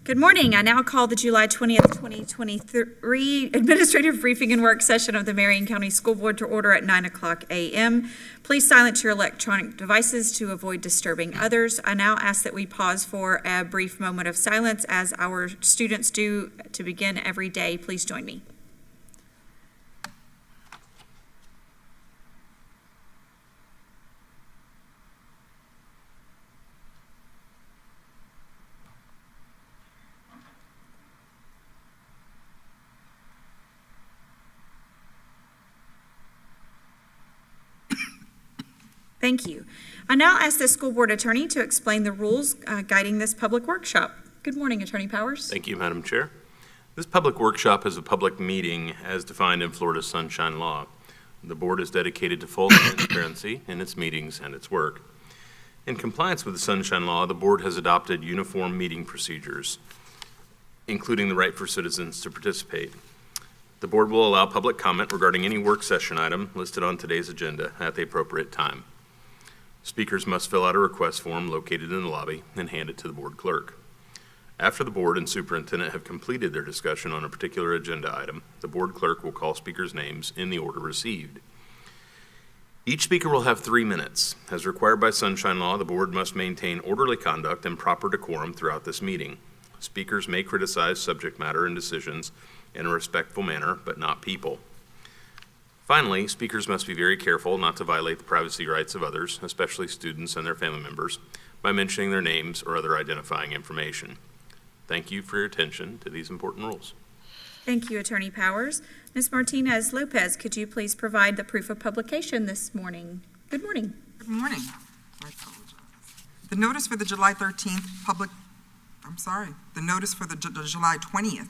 Good morning. I now call the July 20th, 2023 Administrative Briefing and Work Session of the Marion County School Board to order at 9:00 a.m. Please silence your electronic devices to avoid disturbing others. I now ask that we pause for a brief moment of silence as our students do to begin every day. Please join me. Thank you. I now ask the school board attorney to explain the rules guiding this public workshop. Good morning, Attorney Powers. Thank you, Madam Chair. This public workshop is a public meeting as defined in Florida's Sunshine Law. The board is dedicated to full transparency in its meetings and its work. In compliance with the Sunshine Law, the board has adopted uniform meeting procedures, including the right for citizens to participate. The board will allow public comment regarding any work session item listed on today's agenda at the appropriate time. Speakers must fill out a request form located in the lobby and hand it to the board clerk. After the board and superintendent have completed their discussion on a particular agenda item, the board clerk will call speakers' names in the order received. Each speaker will have 3 minutes. As required by Sunshine Law, the board must maintain orderly conduct and proper decorum throughout this meeting. Speakers may criticize subject matter and decisions in a respectful manner, but not people. Finally, speakers must be very careful not to violate the privacy rights of others, especially students and their family members, by mentioning their names or other identifying information. Thank you for your attention to these important rules. Thank you, Attorney Powers. Ms. Martinez Lopez, could you please provide the proof of publication this morning? Good morning. Good morning. I apologize. The notice for the July 13th the notice for the July 20th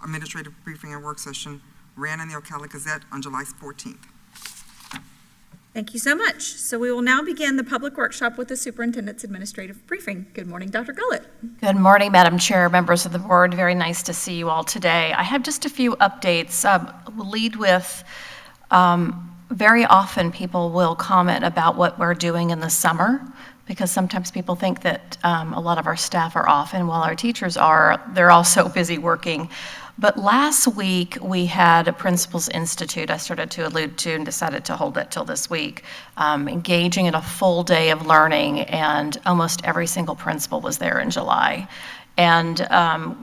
Administrative Briefing and Work Session ran in the Ocala Gazette on July 14th. Thank you so much. So we will now begin the public workshop with the superintendent's administrative briefing. Good morning, Dr. Gullett. Good morning, Madam Chair, members of the board. Very nice to see you all today. I have just a few updates. We'll lead with very often people will comment about what we're doing in the summer, because sometimes people think that a lot of our staff are off, and while our teachers are, they're also busy working. But last week, we had a Principals Institute I started to allude to and decided to hold it till this week, engaging in a full day of learning, and almost every single principal was there in July. And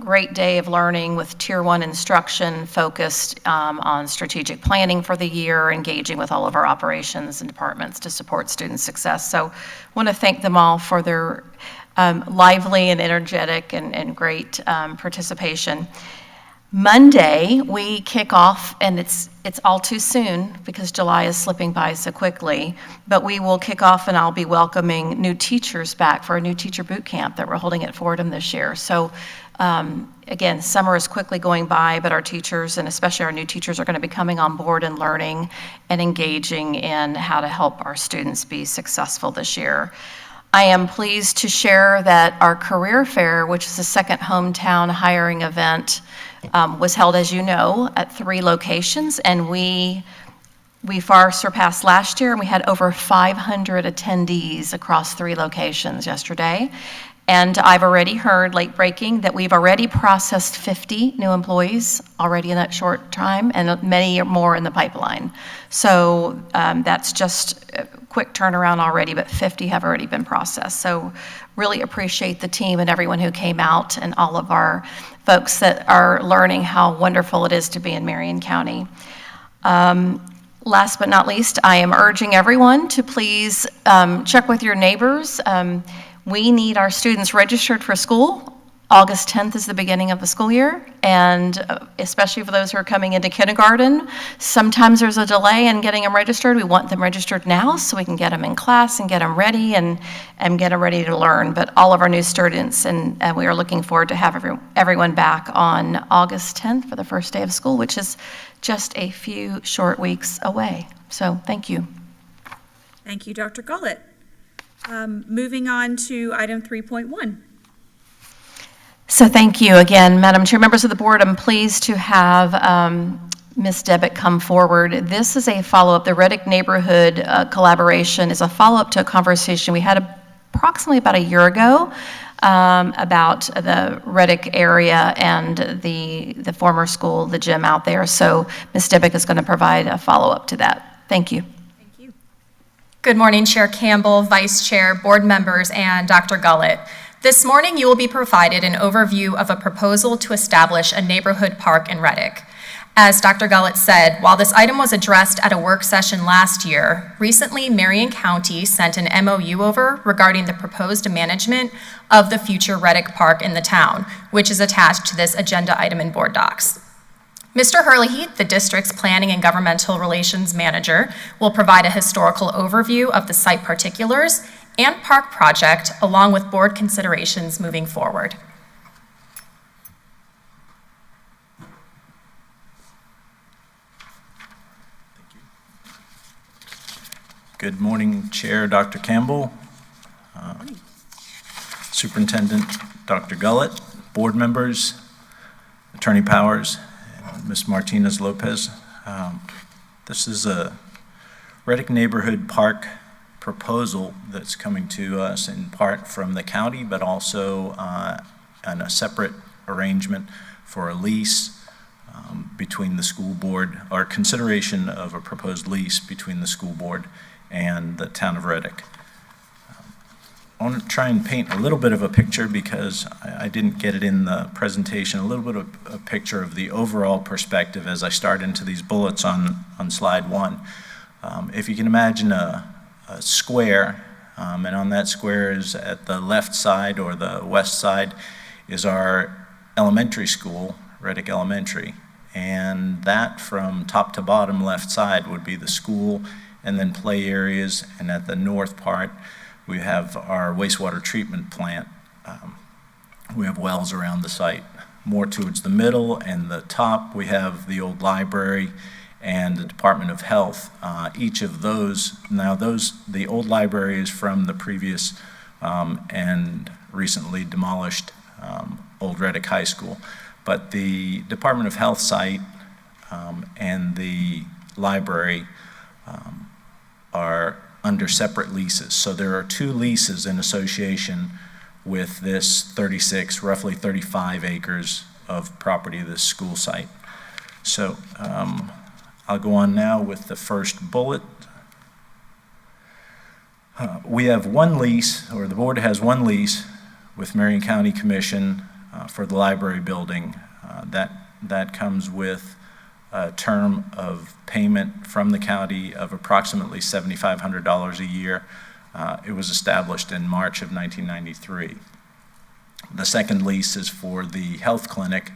great day of learning with Tier 1 instruction focused on strategic planning for the year, engaging with all of our operations and departments to support student success. So I want to thank them all for their lively and energetic and great participation. Monday, we kick off, and it's all too soon because July is slipping by so quickly, but we will kick off and I'll be welcoming new teachers back for a new teacher boot camp that we're holding at Fordham this year. So again, summer is quickly going by, but our teachers, and especially our new teachers, are going to be coming on board and learning and engaging in how to help our students be successful this year. I am pleased to share that our career fair, which is the second hometown hiring event, was held, as you know, at 3 locations, and we far surpassed last year, and we had over 500 attendees across 3 locations yesterday. And I've already heard, late breaking, that we've already processed 50 new employees already in that short time, and many more in the pipeline. So that's just a quick turnaround already, but 50 have already been processed. So really appreciate the team and everyone who came out, and all of our folks that are learning how wonderful it is to be in Marion County. Last but not least, I am urging everyone to please check with your neighbors. We need our students registered for school. August 10th is the beginning of the school year, and especially for those who are coming into kindergarten, sometimes there's a delay in getting them registered. We want them registered now so we can get them in class and get them ready and get them ready to learn. But all of our new students, and we are looking forward to have everyone back on August 10th for the first day of school, which is just a few short weeks away. So thank you. Thank you, Dr. Gullett. Moving on to item 3.1. So thank you again, Madam Chair, members of the board. I'm pleased to have Ms. Devitt come forward. This is a follow-up. The Reddick Neighborhood collaboration is a follow-up to a conversation we had approximately about a year ago about the Reddick area and the former school, the gym out there. So Ms. Dibbick is going to provide a follow-up to that. Thank you. Thank you. Good morning, Chair Campbell, Vice Chair, board members, and Dr. Gullett. This morning, you will be provided an overview of a proposal to establish a neighborhood park in Reddick. As Dr. Gullett said, while this item was addressed at a work session last year, recently Marion County sent an MOU over regarding the proposed management of the future Reddick Park in the town, which is attached to this agenda item in board docs. Mr. Hurley, the district's Planning and Governmental Relations Manager, will provide a historical overview of the site particulars and park project, along with board considerations moving forward. Good morning, Chair Dr. Campbell, Superintendent Dr. Gullett, board members, Attorney Powers, and Ms. Martinez Lopez. This is a Reddick Neighborhood Park proposal that's coming to us in part from the county, but also on a separate arrangement for a lease between the school board, or consideration of a proposed lease between the school board and the town of Reddick. I want to try and paint a little bit of a picture, because I didn't get it in the presentation, a little bit of a picture of the overall perspective as I start into these bullets on slide 1. If you can imagine a square, and on that square is at the left side or the west side is our elementary school, Reddick Elementary, and that from top to bottom left side would be the school and then play areas, and at the north part we have our wastewater treatment plant. We have wells around the site. More towards the middle and the top we have the old library and the Department of Health. Each of those, the old library is from the previous and recently demolished old Reddick High School. But the Department of Health site and the library are under separate leases. So there are 2 leases in association with this roughly 35 acres of property, this school site. So I'll go on now with the first bullet. We have one lease, or the board has one lease with Marion County Commission for the library building. That comes with a term of payment from the county of approximately $7,500 a year. It was established in March of 1993. The second lease is for the health clinic,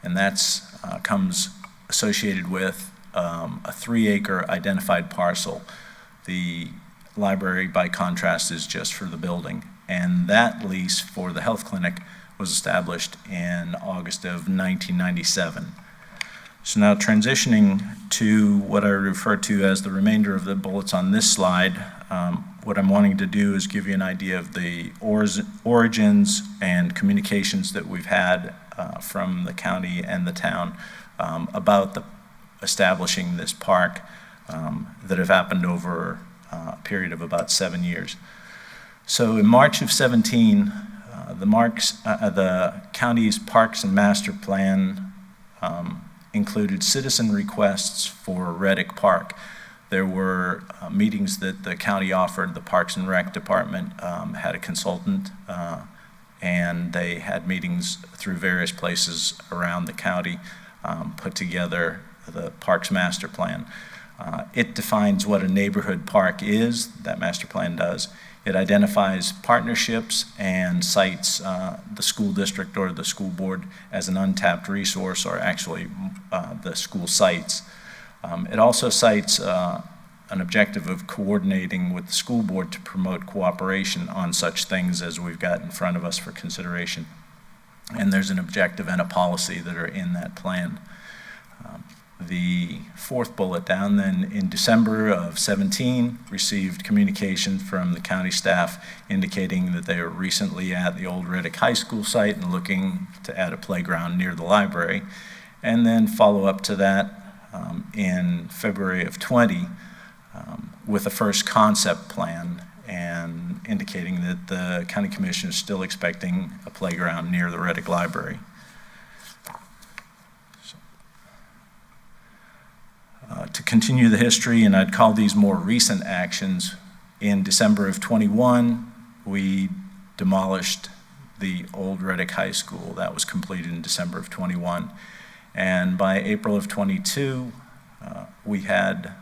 and that's comes associated with a 3-acre identified parcel. The library, by contrast, is just for the building. And that lease for the health clinic was established in August of 1997. So now transitioning to what I refer to as the remainder of the bullets on this slide, what I'm wanting to do is give you an idea of the origins and communications that we've had from the county and the town about establishing this park that have happened over a period of about 7 years. So in March of 17, the county's Parks and Master Plan included citizen requests for Reddick Park. There were meetings that the county offered. The Parks and Rec Department had a consultant, and they had meetings through various places around the county, put together the Parks Master Plan. It defines what a neighborhood park is, that master plan does. It identifies partnerships and cites the school district or the school board as an untapped resource, or actually the school sites. It also cites an objective of coordinating with the school board to promote cooperation on such things as we've got in front of us for consideration. And there's an objective and a policy that are in that plan. The fourth bullet down, then, in December of 17, received communication from the county staff indicating that they were recently at the old Reddick High School site and looking to add a playground near the library. And then follow up to that in February of 20 with a first concept plan. And indicating that the county commission is still expecting a playground near the Reddick Library. To continue the history, and I'd call these more recent actions, in December of '21, we demolished the old Reddick High School. That was completed in December of '21. And by April of '22, we had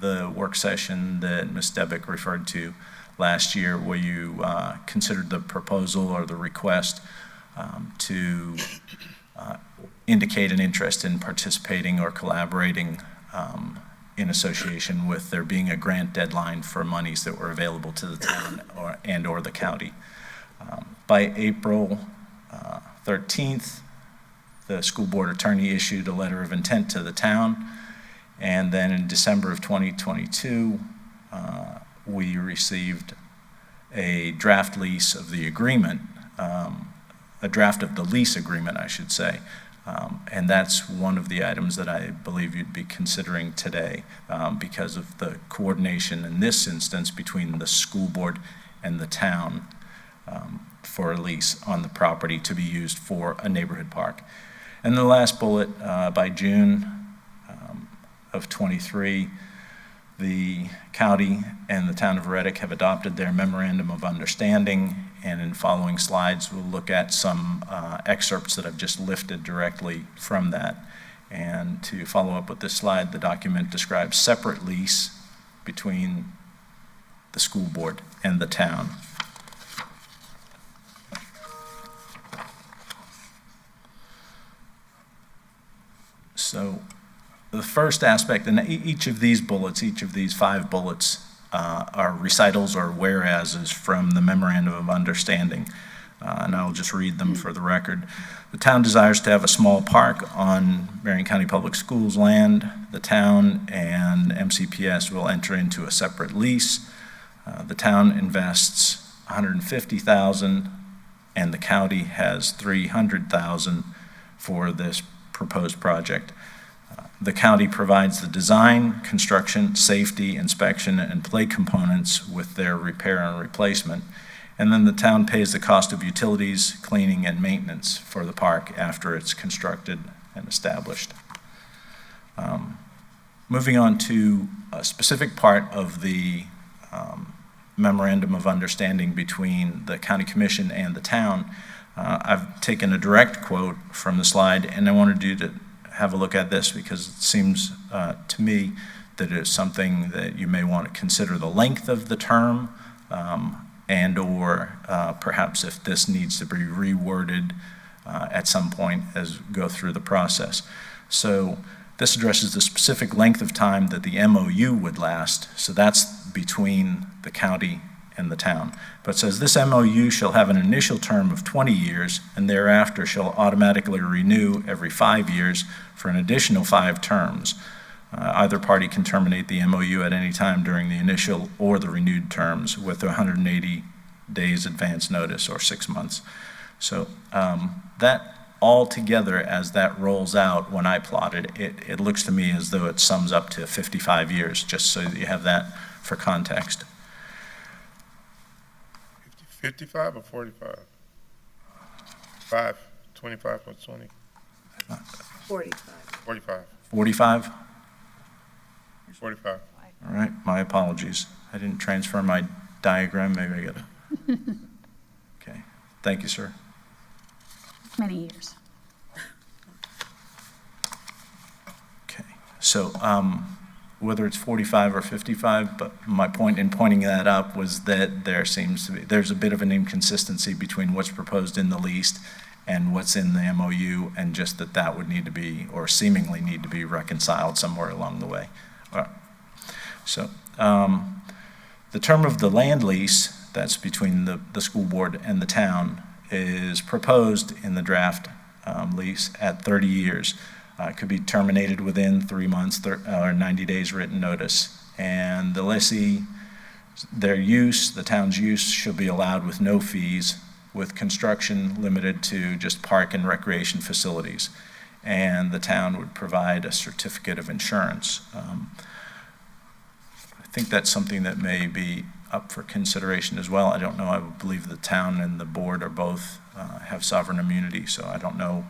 the work session that Ms. Debick referred to last year, where you considered the proposal or the request to indicate an interest in participating or collaborating in association with there being a grant deadline for monies that were available to the town or the county. By April 13th, the school board attorney issued a letter of intent to the town, and then in December of 2022, we received a draft lease of the agreement, a draft of the lease agreement, I should say. And that's one of the items that I believe you'd be considering today because of the coordination in this instance between the school board and the town for a lease on the property to be used for a neighborhood park. And the last bullet, by June of '23, the county and the town of Reddick have adopted their memorandum of understanding, and in following slides we'll look at some excerpts that I've just lifted directly from that. And to follow up with this slide, the document describes separate lease between the school board and the town. So the first aspect, and each of these bullets, each of these 5 bullets are recitals or whereases from the memorandum of understanding. And I'll just read them for the record. The town desires to have a small park on Marion County Public Schools land. The town and MCPS will enter into a separate lease. The town invests $150,000 and the county has $300,000 for this proposed project. The county provides the design, construction, safety, inspection, and play components with their repair and replacement. And then the town pays the cost of utilities, cleaning, and maintenance for the park after it's constructed and established. Moving on to a specific part of the memorandum of understanding between the county commission and the town, I've taken a direct quote from the slide, and I wanted you to have a look at this because it seems to me that it's something that you may want to consider the length of the term and or perhaps if this needs to be reworded at some point as go through the process. So this addresses the specific length of time that the MOU would last. So that's between the county and the town. But it says this MOU shall have an initial term of 20 years and thereafter shall automatically renew every 5 years for an additional 5 terms. Either party can terminate the MOU at any time during the initial or the renewed terms with 180 days advance notice or 6 months. So that all together as that rolls out, when I plotted it, it looks to me as though it sums up to 55 years, just so that you have that for context. 55 or 45? 25 plus 20. 45. 45. 45? 45. All right, my apologies. I didn't transfer my diagram, maybe I gotta. Okay, thank you, sir. Many years. Okay, so whether it's 45 or 55, but my point in pointing that up was that there's a bit of an inconsistency between what's proposed in the lease and what's in the MOU, and just that would need to be, or seemingly need to be reconciled somewhere along the way. So the term of the land lease, that's between the school board and the town, is proposed in the draft lease at 30 years. It could be terminated within 3 months or 90 days written notice. And the lessee, the town's use should be allowed with no fees, with construction limited to just park and recreation facilities. And the town would provide a certificate of insurance. I think that's something that may be up for consideration as well. I don't know, I believe the town and the board are both have sovereign immunity, so I don't know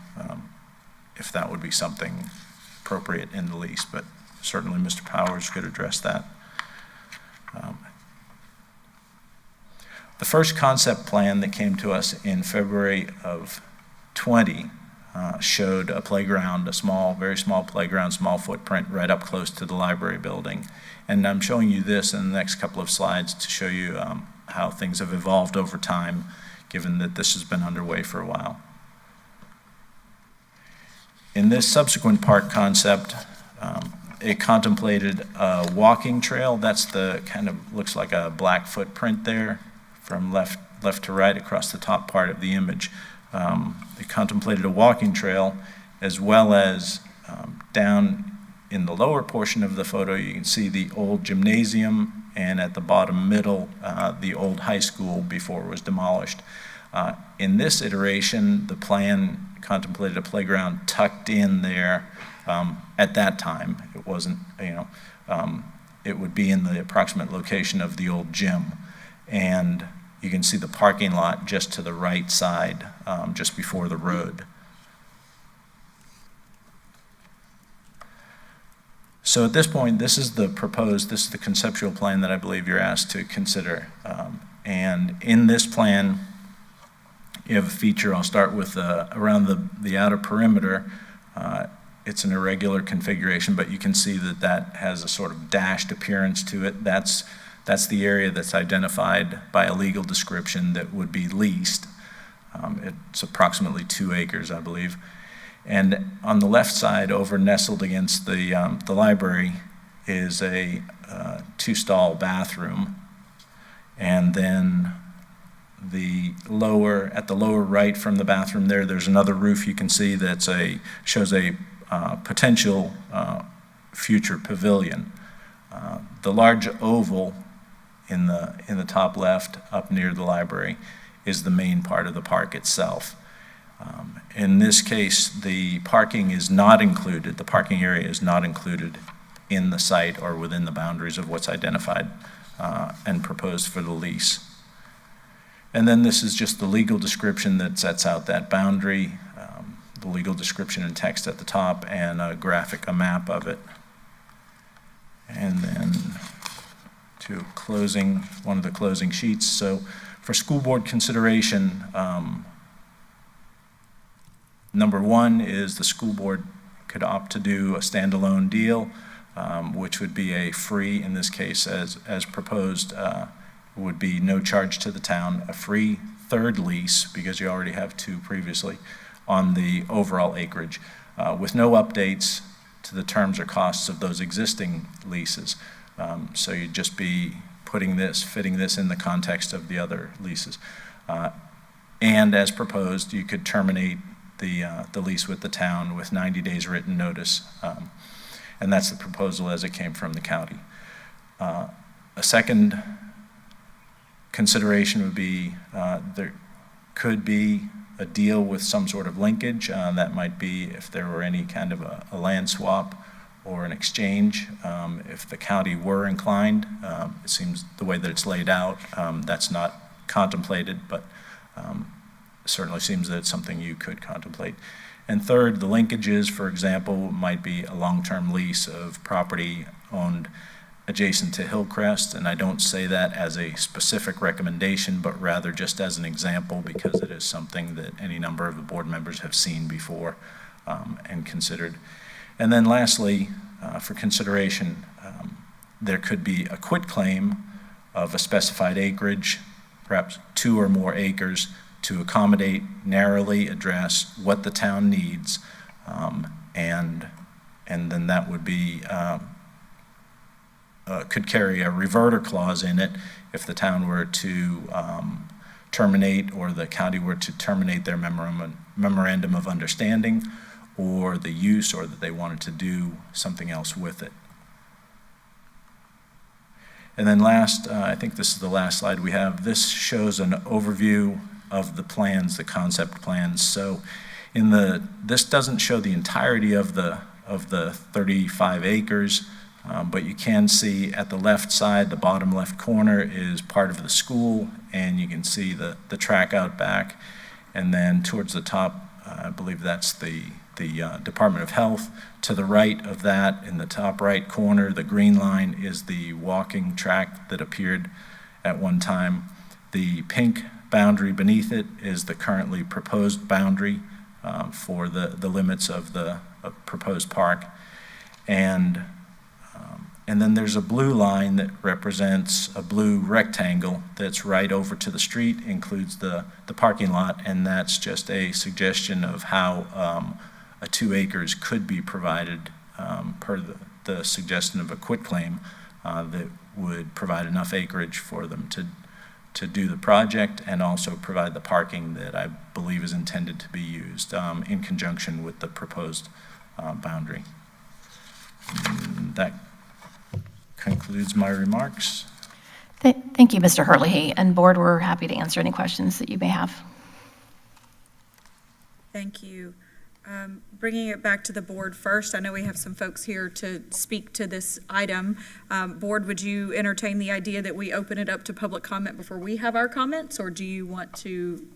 if that would be something appropriate in the lease, but certainly Mr. Powers could address that. The first concept plan that came to us in February of 20 showed a playground, a small, very small playground, small footprint, right up close to the library building. And I'm showing you this in the next couple of slides to show you how things have evolved over time, given that this has been underway for a while. In this subsequent park concept, it contemplated a walking trail. That's the kind of, looks like a black footprint there from left to right across the top part of the image. It contemplated a walking trail, as well as down in the lower portion of the photo, you can see the old gymnasium, and at the bottom middle, the old high school before it was demolished. In this iteration, the plan contemplated a playground tucked in there. At that time, it wasn't, it would be in the approximate location of the old gym. And you can see the parking lot just to the right side, just before the road. So at this point, this is the conceptual plan that I believe you're asked to consider. And in this plan, you have a feature, I'll start with around the outer perimeter. It's an irregular configuration, but you can see that that has a sort of dashed appearance to it. That's the area that's identified by a legal description that would be leased. It's approximately 2 acres, I believe. And on the left side, over nestled against the library, is a 2-stall bathroom. And then at the lower right from the bathroom there's another roof you can see that shows a potential future pavilion. The large oval in the top left, up near the library, is the main part of the park itself. In this case, the parking is not included, the parking area is not included in the site or within the boundaries of what's identified and proposed for the lease. And then this is just the legal description that sets out that boundary, the legal description in text at the top, and a map of it. And then to one of the closing sheets. So for school board consideration, number 1 is the school board could opt to do a standalone deal, which would be a free, in this case as proposed, would be no charge to the town, a free third lease, because you already have 2 previously, on the overall acreage, with no updates to the terms or costs of those existing leases. So you'd just be fitting this in the context of the other leases. And as proposed, you could terminate the lease with the town with 90 days written notice. And that's the proposal as it came from the county. A second consideration would be there could be a deal with some sort of linkage. That might be if there were any kind of a land swap or an exchange. If the county were inclined, it seems the way that it's laid out, that's not contemplated, but certainly seems that it's something you could contemplate. And third, the linkages, for example, might be a long-term lease of property owned adjacent to Hillcrest, and I don't say that as a specific recommendation, but rather just as an example, because it is something that any number of the board members have seen before and considered. And then lastly, for consideration, there could be a quitclaim of a specified acreage, perhaps 2 or more acres, to accommodate, narrowly address what the town needs, and then that would be could carry a reverter clause in it if the town were to terminate, or the county were to terminate their memorandum of understanding, or the use, or that they wanted to do something else with it. And then last, I think this is the last slide we have. This shows an overview of the plans, the concept plans. So this doesn't show the entirety of the 35 acres But you can see at the left side, the bottom left corner is part of the school, and you can see the track out back. And then towards the top, I believe that's the Department of Health. To the right of that, in the top right corner, the green line is the walking track that appeared at one time. The pink boundary beneath it is the currently proposed boundary for the limits of the proposed park. And then there's a blue line that represents a blue rectangle that's right over to the street, includes the parking lot, and that's just a suggestion of how a 2 acres could be provided per the suggestion of a quitclaim that would provide enough acreage for them to do the project and also provide the parking that I believe is intended to be used in conjunction with the proposed boundary. And that concludes my remarks. Thank you, Mr. Hurley. And board, we're happy to answer any questions that you may have. Thank you. Bringing it back to the board first, I know we have some folks here to speak to this item. Board, would you entertain the idea that we open it up to public comment before we have our comments, or do you want to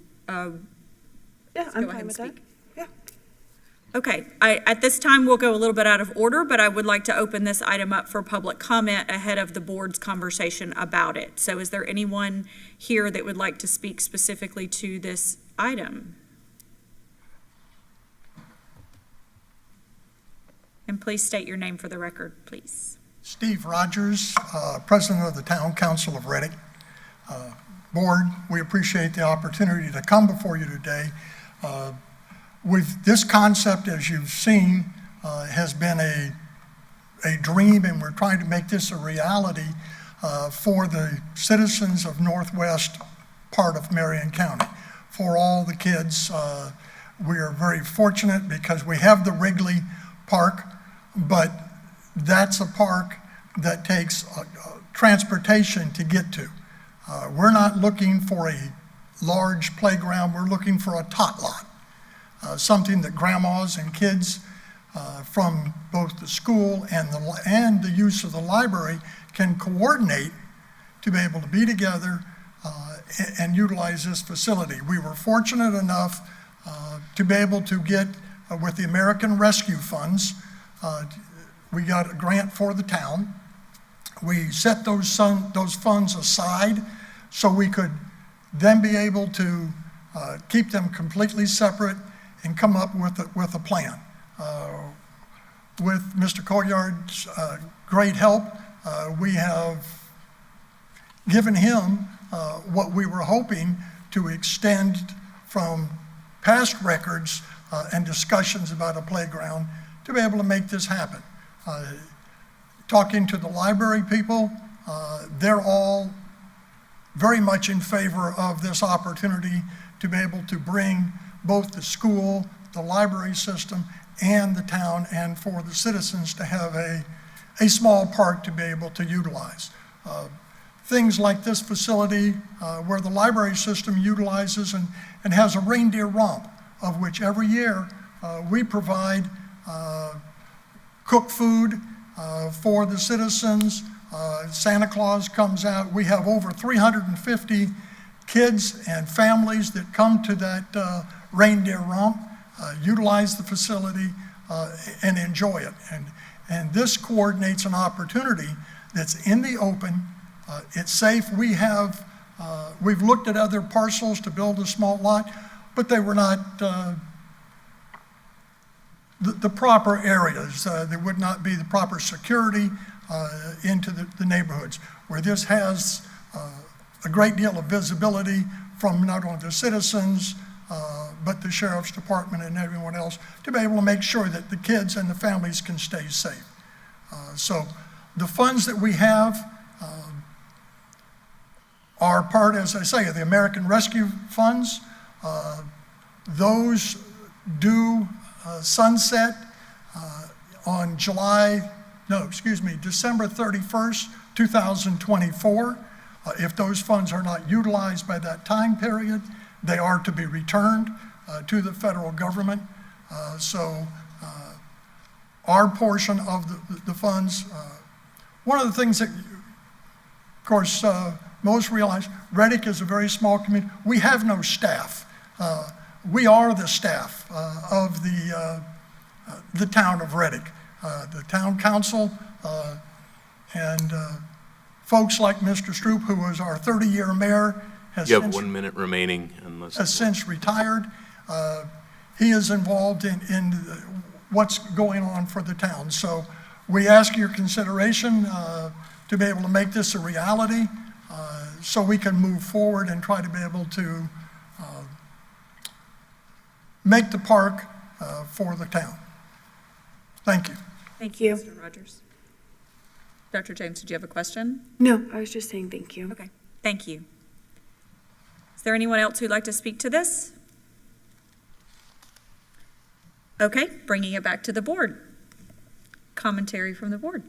Yeah, let's I'm go ahead fine and with that. speak? Yeah. Okay, at this time, we'll go a little bit out of order, but I would like to open this item up for public comment ahead of the board's conversation about it. So is there anyone here that would like to speak specifically to this item? And please state your name for the record, please. Steve Rogers, President of the Town Council of Reddick. Board, we appreciate the opportunity to come before you today. With this concept, as you've seen, has been a dream, and we're trying to make this a reality for the citizens of northwest part of Marion County. For all the kids, we are very fortunate because we have the Wrigley Park, but that's a park that takes transportation to get to. We're not looking for a large playground, we're looking for a tot lot. Something that grandmas and kids from both the school and the use of the library can coordinate to be able to be together and utilize this facility. We were fortunate enough to be able to get with the American Rescue Funds. We got a grant for the town. We set those funds aside so we could then be able to keep them completely separate and come up with a plan. With Mr. Colliard's great help, we have given him what we were hoping to extend from past records and discussions about a playground to be able to make this happen. Talking to the library people, they're all very much in favor of this opportunity to be able to bring both the school, the library system, and the town, and for the citizens to have a small park to be able to utilize. Things like this facility where the library system utilizes and has a reindeer romp, of which every year we provide cooked food for the citizens. Santa Claus comes out. We have over 350 kids and families that come to that reindeer romp, utilize the facility, and enjoy it. And this coordinates an opportunity that's in the open. It's safe. We've looked at other parcels to build a small lot, but they were not the proper areas. There would not be the proper security into the neighborhoods, where this has a great deal of visibility from not only the citizens, but the sheriff's department and everyone else, to be able to make sure that the kids and the families can stay safe. So the funds that we have are part, as I say, of the American Rescue Funds. Those do sunset on December 31st, 2024. If those funds are not utilized by that time period, they are to be returned to the federal government. So our portion of the funds one of the things that, of course, most realize, Reddick is a very small community. We have no staff. We are the staff of the town of Reddick. The town council and folks like Mr. Stroop, who was our 30-year mayor, has You have since 1 minute remaining unless. has since retired. He is involved in what's going on for the town. So we ask your consideration to be able to make this a reality so we can move forward and try to be able to make the park for the town. Thank you. Thank you. Mr. Rogers. Dr. James, did you have a question? No, I was just saying thank you. Okay, thank you. Is there anyone else who'd like to speak to this? Okay, bringing it back to the board. Commentary from the board.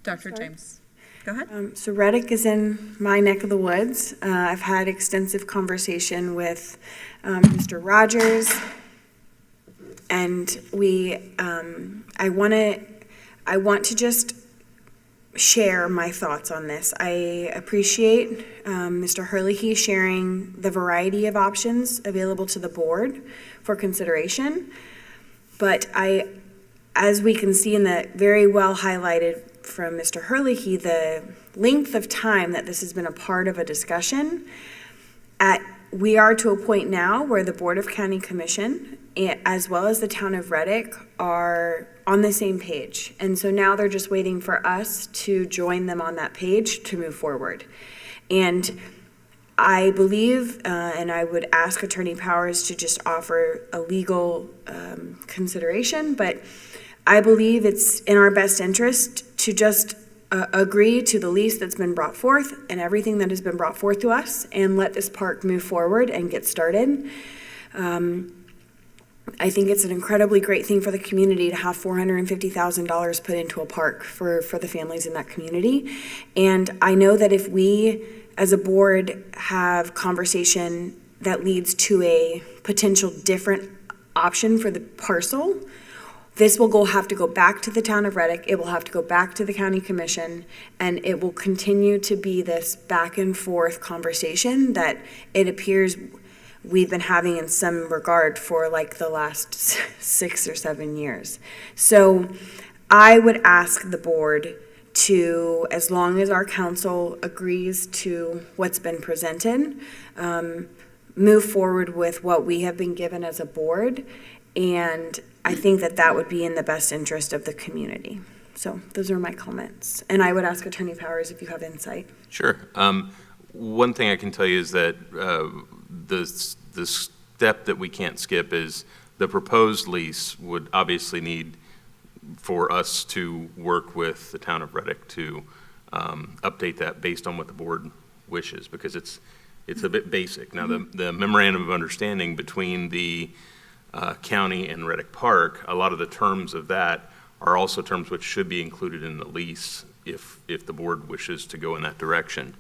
Dr. Sorry. James, go ahead. So Reddick is in my neck of the woods. I've had extensive conversation with Mr. Rogers, and I want to just share my thoughts on this. I appreciate Mr. Herlihy sharing the variety of options available to the board for consideration. But as we can see in the very well highlighted from Mr. Herlihy, the length of time that this has been a part of a discussion, we are to a point now where the Board of County Commission, as well as the town of Reddick, are on the same page. And so now they're just waiting for us to join them on that page to move forward. And I believe, and I would ask Attorney Powers to just offer a legal consideration, but I believe it's in our best interest to just agree to the lease that's been brought forth and everything that has been brought forth to us and let this park move forward and get started. I think it's an incredibly great thing for the community to have $450,000 put into a park for the families in that community. And I know that if we, as a board, have conversation that leads to a potential different option for the parcel, this will have to go back to the town of Reddick, it will have to go back to the county commission, and it will continue to be this back and forth conversation that it appears we've been having in some regard for like the last 6 or 7 years. So I would ask the board to, as long as our council agrees to what's been presented, move forward with what we have been given as a board. And I think that would be in the best interest of the community. So those are my comments. And I would ask Attorney Powers if you have insight. Sure. One thing I can tell you is that the step that we can't skip is the proposed lease would obviously need for us to work with the town of Reddick to update that based on what the board wishes, because it's a bit basic. Now, the memorandum of understanding between the county and Reddick Park, a lot of the terms of that are also terms which should be included in the lease if the board wishes to go in that direction,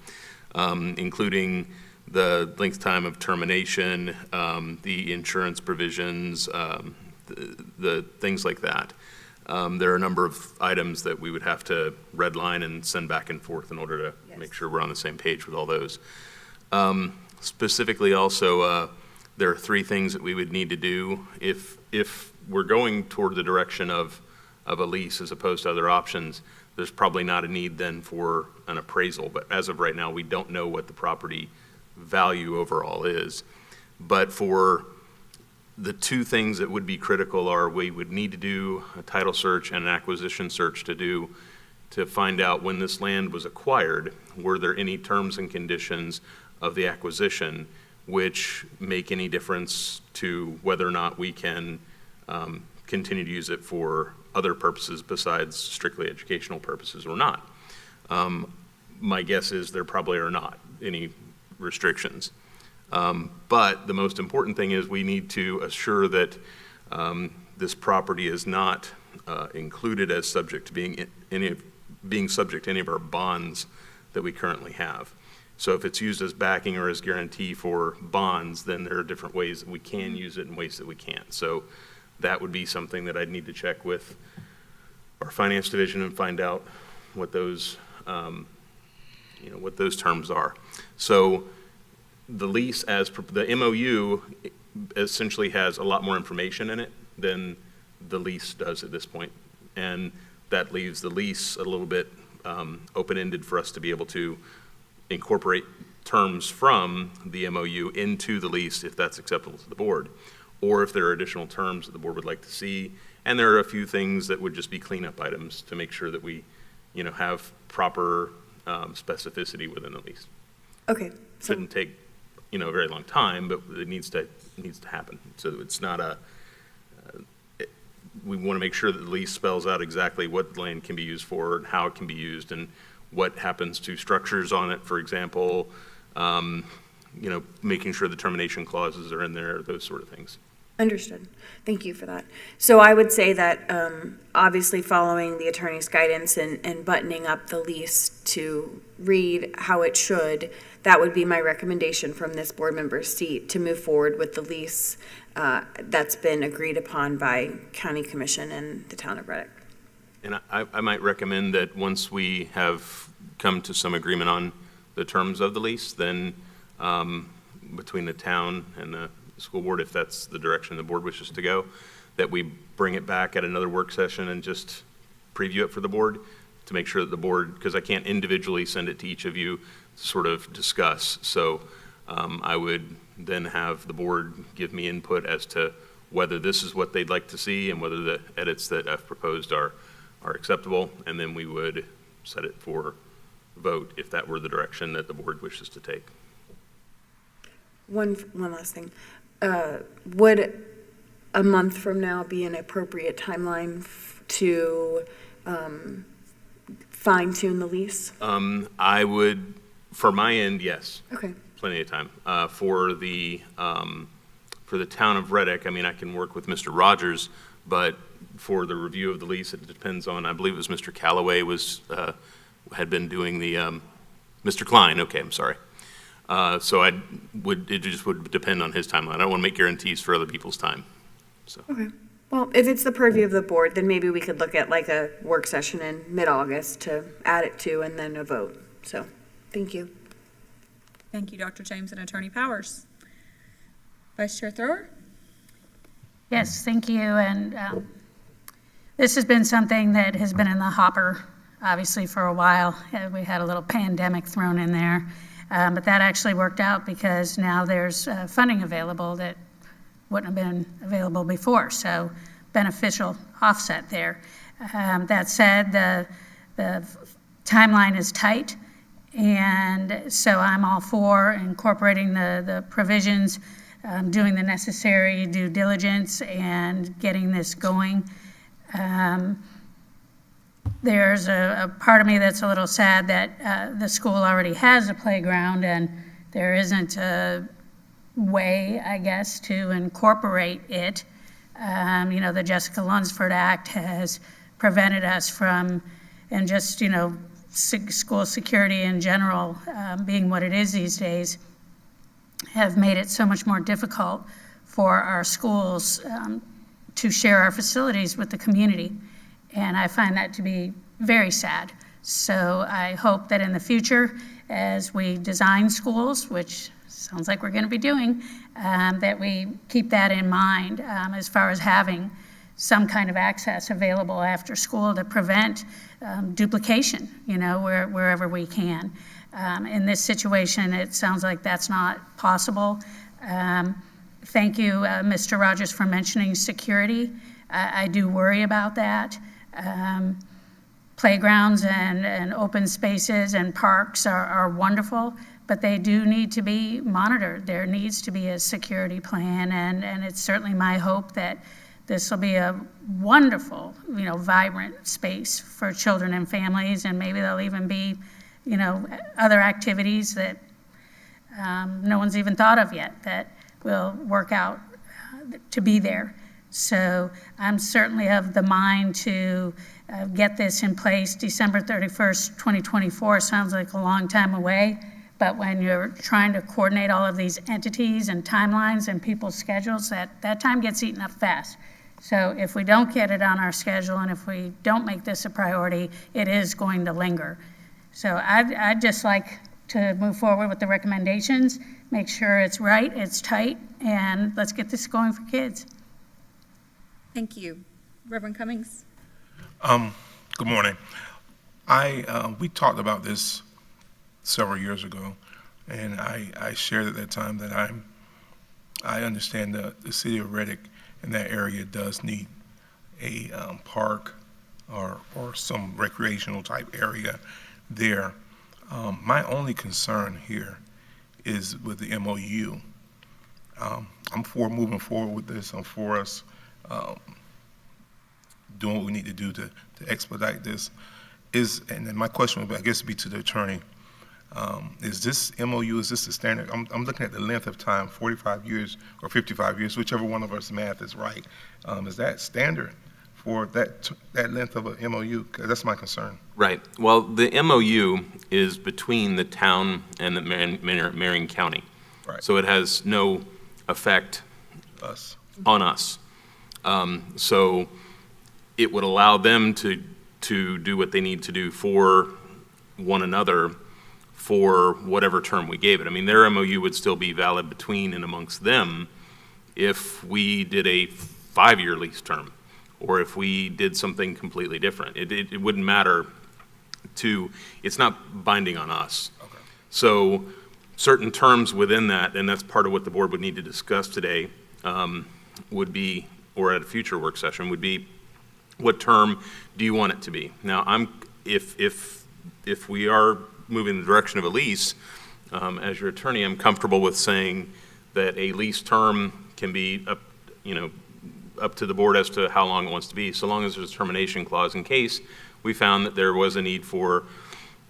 including the length time of termination, the insurance provisions, the things like that. There are a number of items that we would have to redline and send back and forth in order to make sure we're on the same page with all those. Specifically also, there are 3 things that we would need to do if we're going toward the direction of a lease as opposed to other options. There's probably not a need then for an appraisal, but as of right now, we don't know what the property value overall is. But for the 2 things that would be critical are we would need to do a title search and an acquisition search to find out when this land was acquired, were there any terms and conditions of the acquisition which make any difference to whether or not we can continue to use it for other purposes besides strictly educational purposes or not. My guess is there probably are not any restrictions. But the most important thing is we need to assure that this property is not included as subject to being subject to any of our bonds that we currently have. So if it's used as backing or as guarantee for bonds, then there are different ways that we can use it and ways that we can't. So that would be something that I'd need to check with our finance division and find out what those, what those terms are. So the lease the MOU essentially has a lot more information in it than the lease does at this point. And that leaves the lease a little bit open-ended for us to be able to incorporate terms from the MOU into the lease if that's acceptable to the board, or if there are additional terms that the board would like to see. And there are a few things that would just be cleanup items to make sure that we, have proper specificity within the lease. Okay. So, Shouldn't take, a very long time, but it needs to happen. So it's not we want to make sure that the lease spells out exactly what the land can be used for and how it can be used and what happens to structures on it, for example, making sure the termination clauses are in there, those sort of things. understood. Thank you for that. So I would say that obviously following the attorney's guidance and buttoning up the lease to read how it should, that would be my recommendation from this board member's seat to move forward with the lease that's been agreed upon by County Commission and the town of Reddick. And I might recommend that once we have come to some agreement on the terms of the lease, then between the town and the school board, if that's the direction the board wishes to go, that we bring it back at another work session and just preview it for the board to make sure that the board, because I can't individually send it to each of you to sort of discuss. So I would then have the board give me input as to whether this is what they'd like to see and whether the edits that I've proposed are acceptable, and then we would set it for vote if that were the direction that the board wishes to take. One last thing. Would a month from now be an appropriate timeline to fine tune the lease? I would, for my end, yes. Okay. Plenty of time. For the town of Reddick, I can work with Mr. Rogers, but for the review of the lease, it depends on, I believe it was Mr. Callaway had been doing the, Mr. Klein, okay, I'm sorry. So it just would depend on his timeline. I don't want to make guarantees for other people's time, so. Okay. Well, if it's the purview of the board, then maybe we could look at like a work session in mid-August to add it to and then a vote. So, thank you. Thank you, Dr. James and Attorney Powers. Vice Chair Thrower? Yes, thank you. And this has been something that has been in the hopper, obviously, for a while. We had a little pandemic thrown in there. But that actually worked out because now there's funding available that wouldn't have been available before. So beneficial offset there. That said, the timeline is tight. And so I'm all for incorporating the provisions, doing the necessary due diligence and getting this going. There's a part of me that's a little sad that the school already has a playground and there isn't a way, I guess, to incorporate it. The Jessica Lunsford Act has prevented us from, and just, school security in general, being what it is these days, have made it so much more difficult for our schools to share our facilities with the community. And I find that to be very sad. So I hope that in the future, as we design schools, which sounds like we're going to be doing, that we keep that in mind as far as having some kind of access available after school to prevent duplication, wherever we can. In this situation, it sounds like that's not possible. Thank you, Mr. Rogers, for mentioning security. I do worry about that. Playgrounds and open spaces and parks are wonderful, but they do need to be monitored. There needs to be a security plan, and it's certainly my hope that this will be a wonderful, vibrant space for children and families, and maybe there'll even be, other activities that no one's even thought of yet that will work out to be there. So I'm certainly of the mind to get this in place. December 31st, 2024 sounds like a long time away, but when you're trying to coordinate all of these entities and timelines and people's schedules, that time gets eaten up fast. So if we don't get it on our schedule and if we don't make this a priority, it is going to linger. So I'd just like to move forward with the recommendations, make sure it's right, it's tight, and let's get this going for kids. Thank you. Reverend Cummings? Good morning. We talked about this several years ago, and I shared at that time that I understand the city of Reddick in that area does need a park or some recreational type area there. My only concern here is with the MOU. I'm for moving forward with this. I'm for us doing what we need to do to expedite this. And then my question would, I guess, be to the attorney. Is this MOU, is this the standard? I'm looking at the length of time, 45 years or 55 years, whichever one of us math is right. Is that standard for that length of a MOU? 'Cause that's my concern. Right. Well, the MOU is between the town and the Marion County. Right. So it has no effect Us. on us. So it would allow them to do what they need to do for one another for whatever term we gave it. I mean, their MOU would still be valid between and amongst them if we did a 5-year lease term, or if we did something completely different. It wouldn't matter it's not binding on us. Okay. So certain terms within that, and that's part of what the board would need to discuss today, would be, or at a future work session, would be, what term do you want it to be? Now, if we are moving in the direction of a lease, as your attorney, I'm comfortable with saying that a lease term can be up to the board as to how long it wants to be, so long as there's a termination clause in case we found that there was a need for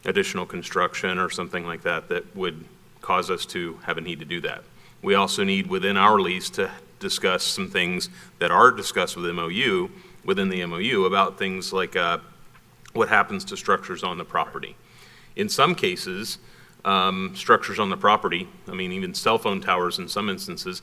additional construction or something like that that would cause us to have a need to do that. We also need within our lease to discuss some things that are discussed within the MOU about things like what happens to structures on the property. In some cases, structures on the property, I mean, even cell phone towers in some instances,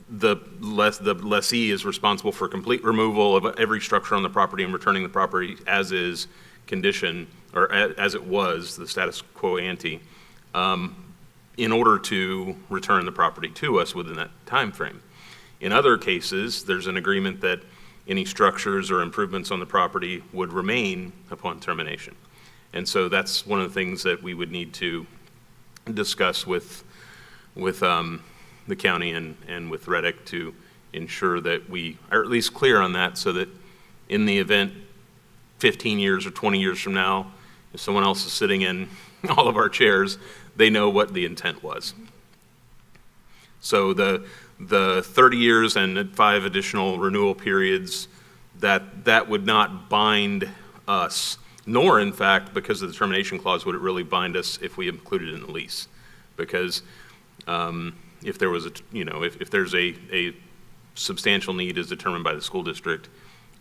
the lessee is responsible for complete removal of every structure on the property and returning the property as is condition, or as it was, the status quo ante, in order to return the property to us within that time frame. In other cases, there's an agreement that any structures or improvements on the property would remain upon termination. And so that's one of the things that we would need to discuss with the county and with Reddick to ensure that we are at least clear on that, so that in the event 15 years or 20 years from now, if someone else is sitting in all of our chairs, they know what the intent was. So the 30 years and 5 additional renewal periods, that would not bind us, nor in fact, because of the termination clause, would it really bind us if we included it in the lease. Because if there was if there's a substantial need as determined by the school district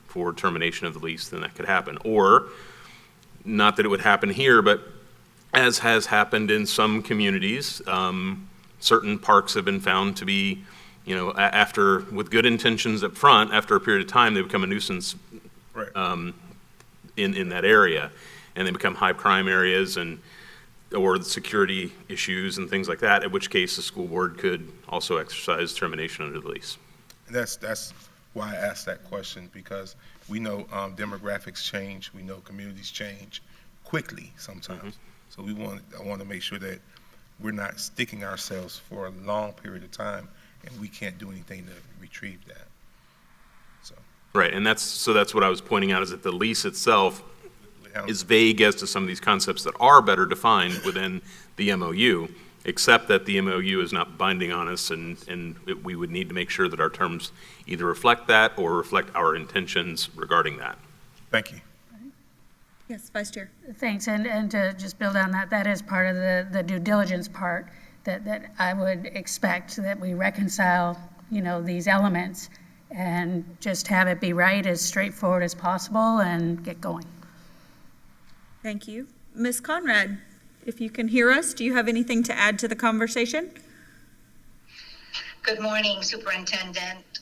for termination of the lease, then that could happen. Or, not that it would happen here, but as has happened in some communities, certain parks have been found to be, with good intentions up front, after a period of time, they become a nuisance. Right. In that area, and they become high crime areas or the security issues and things like that, at which case the school board could also exercise termination under the lease. And that's why I asked that question, because we know demographics change, we know communities change quickly sometimes. So I want to make sure that we're not sticking ourselves for a long period of time and we can't do anything to retrieve that. So. Right, and that's what I was pointing out, is that the lease itself is vague as to some of these concepts that are better defined within the MOU, except that the MOU is not binding on us, and we would need to make sure that our terms either reflect that or reflect our intentions regarding that. Thank you. Yes, Vice Chair. Thanks, and to just build on that, that is part of the due diligence part that I would expect, that we reconcile, these elements and just have it be right, as straightforward as possible, and get going. Thank you. Ms. Conrad, if you can hear us, do you have anything to add to the conversation? Good morning, Superintendent.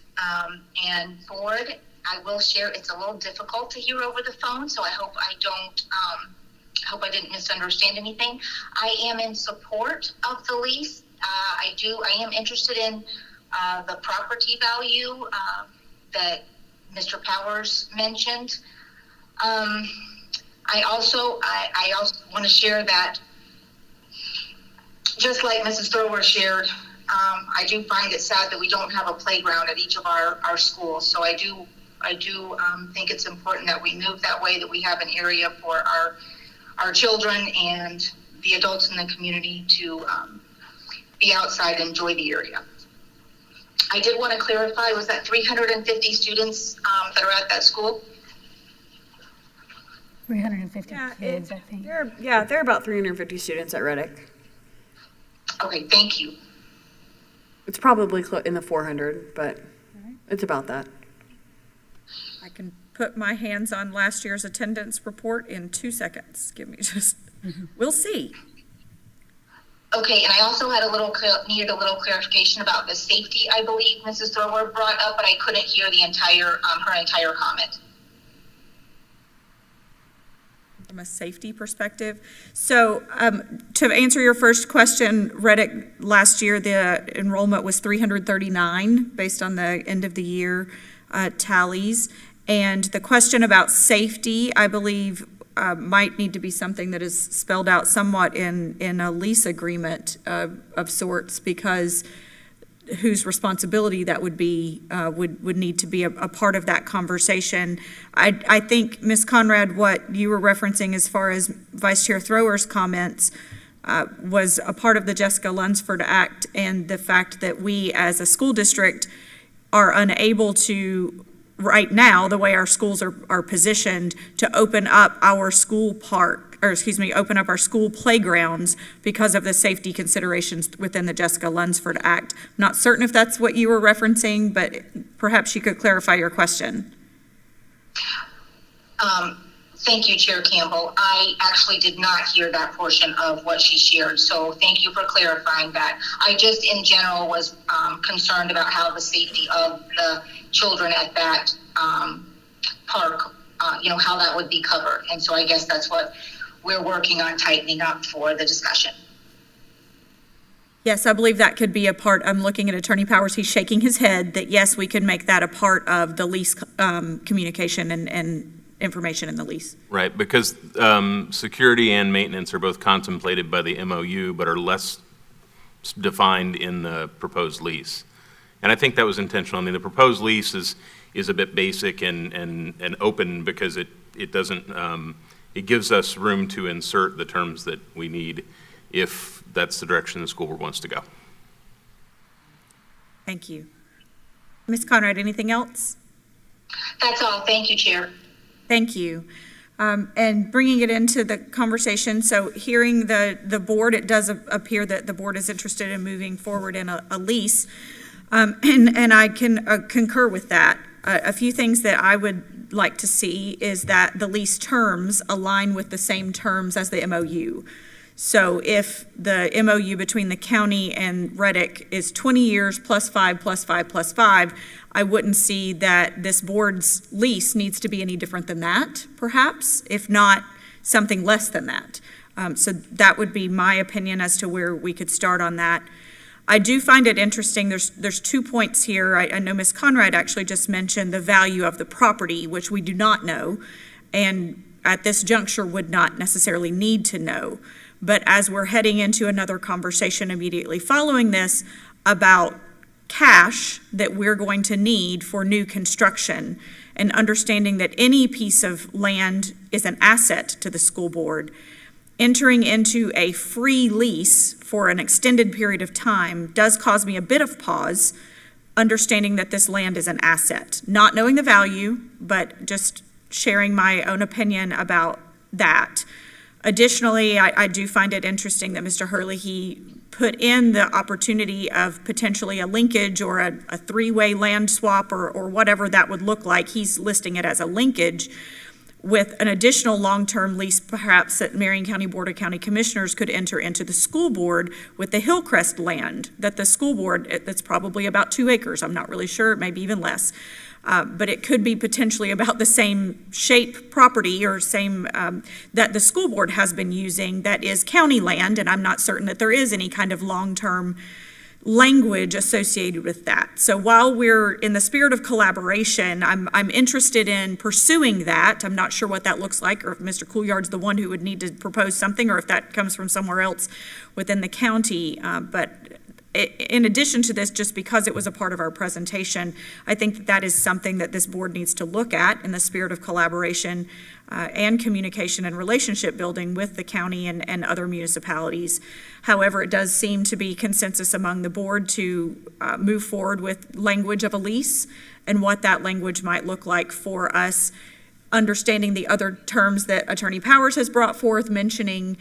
And board, I will share, it's a little difficult to hear over the phone, so I hope I didn't misunderstand anything. I am in support of the lease. I am interested in the property value that Mr. Powers mentioned. I also want to share that, just like Mrs. Thrower shared, I do find it sad that we don't have a playground at each of our schools. So I do think it's important that we move that way, that we have an area for our children and the adults in the community to be outside and enjoy the area. I did want to clarify, was that 350 students that are at that school? 350 kids, I think. There are about 350 students at Reddick. Okay, thank you. It's probably in the 400, but it's about that. I can put my hands on last year's attendance report in 2 seconds. We'll see. Okay, and I also had needed a little clarification about the safety, I believe Mrs. Thrower brought up, but I couldn't hear the her entire comment. From a safety perspective. So to answer your first question, Reddick, last year the enrollment was 339 based on the end of the year tallies. And the question about safety, I believe, might need to be something that is spelled out somewhat in a lease agreement of sorts, because whose responsibility that would be would need to be a part of that conversation. I think, Ms. Conrad, what you were referencing as far as Vice Chair Thrower's comments was a part of the Jessica Lunsford Act, and the fact that we as a school district are unable to, right now, the way our schools are positioned, to open up our school open up our school playgrounds because of the safety considerations within the Jessica Lunsford Act. I'm not certain if that's what you were referencing, but perhaps you could clarify your question. Thank you, Chair Campbell. I actually did not hear that portion of what she shared, so thank you for clarifying that. I just, in general, was concerned about how the safety of the children at that park, how that would be covered. And so I guess that's what we're working on tightening up for the discussion. Yes, I believe that could be a part. I'm looking at Attorney Powers. He's shaking his head that, yes, we could make that a part of the lease communication and information in the lease. Right, because security and maintenance are both contemplated by the MOU, but are less defined in the proposed lease. And I think that was intentional. I mean, the proposed lease is a bit basic and open, because it doesn't, it gives us room to insert the terms that we need if that's the direction the school board wants to go. Thank you. Ms. Conrad, anything else? That's all. Thank you, Chair. Thank you. And bringing it into the conversation, so hearing the board, it does appear that the board is interested in moving forward in a lease. And I can concur with that. A few things that I would like to see is that the lease terms align with the same terms as the MOU. So if the MOU between the county and Reddick is 20 years plus 5 plus 5 plus 5, I wouldn't see that this board's lease needs to be any different than that, perhaps, if not something less than that. So that would be my opinion as to where we could start on that. I do find it interesting, there's 2 points here. I know Ms. Conrad actually just mentioned the value of the property, which we do not know, and at this juncture would not necessarily need to know. But as we're heading into another conversation immediately following this about cash that we're going to need for new construction, and understanding that any piece of land is an asset to the school board, entering into a free lease for an extended period of time does cause me a bit of pause, understanding that this land is an asset. Not knowing the value, but just sharing my own opinion about that. Additionally, I do find it interesting that Mr. Hurley, he put in the opportunity of potentially a linkage or a three-way land swap or whatever that would look like. He's listing it as a linkage. with an additional long-term lease perhaps that Marion County Board of County Commissioners could enter into the school board with the Hillcrest land that the school board, that's probably about 2 acres, I'm not really sure, maybe even less. But it could be potentially about the same shape property or same, that the school board has been using that is county land, and I'm not certain that there is any kind of long-term language associated with that. So while we're in the spirit of collaboration, I'm interested in pursuing that. I'm not sure what that looks like, or if Mr. Couillard's the one who would need to propose something, or if that comes from somewhere else within the county. But in addition to this, just because it was a part of our presentation, I think that that is something that this board needs to look at in the spirit of collaboration and communication and relationship building with the county and other municipalities. However, it does seem to be consensus among the board to move forward with language of a lease and what that language might look like for us, understanding the other terms that Attorney Powers has brought forth, mentioning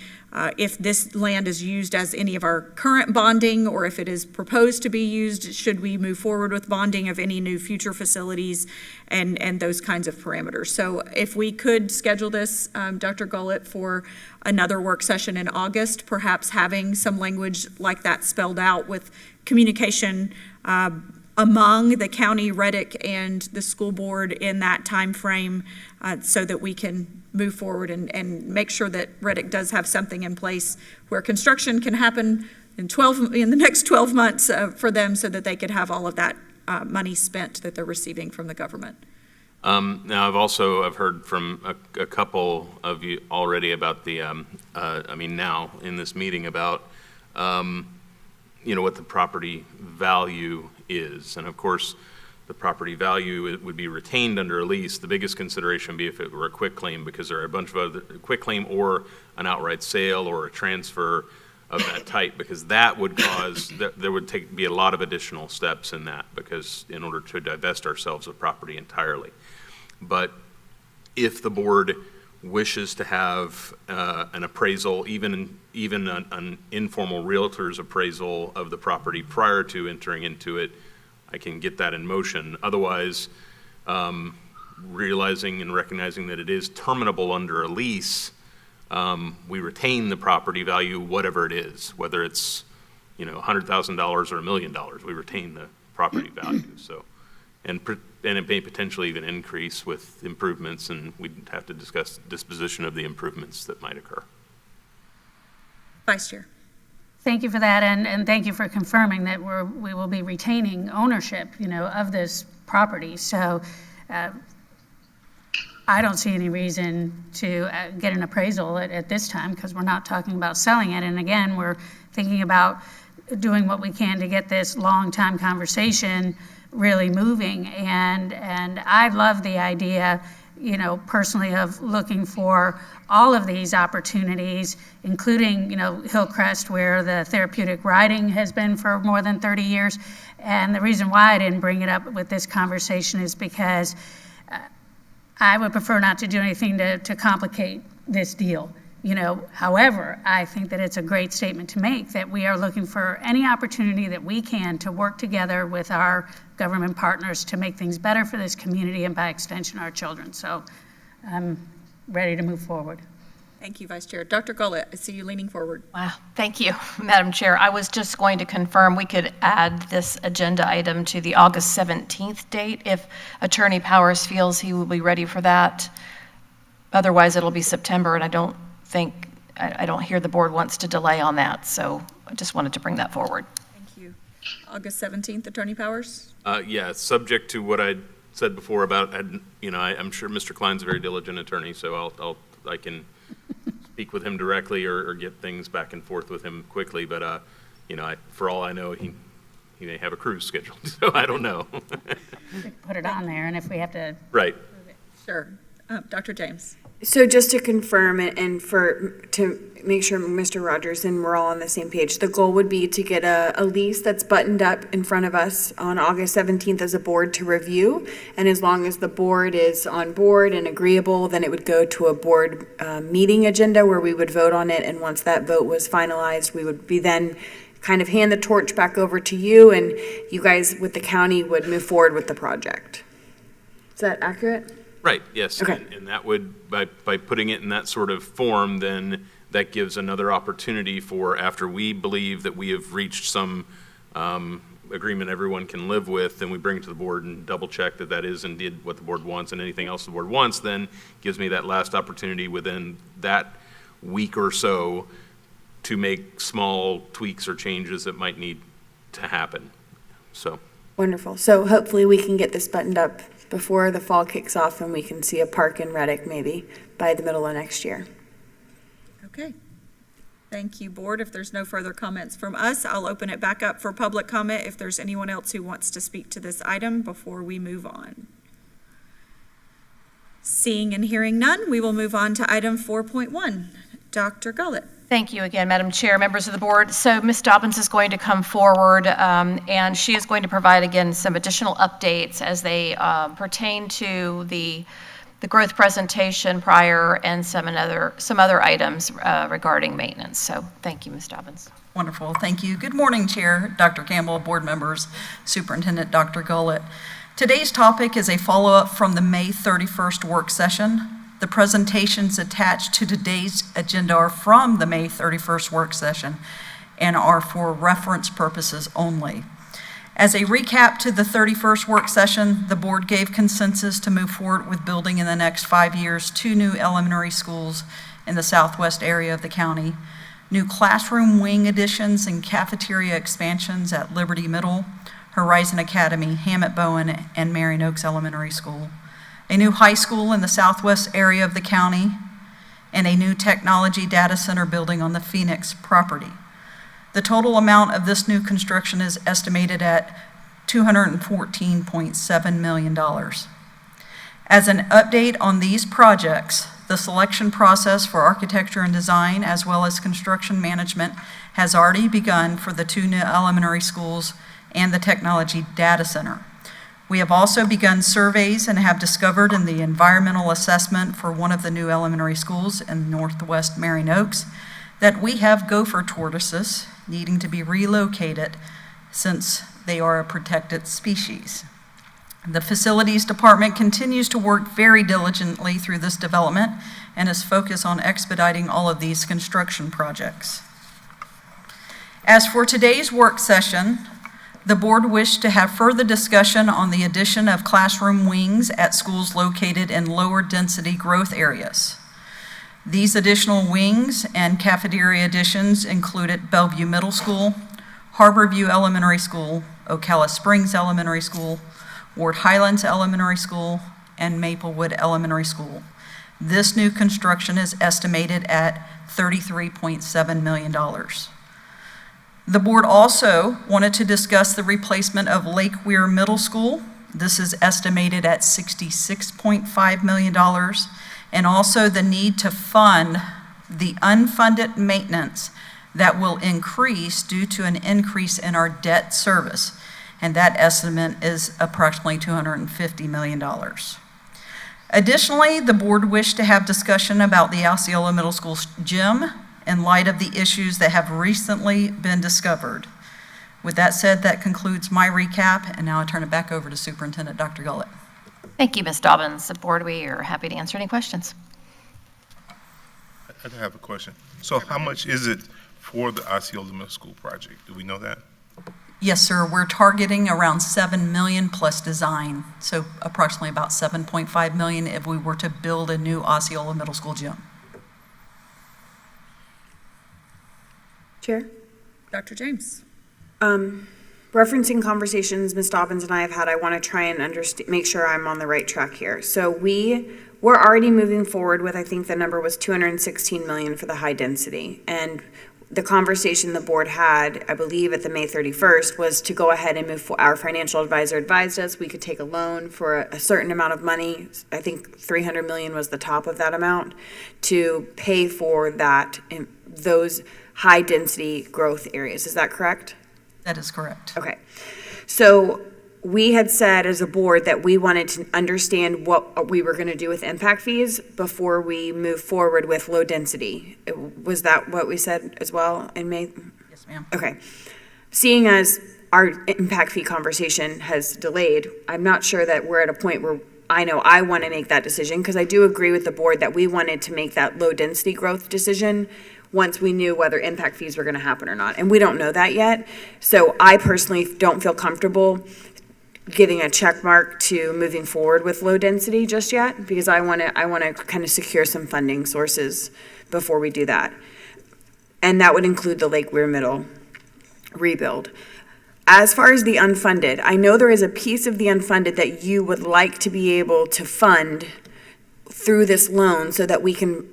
if this land is used as any of our current bonding, or if it is proposed to be used, should we move forward with bonding of any new future facilities, and those kinds of parameters. So if we could schedule this, Dr. Gullett, for another work session in August, perhaps having some language like that spelled out with communication among the county, Reddick, and the school board in that time frame, so that we can move forward and make sure that Reddick does have something in place where construction can happen in the next 12 months for them, so that they could have all of that money spent that they're receiving from the government. Now, I've heard from a couple of you already about the, now in this meeting about, what the property value is. And of course, the property value would be retained under a lease. The biggest consideration would be if it were a quitclaim, because there are a bunch of other quitclaim or an outright sale or a transfer of that type, because that would cause, there would be a lot of additional steps in that, because in order to divest ourselves of property entirely. But if the board wishes to have an appraisal, even an informal realtor's appraisal of the property prior to entering into it, I can get that in motion. Otherwise, realizing and recognizing that it is terminable under a lease, we retain the property value, whatever it is, whether it's $100,000 or $1 million, we retain the property value. So, and it may potentially even increase with improvements, and we'd have to discuss disposition of the improvements that might occur. Vice Chair. Thank you for that, and thank you for confirming that we will be retaining ownership, of this property. So I don't see any reason to get an appraisal at this time, because we're not talking about selling it. And again, we're thinking about doing what we can to get this long-time conversation really moving. And I love the idea, personally, of looking for all of these opportunities, including, Hillcrest, where the therapeutic riding has been for more than 30 years. And the reason why I didn't bring it up with this conversation is because I would prefer not to do anything to complicate this deal. However, I think that it's a great statement to make, that we are looking for any opportunity that we can to work together with our government partners to make things better for this community and, by extension, our children. So I'm ready to move forward. Thank you, Vice Chair. Dr. Gullett, I see you leaning forward. Wow, thank you, Madam Chair. I was just going to confirm we could add this agenda item to the August 17th date if Attorney Powers feels he will be ready for that. Otherwise, it'll be September, and I don't hear the board wants to delay on that, so I just wanted to bring that forward. Thank you. August 17th, Attorney Powers? Yeah, subject to what I said before about, I'm sure Mr. Klein's a very diligent attorney, so I can speak with him directly or get things back and forth with him quickly. But for all I know, he may have a cruise scheduled, so I don't know. Put it on there, and if we have to. Right. Sure. Dr. James. So just to confirm it and to make sure Mr. Rogers and we're all on the same page, the goal would be to get a lease that's buttoned up in front of us on August 17th as a board to review. And as long as the board is on board and agreeable, then it would go to a board meeting agenda where we would vote on it. And once that vote was finalized, we would be then kind of hand the torch back over to you, and you guys with the county would move forward with the project. Is that accurate? Right, yes. Okay. And that would, by putting it in that sort of form, then that gives another opportunity for, after we believe that we have reached some agreement everyone can live with, then we bring it to the board and double check that that is indeed what the board wants, and anything else the board wants then gives me that last opportunity within that week or so to make small tweaks or changes that might need to happen. So, Wonderful. So hopefully we can get this buttoned up before the fall kicks off and we can see a park in Reddick maybe by the middle of next year. Okay. Thank you, board. If there's no further comments from us, I'll open it back up for public comment if there's anyone else who wants to speak to this item before we move on. Seeing and hearing none, we will move on to item 4.1. Dr. Gullett. Thank you again, Madam Chair, members of the board. So Ms. Dobbins is going to come forward, and she is going to provide, again, some additional updates as they pertain to the growth presentation prior and some other items regarding maintenance. So thank you, Ms. Dobbins. Wonderful, thank you. Good morning, Chair, Dr. Campbell, board members, Superintendent Dr. Gullett. Today's topic is a follow-up from the May 31st work session. The presentations attached to today's agenda are from the May 31st work session and are for reference purposes only. As a recap to the 31st work session, the board gave consensus to move forward with building in the next 5 years 2 new elementary schools in the southwest area of the county, new classroom wing additions and cafeteria expansions at Liberty Middle, Horizon Academy, Hammett Bowen, and Marion Oaks Elementary School, a new high school in the southwest area of the county, and a new technology data center building on the Phoenix property. The total amount of this new construction is estimated at $214.7 million. As an update on these projects, the selection process for architecture and design, as well as construction management, has already begun for the 2 new elementary schools and the technology data center. We have also begun surveys and have discovered in the environmental assessment for one of the new elementary schools in northwest Marion Oaks that we have gopher tortoises needing to be relocated since they are a protected species. The facilities department continues to work very diligently through this development and is focused on expediting all of these construction projects. As for today's work session, the board wished to have further discussion on the addition of classroom wings at schools located in lower density growth areas. These additional wings and cafeteria additions included Bellevue Middle School, Harborview Elementary School, Ocala Springs Elementary School, Ward Highlands Elementary School, and Maplewood Elementary School. This new construction is estimated at $33.7 million. The board also wanted to discuss the replacement of Lake Weir Middle School. This is estimated at $66.5 million, and also the need to fund the unfunded maintenance that will increase due to an increase in our debt service, and that estimate is approximately $250 million. Additionally, the board wished to have discussion about the Osceola Middle School gym in light of the issues that have recently been discovered. With that said, that concludes my recap, and now I turn it back over to Superintendent Dr. Gullett. Thank you, Ms. Dobbins. The board, we are happy to answer any questions. I have a question. So how much is it for the Osceola Middle School project? Do we know that? Yes, sir. We're targeting around $7 million plus design, so approximately about $7.5 million if we were to build a new Osceola Middle School gym. Chair? Dr. James. Referencing conversations Ms. Dobbins and I have had, I want to try and make sure I'm on the right track here. So we're already moving forward with, I think the number was $216 million for the high density. And the conversation the board had, I believe at the May 31st, was to go ahead and move, our financial advisor advised us we could take a loan for a certain amount of money. I think $300 million was the top of that amount to pay for that, those high density growth areas. Is that correct? That is correct. Okay. So we had said as a board that we wanted to understand what we were going to do with impact fees before we move forward with low density. Was that what we said as well in May? Yes, ma'am. Okay. Seeing as our impact fee conversation has delayed, I'm not sure that we're at a point where I know I want to make that decision, because I do agree with the board that we wanted to make that low-density growth decision once we knew whether impact fees were going to happen or not, and we don't know that yet. So I personally don't feel comfortable giving a check mark to moving forward with low density just yet, because I want to kind of secure some funding sources before we do that. And that would include the Lake Weir Middle rebuild. As far as the unfunded, I know there is a piece of the unfunded that you would like to be able to fund through this loan so that we can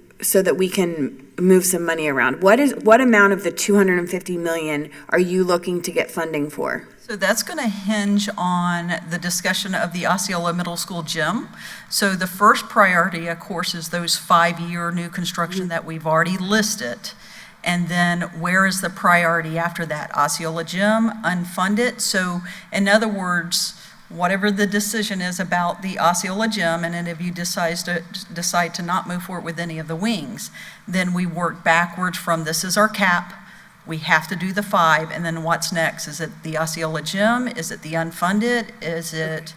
move some money around. What amount of the 250 million are you looking to get funding for? So that's going to hinge on the discussion of the Osceola Middle School gym. So the first priority, of course, is those 5-year new construction that we've already listed. And then where is the priority after that? Osceola gym, unfunded. So in other words, whatever the decision is about the Osceola gym, and then if you decide to not move forward with any of the wings, then we work backwards from this is our cap. We have to do the 5, and then what's next? Is it the Osceola gym? Is it the unfunded? Is it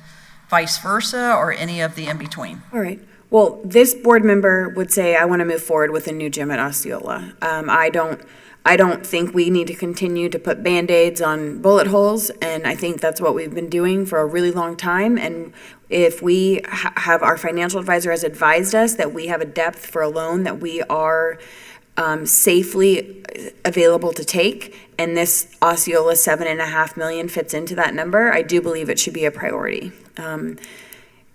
vice versa, or any of the in-between? All right. Well, this board member would say, I want to move forward with a new gym at Osceola. I don't think we need to continue to put Band-Aids on bullet holes, and I think that's what we've been doing for a really long time. And if we have, our financial advisor has advised us that we have a depth for a loan that we are safely available to take, and this Osceola $7.5 million fits into that number, I do believe it should be a priority.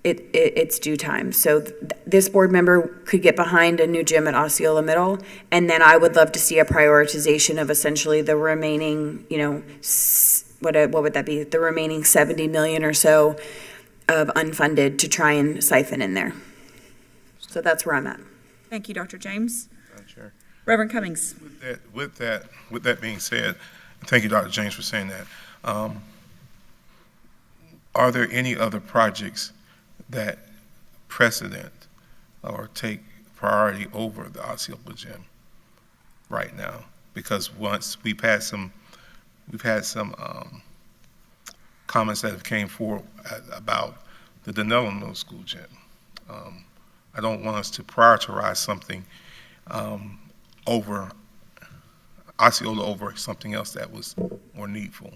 It's due time. So this board member could get behind a new gym at Osceola Middle, and then I would love to see a prioritization of essentially the remaining, what would that be? The remaining 70 million or so of unfunded to try and siphon in there. So that's where I'm at. Thank you, Dr. James. Madam Chair. Reverend Cummings. With that being said, thank you, Dr. James, for saying that. Are there any other projects that precedent or take priority over the Osceola gym right now? Because once we've had some comments that have came forward about the Danilo Middle School gym. I don't want us to prioritize something over Osceola over something else that was more needful.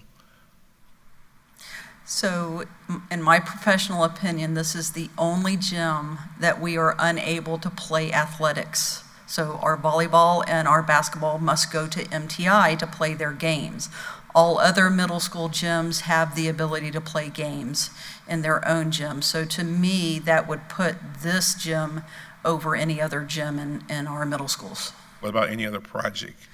So in my professional opinion, this is the only gym that we are unable to play athletics. So our volleyball and our basketball must go to MTI to play their games. All other middle school gyms have the ability to play games in their own gym. So to me, that would put this gym over any other gym in our middle schools. What about any other project?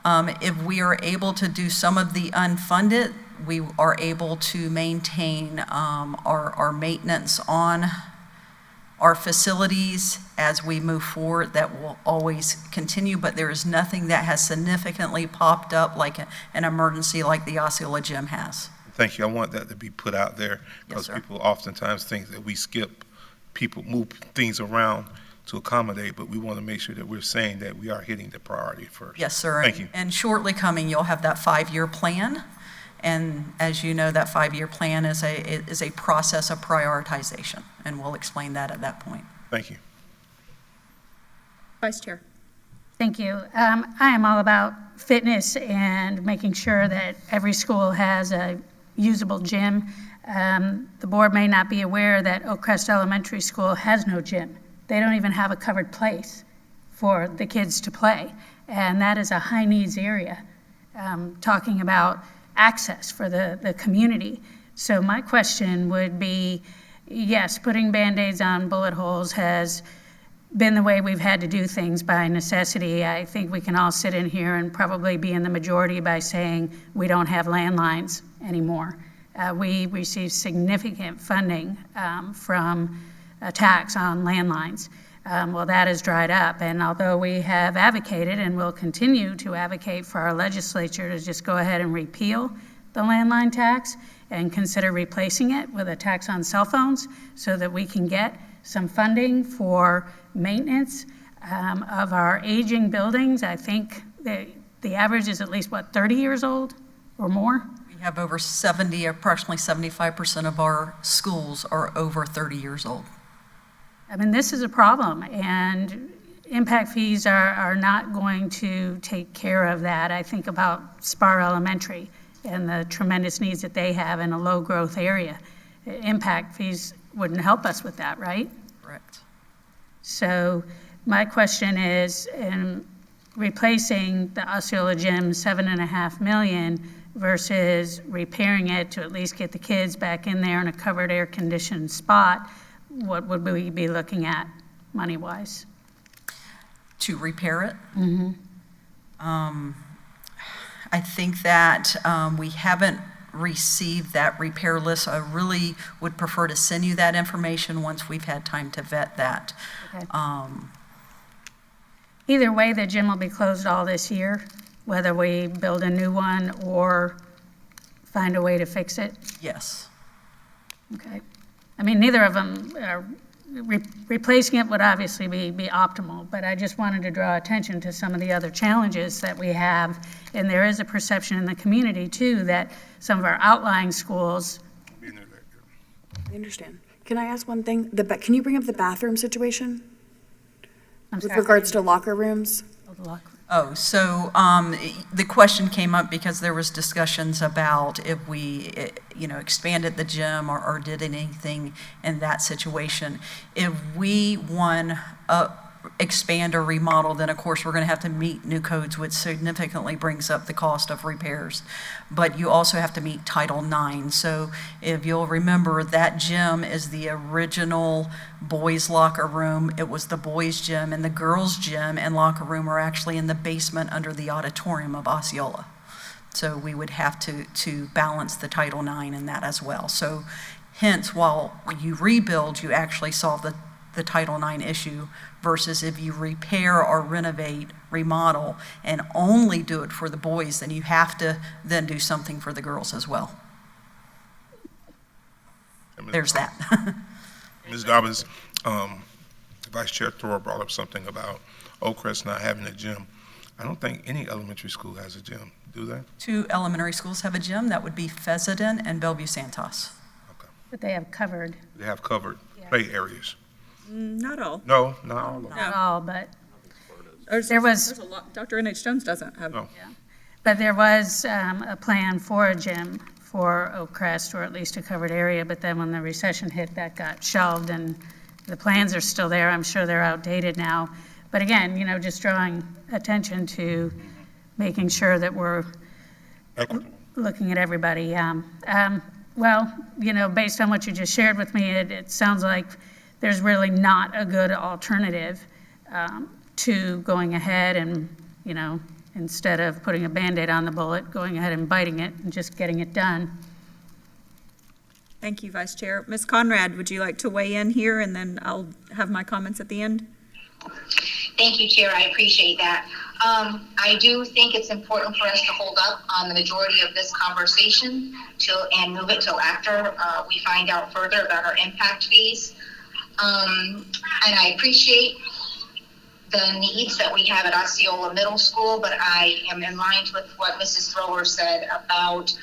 If we are able to do some of the unfunded, we are able to maintain our maintenance on our facilities as we move forward. That will always continue, but there is nothing that has significantly popped up like an emergency like the Osceola gym has. Thank you. I want that to be put out there because people oftentimes think that we skip, people move things around to accommodate, but we want to make sure that we're saying that we are hitting the priority first. Yes, sir. Thank you. And shortly coming, you'll have that 5-year plan. And as you know, that 5-year plan is a process of prioritization, and we'll explain that at that point. Thank you. Vice Chair. Thank you. I am all about fitness and making sure that every school has a usable gym. The board may not be aware that Oak Crest Elementary School has no gym. They don't even have a covered place for the kids to play, and that is a high needs area, talking about access for the community. So my question would be, yes, putting Band-Aids on bullet holes has been the way we've had to do things by necessity. I think we can all sit in here and probably be in the majority by saying we don't have landlines anymore. We receive significant funding from a tax on landlines. Well, that has dried up, and although we have advocated and will continue to advocate for our legislature to just go ahead and repeal the landline tax and consider replacing it with a tax on cell phones so that we can get some funding for maintenance of our aging buildings. I think the average is at least, 30 years old or more? We have over approximately 75% of our schools are over 30 years old. I mean, this is a problem, and impact fees are not going to take care of that. I think about Spar Elementary and the tremendous needs that they have in a low-growth area. Impact fees wouldn't help us with that, right? Correct. So my question is, in replacing the Osceola gym, $7.5 million, versus repairing it to at least get the kids back in there in a covered, air-conditioned spot, what would we be looking at money-wise? To repair it? I think that we haven't received that repair list. I really would prefer to send you that information once we've had time to vet that. Okay. Either way, the gym will be closed all this year, whether we build a new one or find a way to fix it. Yes. Okay. I mean, neither of them are, replacing it would obviously be optimal, but I just wanted to draw attention to some of the other challenges that we have. And there is a perception in the community too that some of our outlying schools. I understand. Can I ask one thing? Can you bring up the bathroom situation with regards to locker rooms? Oh, so the question came up because there was discussions about if we, expanded the gym or did anything in that situation. If we expand or remodel, then of course we're going to have to meet new codes, which significantly brings up the cost of repairs. But you also have to meet Title IX. So if you'll remember, that gym is the original boys' locker room. It was the boys' gym, and the girls' gym and locker room are actually in the basement under the auditorium of Osceola. So we would have to balance the Title IX in that as well. So hence, while you rebuild, you actually solve the Title IX issue, versus if you repair or renovate, remodel, and only do it for the boys, then you have to then do something for the girls as well. There's that. Ms. Dobbins, Vice Chair Thor brought up something about Oakcrest not having a gym. I don't think any elementary school has a gym, do they? 2 elementary schools have a gym. That would be Fessenden and Bellevue Santos. Okay. But they have covered, They have covered play areas. Not all. No, not all of them. not all, but There's There was- there's a lot. Dr. N.H. Jones doesn't have. No. But there was a plan for a gym for Oakcrest, or at least a covered area, but then when the recession hit, that got shelved, and the plans are still there. I'm sure they're outdated now. But again, just drawing attention to making sure that we're Equitable. looking at everybody. Well, based on what you just shared with me, it sounds like there's really not a good alternative to going ahead and, instead of putting a Band-Aid on the bullet, going ahead and biting it and just getting it done. Thank you, Vice Chair. Ms. Conrad, would you like to weigh in here, and then I'll have my comments at the end? Thank you, Chair. I appreciate that. I do think it's important for us to hold up on the majority of this conversation and move it till after we find out further about our impact fees. And I appreciate the needs that we have at Osceola Middle School, but I am in line with what Mrs. Thrower said about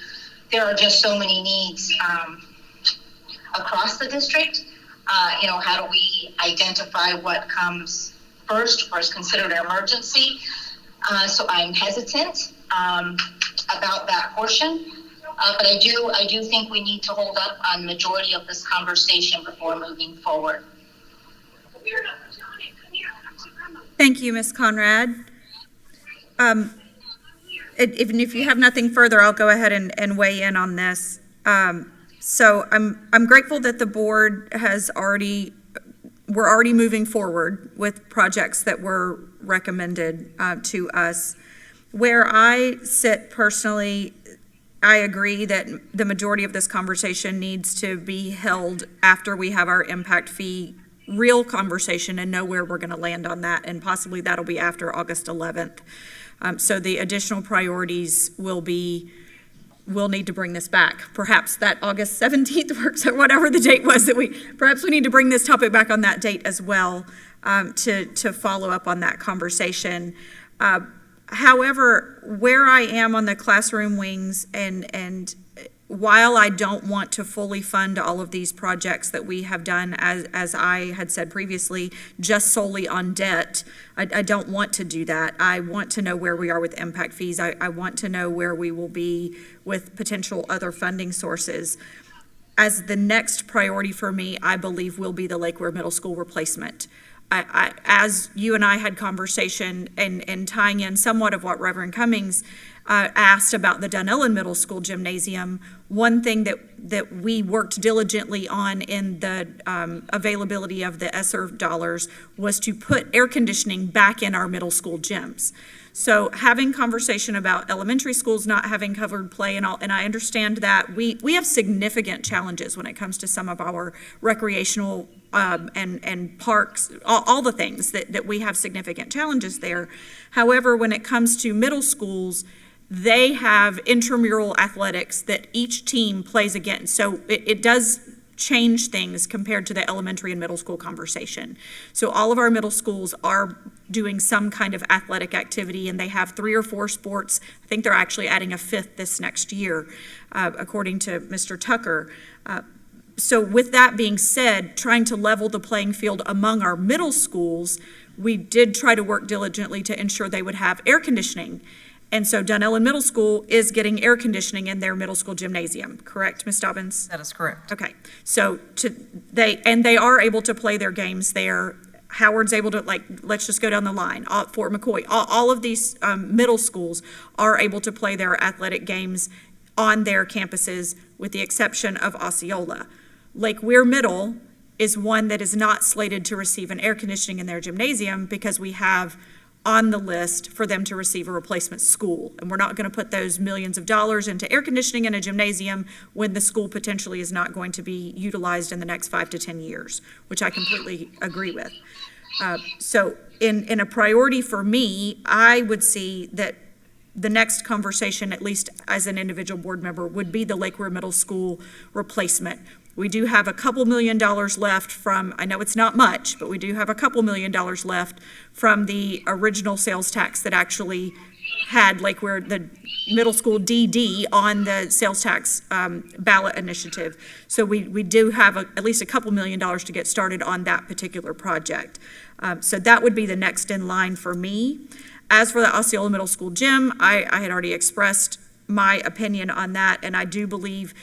there are just so many needs across the district. How do we identify what comes first or is considered an emergency? So I'm hesitant about that portion. But I do think we need to hold up on the majority of this conversation before moving forward. Thank you, Ms. Conrad. Even if you have nothing further, I'll go ahead and weigh in on this. So I'm grateful that the board we're already moving forward with projects that were recommended to us. Where I sit personally, I agree that the majority of this conversation needs to be held after we have our impact fee real conversation and know where we're going to land on that, and possibly that'll be after August 11th. So the additional priorities we'll need to bring this back. Perhaps that August 17th works, or whatever the date was perhaps we need to bring this topic back on that date as well, to follow up on that conversation. However, where I am on the classroom wings and while I don't want to fully fund all of these projects that we have done, as I had said previously, just solely on debt, I don't want to do that. I want to know where we are with impact fees. I want to know where we will be with potential other funding sources. As the next priority for me, I believe will be the Lake Weir Middle School replacement. As you and I had conversation and tying in somewhat of what Reverend Cummings asked about the Dunellen Middle School gymnasium, one thing that we worked diligently on in the availability of the ESSER dollars was to put air conditioning back in our middle school gyms. So having conversation about elementary schools not having covered play and all, and I understand that we have significant challenges when it comes to some of our recreational and parks, all the things that we have significant challenges there. However, when it comes to middle schools, they have intramural athletics that each team plays against. So it does change things compared to the elementary and middle school conversation. So all of our middle schools are doing some kind of athletic activity, and they have 3 or 4 sports. I think they're actually adding a 5th this next year, according to Mr. Tucker. So with that being said, trying to level the playing field among our middle schools, we did try to work diligently to ensure they would have air conditioning. And so Dunellen Middle School is getting air conditioning in their middle school gymnasium, correct, Ms. Dobbins? That is correct. Okay, so they are able to play their games there. Howard's able to, let's just go down the line. Fort McCoy, all of these middle schools are able to play their athletic games on their campuses, with the exception of Osceola. Lake Weir Middle is one that is not slated to receive an air conditioning in their gymnasium because we have on the list for them to receive a replacement school. And we're not going to put those millions of dollars into air conditioning in a gymnasium when the school potentially is not going to be utilized in the next 5 to 10 years, which I completely agree with. So in a priority for me, I would see that the next conversation, at least as an individual board member, would be the Lake Weir Middle School replacement. We do have a couple $1 million left from, I know it's not much, but we do have a couple $1 million left from the original sales tax that actually had Lake Weir, the middle school DD, on the sales tax ballot initiative. So we do have at least a couple $1 million to get started on that particular project. So that would be the next in line for me. As for the Osceola Middle School gym, I had already expressed my opinion on that, and I do believe,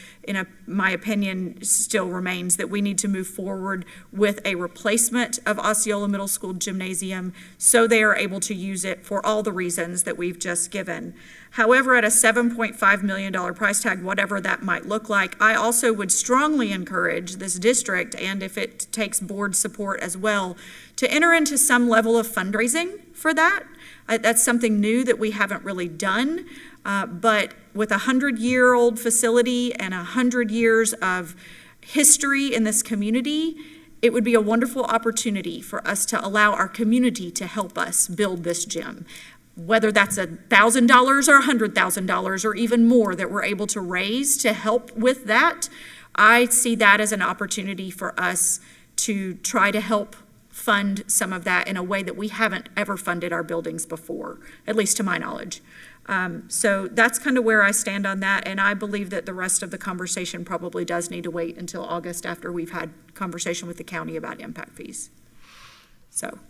my opinion still remains, that we need to move forward with a replacement of Osceola Middle School gymnasium so they are able to use it for all the reasons that we've just given. However, at a $7.5 million price tag, whatever that might look like, I also would strongly encourage this district, and if it takes board support as well, to enter into some level of fundraising for that. That's something new that we haven't really done. But with a 100-year-old facility and 100 years of history in this community, it would be a wonderful opportunity for us to allow our community to help us build this gym. Whether that's $1,000 or $100,000 or even more that we're able to raise to help with that, I see that as an opportunity for us to try to help fund some of that in a way that we haven't ever funded our buildings before, at least to my knowledge. So that's kind of where I stand on that, and I believe that the rest of the conversation probably does need to wait until August after we've had conversation with the county about impact fees. So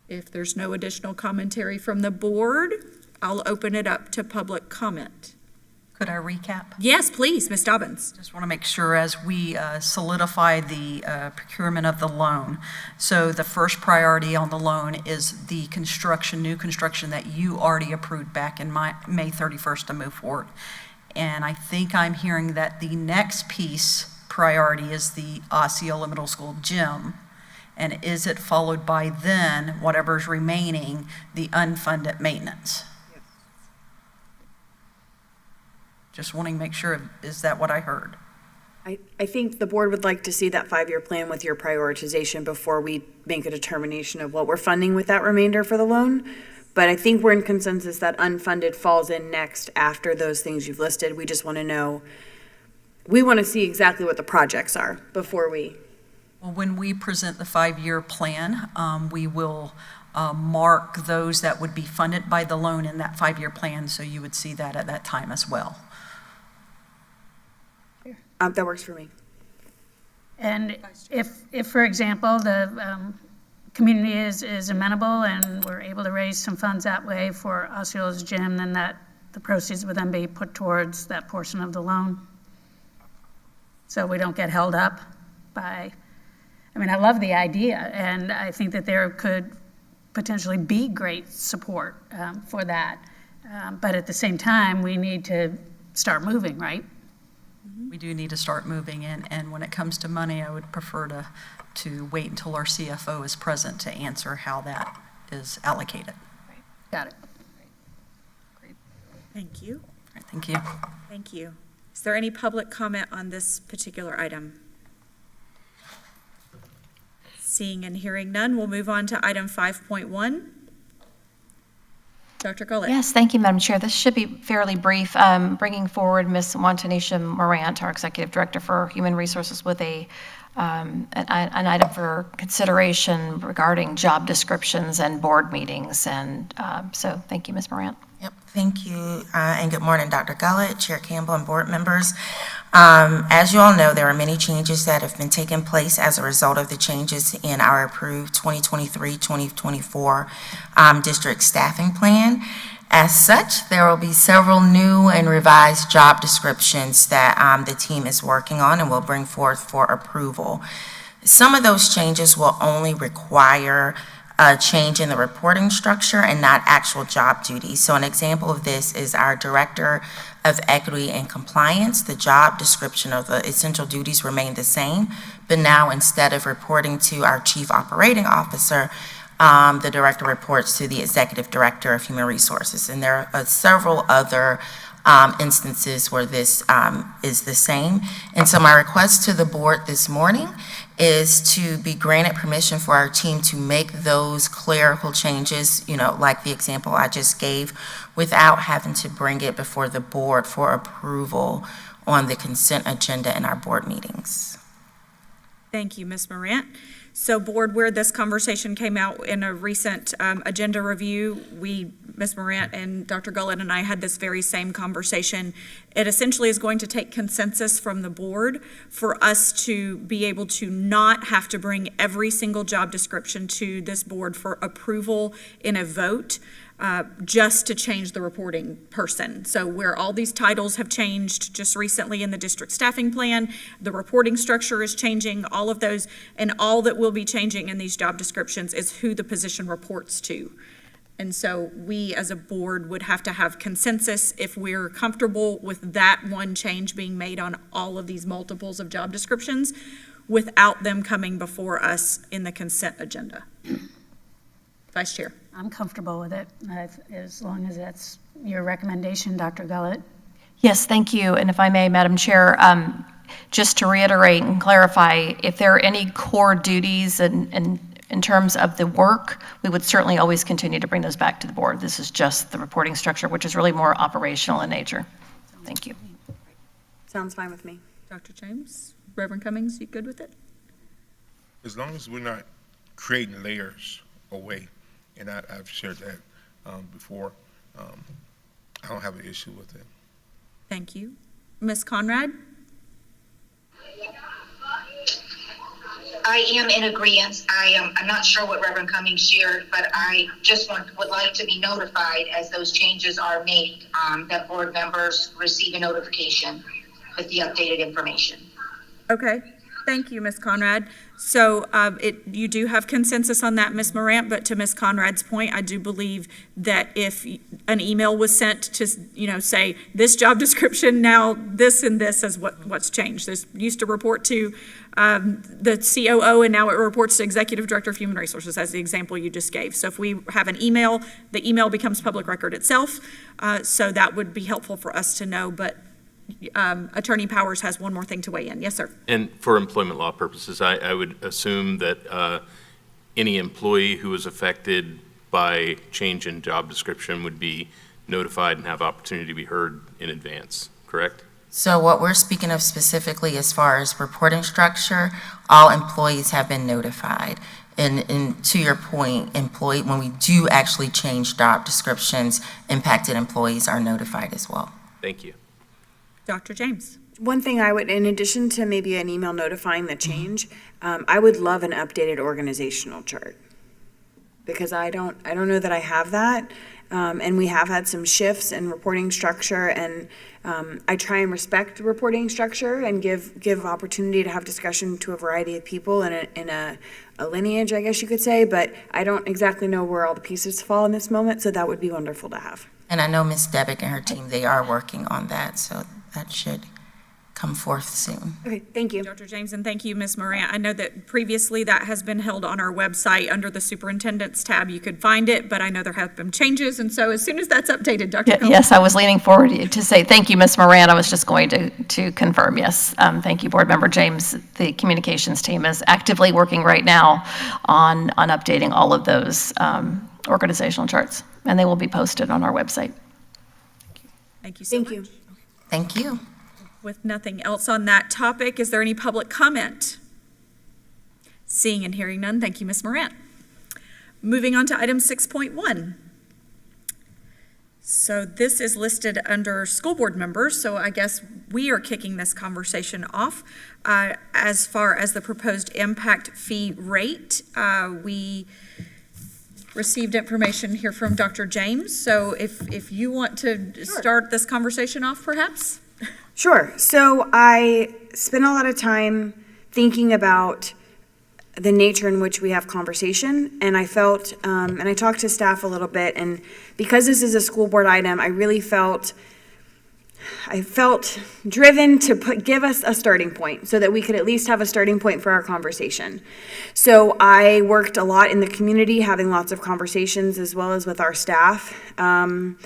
if there's no additional commentary from the board, I'll open it up to public comment. Could I recap? Yes, please, Ms. Dobbins. Just want to make sure as we solidify the procurement of the loan. So the first priority on the loan is the new construction that you already approved back in May 31st to move forward. And I think I'm hearing that the next priority is the Osceola Middle School gym. And is it followed by then, whatever's remaining, the unfunded maintenance? Just wanting to make sure, is that what I heard? I think the board would like to see that 5-year plan with your prioritization before we make a determination of what we're funding with that remainder for the loan. But I think we're in consensus that unfunded falls in next after those things you've listed. We just want to know, we want to see exactly what the projects are before we. Well, when we present the 5-year plan, we will mark those that would be funded by the loan in that 5-year plan, so you would see that at that time as well. That works for me. And if, for example, the community is amenable and we're able to raise some funds that way for Osceola's gym, then the proceeds would then be put towards that portion of the loan. So we don't get held up by, I mean, I love the idea, and I think that there could potentially be great support for that. But at the same time, we need to start moving, right? We do need to start moving, and when it comes to money, I would prefer to wait until our CFO is present to answer how that is allocated. Got it. Thank you. All right, thank you. Thank you. Is there any public comment on this particular item? Seeing and hearing none, we'll move on to item 5.1. Dr. Gullett. Yes, thank you, Madam Chair. This should be fairly brief. Bringing forward Ms. Wantanisha Morant, our Executive Director for Human Resources, with an item for consideration regarding job descriptions and board meetings. And so thank you, Ms. Morant. Yep, thank you, and good morning, Dr. Gullett, Chair Campbell, and board members. As you all know, there are many changes that have been taking place as a result of the changes in our approved 2023-2024 district staffing plan. As such, there will be several new and revised job descriptions that the team is working on and will bring forth for approval. Some of those changes will only require a change in the reporting structure and not actual job duties. So an example of this is our Director of Equity and Compliance. The job description of the essential duties remain the same, but now instead of reporting to our Chief Operating Officer, the director reports to the Executive Director of Human Resources. And there are several other instances where this is the same. And so my request to the board this morning is to be granted permission for our team to make those clerical changes, you know, like the example I just gave, without having to bring it before the board for approval on the consent agenda in our board meetings. Thank you, Ms. Morant. So board, where this conversation came out in a recent agenda review, Ms. Morant and Dr. Gullett and I had this very same conversation. It essentially is going to take consensus from the board for us to be able to not have to bring every single job description to this board for approval in a vote, just to change the reporting person. So where all these titles have changed just recently in the district staffing plan, the reporting structure is changing, all of those, and all that will be changing in these job descriptions is who the position reports to. And so we as a board would have to have consensus if we're comfortable with that one change being made on all of these multiples of job descriptions without them coming before us in the consent agenda. Vice Chair. I'm comfortable with it, as long as that's your recommendation, Dr. Gullett. Yes, thank you. And if I may, Madam Chair, just to reiterate and clarify, if there are any core duties and in terms of the work, we would certainly always continue to bring those back to the board. This is just the reporting structure, which is really more operational in nature. Thank you. Sounds fine with me. Dr. James, Reverend Cummings, you good with it? As long as we're not creating layers away, and I've shared that before, I don't have an issue with it. Thank you. Ms. Conrad? I am in agreement. I'm not sure what Reverend Cummings shared, but I just would like to be notified as those changes are made, that board members receive a notification with the updated information. Okay. Thank you, Ms. Conrad. So you do have consensus on that, Ms. Morant, but to Ms. Conrad's point, I do believe that if an email was sent to, say, this job description, now this and this is what's changed. This used to report to the COO, and now it reports to Executive Director of Human Resources, as the example you just gave. So if we have an email, the email becomes public record itself. So that would be helpful for us to know, but Attorney Powers has one more thing to weigh in. Yes, sir. And for employment law purposes, I would assume that any employee who is affected by change in job description would be notified and have opportunity to be heard in advance, correct? So what we're speaking of specifically as far as reporting structure, all employees have been notified. And to your point, when we do actually change job descriptions, impacted employees are notified as well. Thank you. Dr. James? One thing I would, in addition to maybe an email notifying the change, I would love an updated organizational chart. Because I don't know that I have that. And we have had some shifts in reporting structure, and I try and respect reporting structure and give opportunity to have discussion to a variety of people in a lineage, I guess you could say, but I don't exactly know where all the pieces fall in this moment, so that would be wonderful to have. And I know Ms. Debick and her team, they are working on that, so that should come forth soon. Okay, thank you. Dr. James, and thank you, Ms. Moran. I know that previously that has been held on our website under the superintendent's tab. You could find it, but I know there have been changes, and so as soon as that's updated, Dr. Cullen. Yes, I was leaning forward to say thank you, Ms. Moran. I was just going to confirm, yes. Thank you, Board Member James. The communications team is actively working right now on updating all of those organizational charts, and they will be posted on our website. Thank you so much. Thank you. Thank you. With nothing else on that topic, is there any public comment? Seeing and hearing none, thank you, Ms. Morant. Moving on to item 6.1. So this is listed under school board members, so I guess we are kicking this conversation off. As far as the proposed impact fee rate, we received information here from Dr. James, so if you want to start this conversation off, perhaps? Sure. So I spent a lot of time thinking about the nature in which we have conversation, and I felt, and I talked to staff a little bit, and because this is a school board item, I felt driven to give us a starting point so that we could at least have a starting point for our conversation. So I worked a lot in the community, having lots of conversations as well as with our staff, and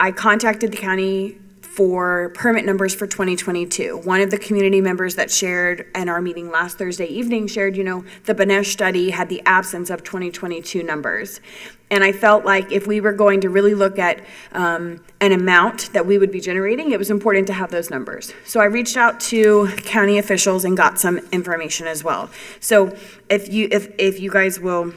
I contacted the county for permit numbers for 2022. One of the community members that shared in our meeting last Thursday evening shared, the Benesh study had the absence of 2022 numbers. And I felt like if we were going to really look at an amount that we would be generating, it was important to have those numbers. So I reached out to county officials and got some information as well. So if you guys will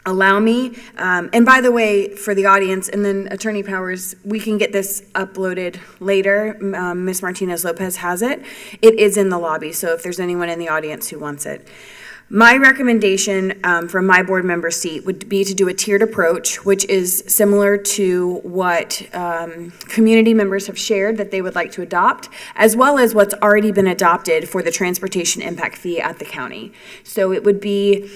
allow me, and by the way, for the audience, and then Attorney Powers, we can get this uploaded later. Ms. Martinez Lopez has it. It is in the lobby, so if there's anyone in the audience who wants it. My recommendation from my board member seat would be to do a tiered approach, which is similar to what community members have shared that they would like to adopt, as well as what's already been adopted for the transportation impact fee at the county. So it would be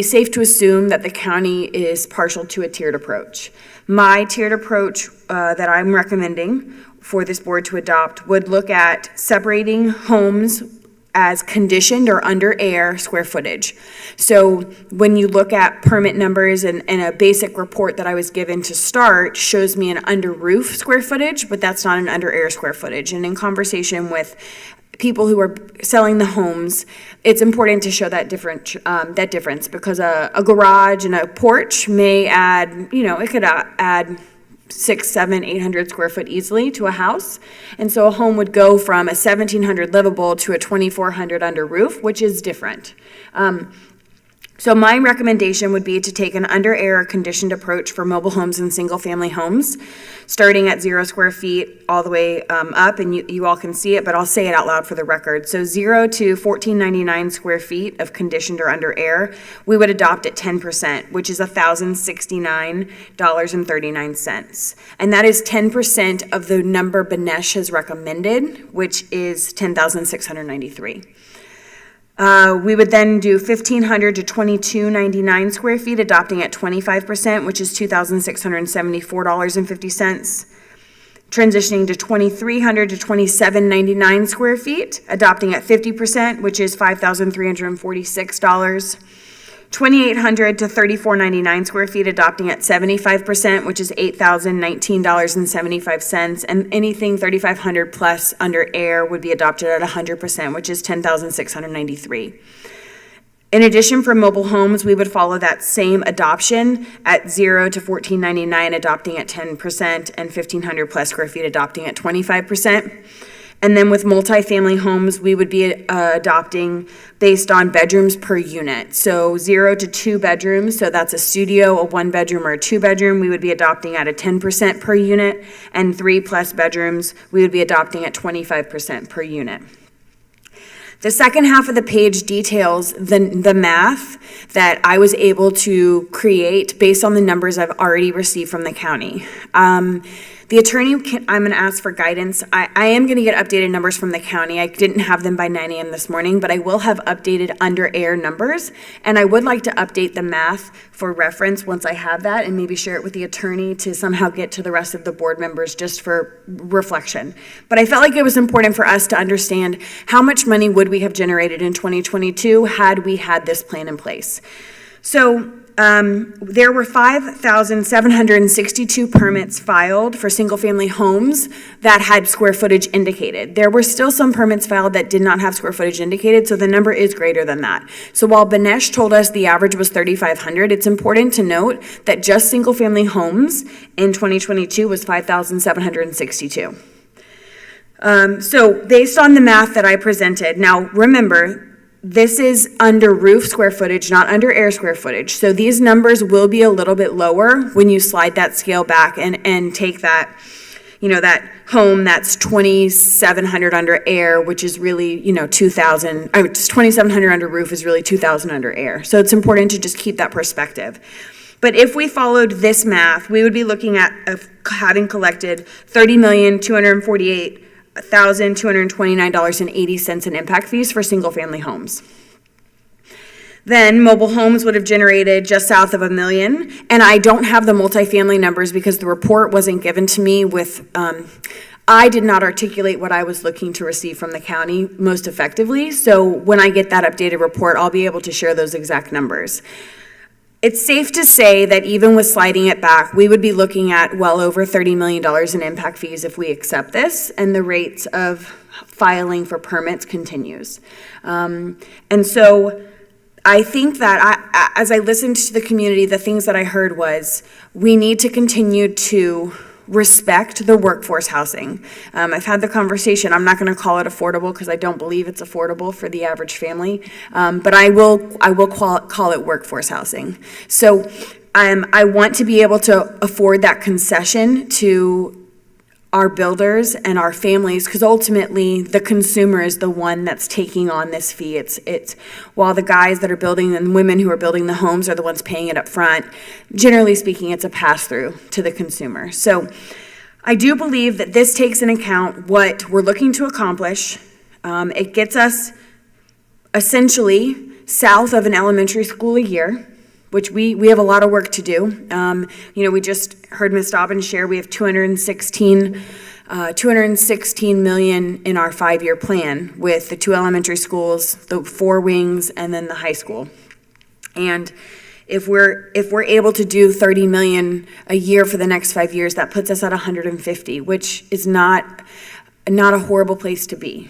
safe to assume that the county is partial to a tiered approach. My tiered approach that I'm recommending for this board to adopt would look at separating homes as conditioned or under air square footage. So when you look at permit numbers and a basic report that I was given to start shows me an under roof square footage, but that's not an under air square footage. And in conversation with people who are selling the homes, it's important to show that difference because a garage and a porch may add, it could add 600, 700, 800 square foot easily to a house. And so a home would go from a 1,700 livable to a 2,400 under roof, which is different. So my recommendation would be to take an under air conditioned approach for mobile homes and single family homes, starting at 0 square feet all the way up, and you all can see it, but I'll say it out loud for the record. So 0 to 1,499 square feet of conditioned or under air, we would adopt at 10%, which is $1,069.39. And that is 10% of the number Benesh has recommended, which is $10,693. We would then do 1,500 to 2,299 square feet, adopting at 25%, which is $2,674.50. Transitioning to 2,300 to 2,799 square feet, adopting at 50%, which is $5,346. 2,800 to 3,499 square feet, adopting at 75%, which is $8,019.75, and anything 3,500 plus under air would be adopted at 100%, which is $10,693. In addition, for mobile homes, we would follow that same adoption at 0 to 1,499, adopting at 10%, and 1,500 plus square feet, adopting at 25%. And then with multifamily homes, we would be adopting based on bedrooms per unit. So 0 to 2 bedrooms, so that's a studio, a 1-bedroom, or a 2-bedroom, we would be adopting at a 10% per unit. And 3+ bedrooms, we would be adopting at 25% per unit. The second half of the page details the math that I was able to create based on the numbers I've already received from the county. The attorney, I'm going to ask for guidance. I am going to get updated numbers from the county. I didn't have them by 9 a.m. this morning, but I will have updated under air numbers. And I would like to update the math for reference once I have that and maybe share it with the attorney to somehow get to the rest of the board members just for reflection. But I felt like it was important for us to understand how much money would we have generated in 2022 had we had this plan in place. So there were 5,762 permits filed for single-family homes that had square footage indicated. There were still some permits filed that did not have square footage indicated, so the number is greater than that. So while Banesh told us the average was 3,500, it's important to note that just single-family homes in 2022 was 5,762. So based on the math that I presented, now remember, this is under roof square footage, not under air square footage. So these numbers will be a little bit lower when you slide that scale back and take that, that home that's 2,700 under air, which is really, 2,000, 2,700 under roof is really 2,000 under air. So it's important to just keep that perspective. But if we followed this math, we would be looking at having collected $30,248,229.80 in impact fees for single-family homes. Then mobile homes would have generated just south of $1 million, and I don't have the multifamily numbers because the report wasn't given to me with, I did not articulate what I was looking to receive from the county most effectively, so when I get that updated report, I'll be able to share those exact numbers. It's safe to say that even with sliding it back, we would be looking at well over $30 million in impact fees if we accept this, and the rates of filing for permits continues. And so I think that as I listened to the community, the things that I heard was we need to continue to respect the workforce housing. I've had the conversation. I'm not going to call it affordable because I don't believe it's affordable for the average family, but I will call it workforce housing. So I want to be able to afford that concession to our builders and our families, because ultimately the consumer is the one that's taking on this fee. It's while the guys that are building and women who are building the homes are the ones paying it up front, generally speaking, it's a pass-through to the consumer. So I do believe that this takes into account what we're looking to accomplish. It gets us essentially south of an elementary school a year, which we have a lot of work to do. We just heard Ms. Dobbins share we have $216 million in our 5-year plan with the 2 elementary schools, the 4 wings, and then the high school. And if we're able to do $30 million a year for the next 5 years, that puts us at 150, which is not a horrible place to be.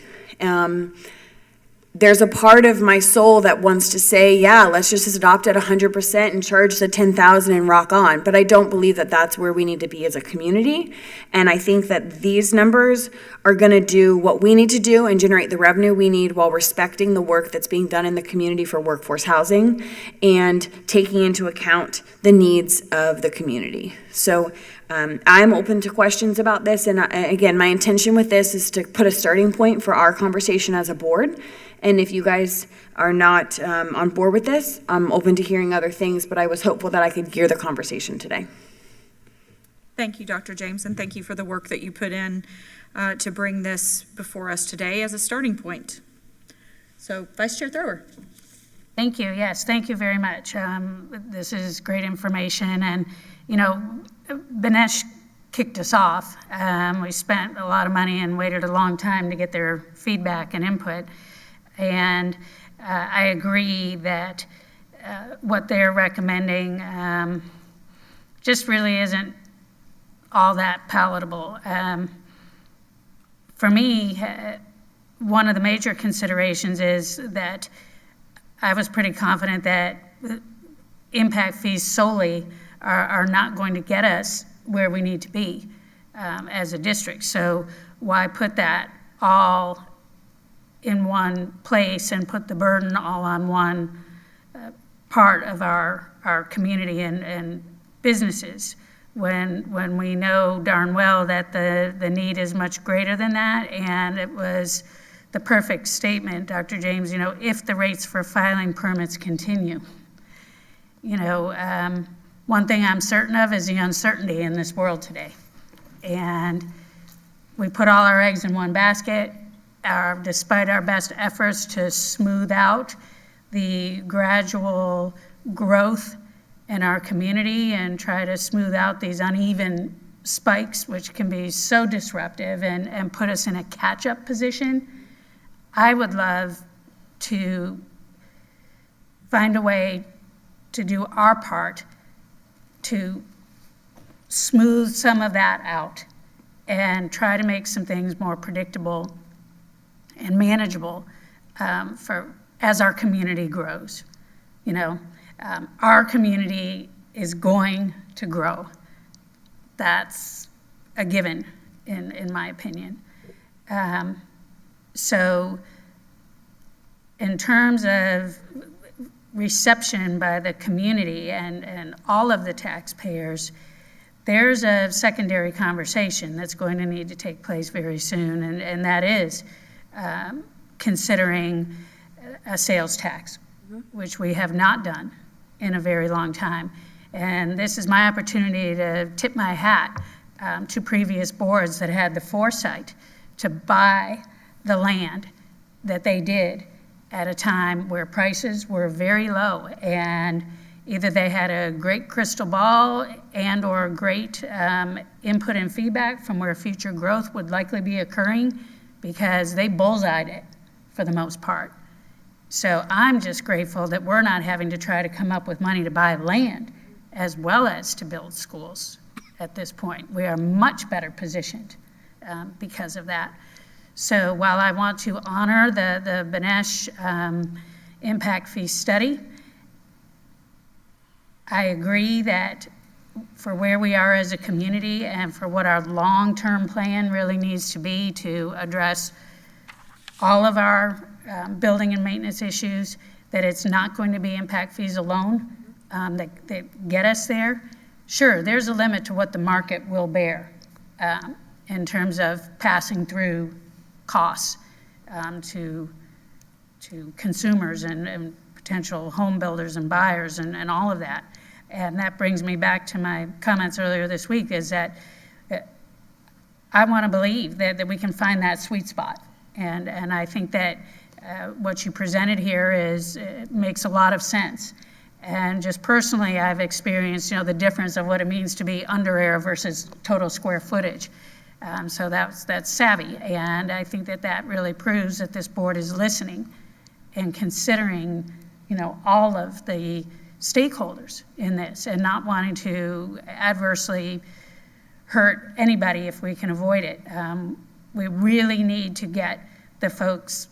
There's a part of my soul that wants to say, yeah, let's just adopt it 100% and charge the $10,000 and rock on. But I don't believe that that's where we need to be as a community. And I think that these numbers are going to do what we need to do and generate the revenue we need while respecting the work that's being done in the community for workforce housing and taking into account the needs of the community. So I'm open to questions about this. And again, my intention with this is to put a starting point for our conversation as a board. And if you guys are not on board with this, I'm open to hearing other things, but I was hopeful that I could gear the conversation today. Thank you, Dr. James, and thank you for the work that you put in to bring this before us today as a starting point. So, Vice Chair Thrower. Thank you. Yes, thank you very much. This is great information. And, Banesh kicked us off. We spent a lot of money and waited a long time to get their feedback and input. And I agree that what they're recommending just really isn't all that palatable. For me, one of the major considerations is that I was pretty confident that impact fees solely are not going to get us where we need to be as a district. So why put that all in one place and put the burden all on one part of our community and businesses, when we know darn well that the need is much greater than that. And it was the perfect statement, Dr. James, if the rates for filing permits continue. One thing I'm certain of is the uncertainty in this world today. And we put all our eggs in one basket, despite our best efforts to smooth out the gradual growth in our community and try to smooth out these uneven spikes, which can be so disruptive and put us in a catch-up position. I would love to find a way to do our part to smooth some of that out and try to make some things more predictable and manageable as our community grows. Our community is going to grow. That's a given, in my opinion. So in terms of reception by the community and all of the taxpayers, there's a secondary conversation that's going to need to take place very soon, and that is considering a sales tax, which we have not done in a very long time. And this is my opportunity to tip my hat to previous boards that had the foresight to buy the land that they did at a time where prices were very low, and either they had a great crystal ball and or great input and feedback from where future growth would likely be occurring, because they bullseyed it for the most part. So I'm just grateful that we're not having to try to come up with money to buy land as well as to build schools at this point. We are much better positioned because of that. So while I want to honor the Benesh impact fee study, I agree that for where we are as a community and for what our long-term plan really needs to be to address all of our building and maintenance issues, that it's not going to be impact fees alone that get us there. Sure, there's a limit to what the market will bear in terms of passing through costs to consumers and potential home builders and buyers and all of that. And that brings me back to my comments earlier this week, is that I want to believe that we can find that sweet spot. And I think that what you presented here makes a lot of sense. And just personally, I've experienced, the difference of what it means to be under air versus total square footage. So that's savvy. And I think that really proves that this board is listening and considering, all of the stakeholders in this and not wanting to adversely hurt anybody if we can avoid it. We really need to get the folks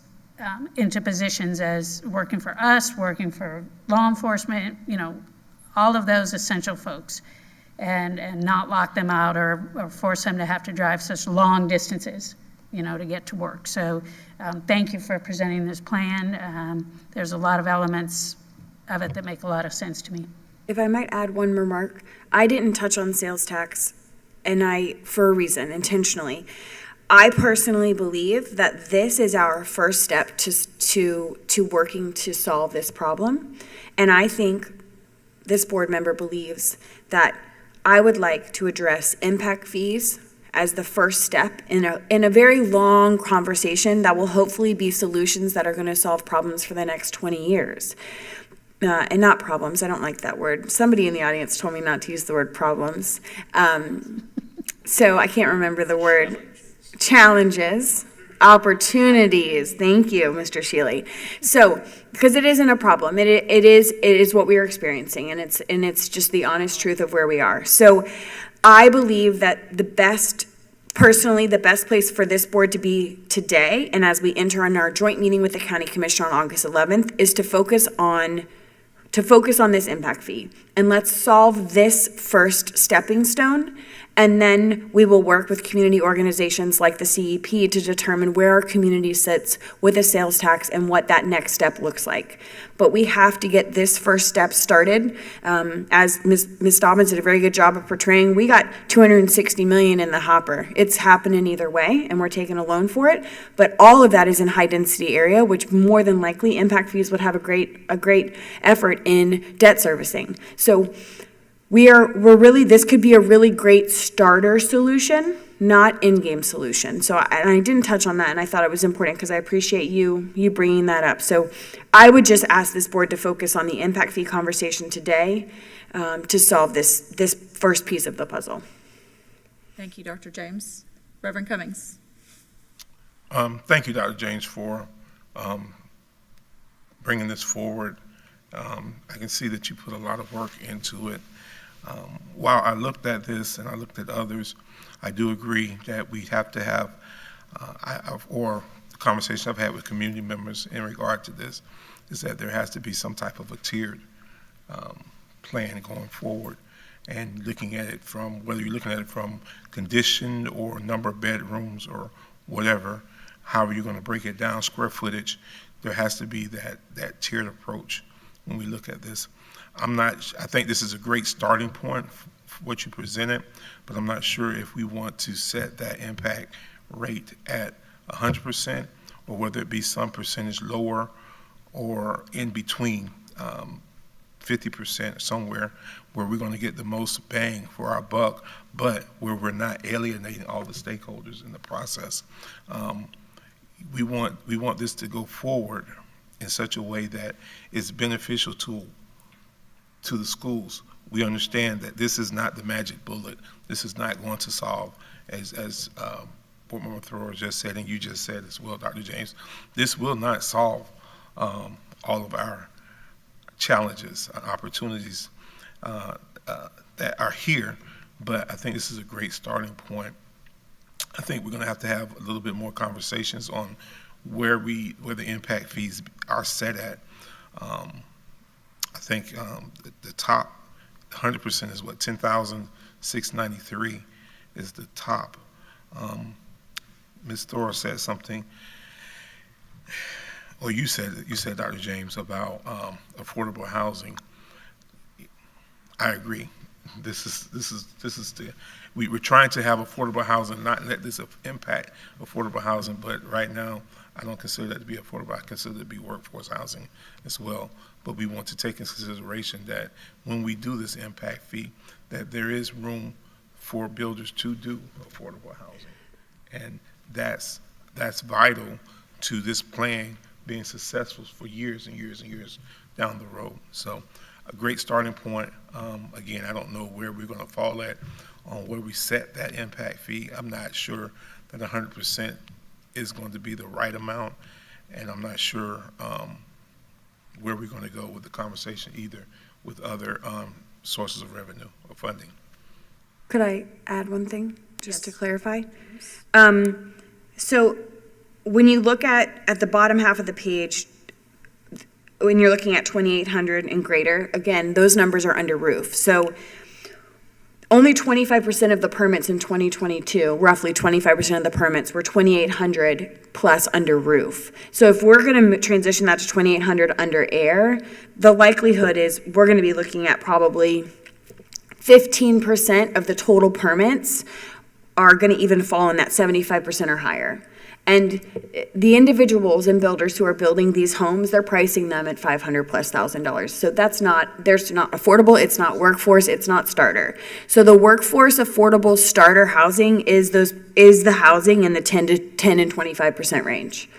into positions as working for us, working for law enforcement, all of those essential folks, and not lock them out or force them to have to drive such long distances, to get to work. So thank you for presenting this plan. There's a lot of elements of it that make a lot of sense to me. If I might add one remark, I didn't touch on sales tax, and for a reason, intentionally. I personally believe that this is our first step to working to solve this problem. And I think this board member believes that I would like to address impact fees as the first step in a very long conversation that will hopefully be solutions that are going to solve problems for the next 20 years. And not problems, I don't like that word. Somebody in the audience told me not to use the word problems. So I can't remember the word. Challenges, opportunities. Thank you, Mr. Shealy. So, because it isn't a problem, it is what we are experiencing, and it's just the honest truth of where we are. So, I believe that the best place for this board to be today, and as we enter on our joint meeting with the County Commissioner on August 11th, is to focus on this impact fee and let's solve this first stepping stone. And then we will work with community organizations like the CEP to determine where our community sits with a sales tax and what that next step looks like. But we have to get this first step started. As Ms. Dobbins did a very good job of portraying, we got $260 million in the hopper. It's happening either way, and we're taking a loan for it. But all of that is in high density area, which more than likely impact fees would have a great effort in debt servicing. So we're really, this could be a really great starter solution, not in-game solution. So, and I didn't touch on that, and I thought it was important because I appreciate you bringing that up. So I would just ask this board to focus on the impact fee conversation today to solve this first piece of the puzzle. Thank you, Dr. James. Reverend Cummings. Thank you, Dr. James, for bringing this forward. I can see that you put a lot of work into it. While I looked at this and I looked at others, I do agree that we have to have, or the conversation I've had with community members in regard to this, is that there has to be some type of a tiered plan going forward. And looking at it from, whether you're looking at it from condition or number of bedrooms or whatever, however you're going to break it down, square footage, there has to be that tiered approach when we look at this. I think this is a great starting point for what you presented, but I'm not sure if we want to set that impact rate at 100% or whether it be some percentage lower or in between 50% somewhere where we're going to get the most bang for our buck, but where we're not alienating all the stakeholders in the process. We want this to go forward in such a way that it's beneficial to the schools. We understand that this is not the magic bullet. This is not going to solve, as Board Member Thrower just said, and you just said as well, Dr. James, this will not solve all of our challenges, opportunities that are here, but I think this is a great starting point. I think we're going to have a little bit more conversations on where the impact fees are set at. I think the top 100% is what, 10,693 is the top. Ms. Thor said something, or you said, Dr. James, about affordable housing. I agree. We're trying to have affordable housing, not let this impact affordable housing, but right now, I don't consider that to be affordable. I consider it to be workforce housing as well. But we want to take into consideration that when we do this impact fee, that there is room for builders to do affordable housing. And that's vital to this plan being successful for years and years and years down the road. So a great starting point. Again, I don't know where we're going to fall at on where we set that impact fee. I'm not sure that 100% is going to be the right amount, and I'm not sure where we're going to go with the conversation either with other sources of revenue or funding. Could I add one thing, just to Yes. clarify? So when you look at the bottom half of the page, when you're looking at 2,800 and greater, again, those numbers are under roof. So only 25% of the permits in 2022, roughly 25% of the permits were 2,800 plus under roof. So if we're going to transition that to 2,800 under air, the likelihood is we're going to be looking at probably 15% of the total permits are going to even fall in that 75% or higher. And the individuals and builders who are building these homes, they're pricing them at $500,000+. So there's not affordable, it's not workforce, it's not starter. So the workforce affordable starter housing is the housing in the 10 and 25% range.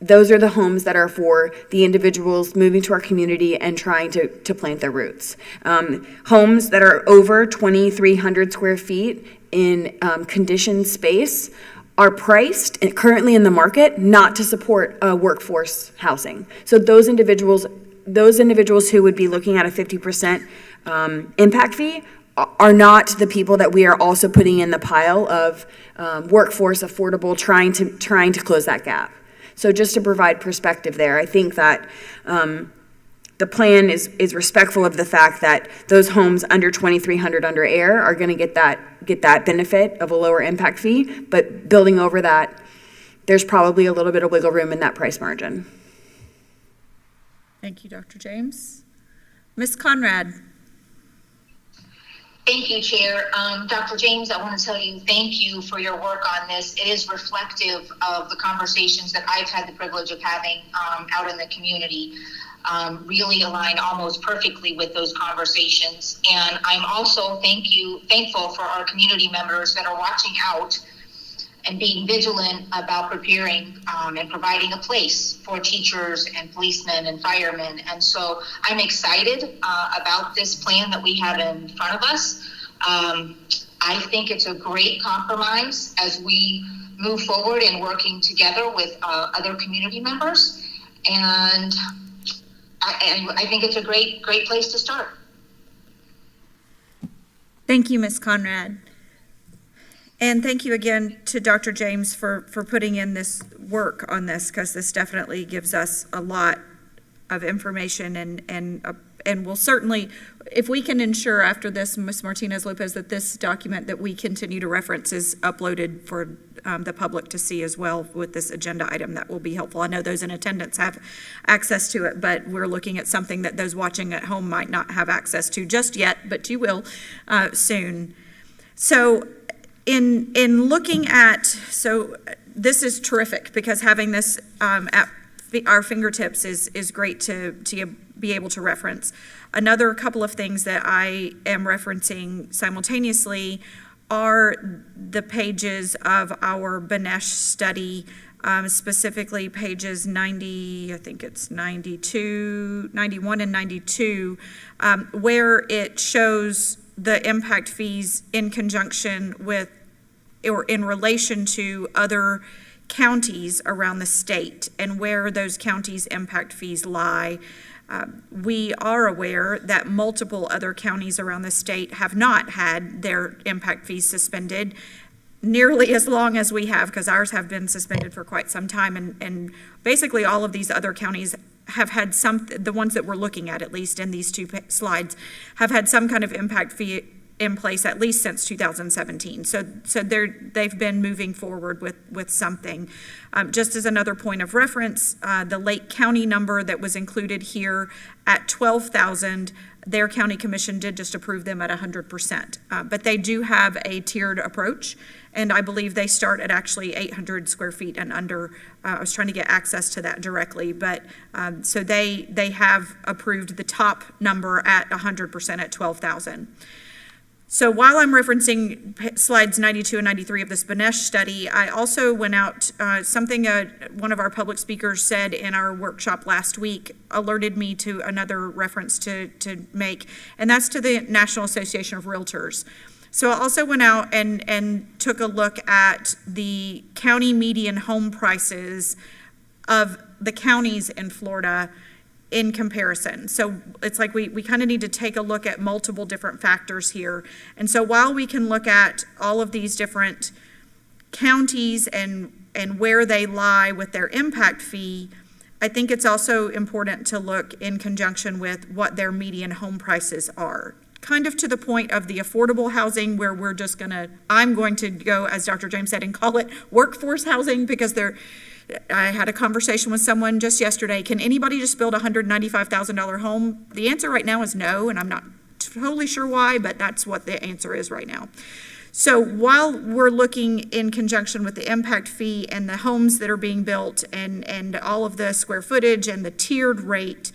Those are the homes that are for the individuals moving to our community and trying to plant their roots. Homes that are over 2,300 square feet in conditioned space are priced currently in the market not to support workforce housing. So those individuals who would be looking at a 50% impact fee are not the people that we are also putting in the pile of workforce affordable trying to close that gap. So just to provide perspective there, I think that the plan is respectful of the fact that those homes under 2,300 under air are going to get that benefit of a lower impact fee, but building over that, there's probably a little bit of wiggle room in that price margin. Thank you, Dr. James. Ms. Conrad. Thank you, Chair. Dr. James, I want to tell you thank you for your work on this. It is reflective of the conversations that I've had the privilege of having out in the community. Really align almost perfectly with those conversations. And I'm also thankful for our community members that are watching out and being vigilant about preparing and providing a place for teachers and policemen and firemen. And so I'm excited about this plan that we have in front of us. I think it's a great compromise as we move forward in working together with other community members. And I think it's a great place to start. Thank you, Ms. Conrad. And thank you again to Dr. James for putting in this work on this, because this definitely gives us a lot of information and will certainly, if we can ensure after this, Ms. Martinez-Lopez, that this document that we continue to reference is uploaded for the public to see as well with this agenda item, that will be helpful. I know those in attendance have access to it, but we're looking at something that those watching at home might not have access to just yet, but you will soon. So in looking at, so this is terrific, because having this at our fingertips is great to be able to reference. Another couple of things that I am referencing simultaneously are the pages of our Benesh study, specifically pages 90, I think it's 92, 91 and 92, where it shows the impact fees in conjunction with or in relation to other counties around the state and where those counties' impact fees lie. We are aware that multiple other counties around the state have not had their impact fees suspended nearly as long as we have, because ours have been suspended for quite some time. And basically all of these other counties have had the ones that we're looking at least in these two slides, have had some kind of impact fee in place at least since 2017. So they've been moving forward with something. Just as another point of reference, the Lake County number that was included here at 12,000, their county commission did just approve them at 100%. But they do have a tiered approach, and I believe they start at actually 800 square feet and under. I was trying to get access to that directly, but so they have approved the top number at 100% at 12,000. So while I'm referencing slides 92 and 93 of this Benesh study, I also went out, something one of our public speakers said in our workshop last week alerted me to another reference to make, and that's to the National Association of Realtors. So I also went out and took a look at the county median home prices of the counties in Florida in comparison. So it's like we kind of need to take a look at multiple different factors here. And so while we can look at all of these different counties and where they lie with their impact fee, I think it's also important to look in conjunction with what their median home prices are. Kind of to the point of the affordable housing, where I'm going to go, as Dr. James said, and call it workforce housing, because I had a conversation with someone just yesterday. Can anybody just build a $195,000 home? The answer right now is no, and I'm not totally sure why, but that's what the answer is right now. So while we're looking in conjunction with the impact fee and the homes that are being built and all of the square footage and the tiered rate,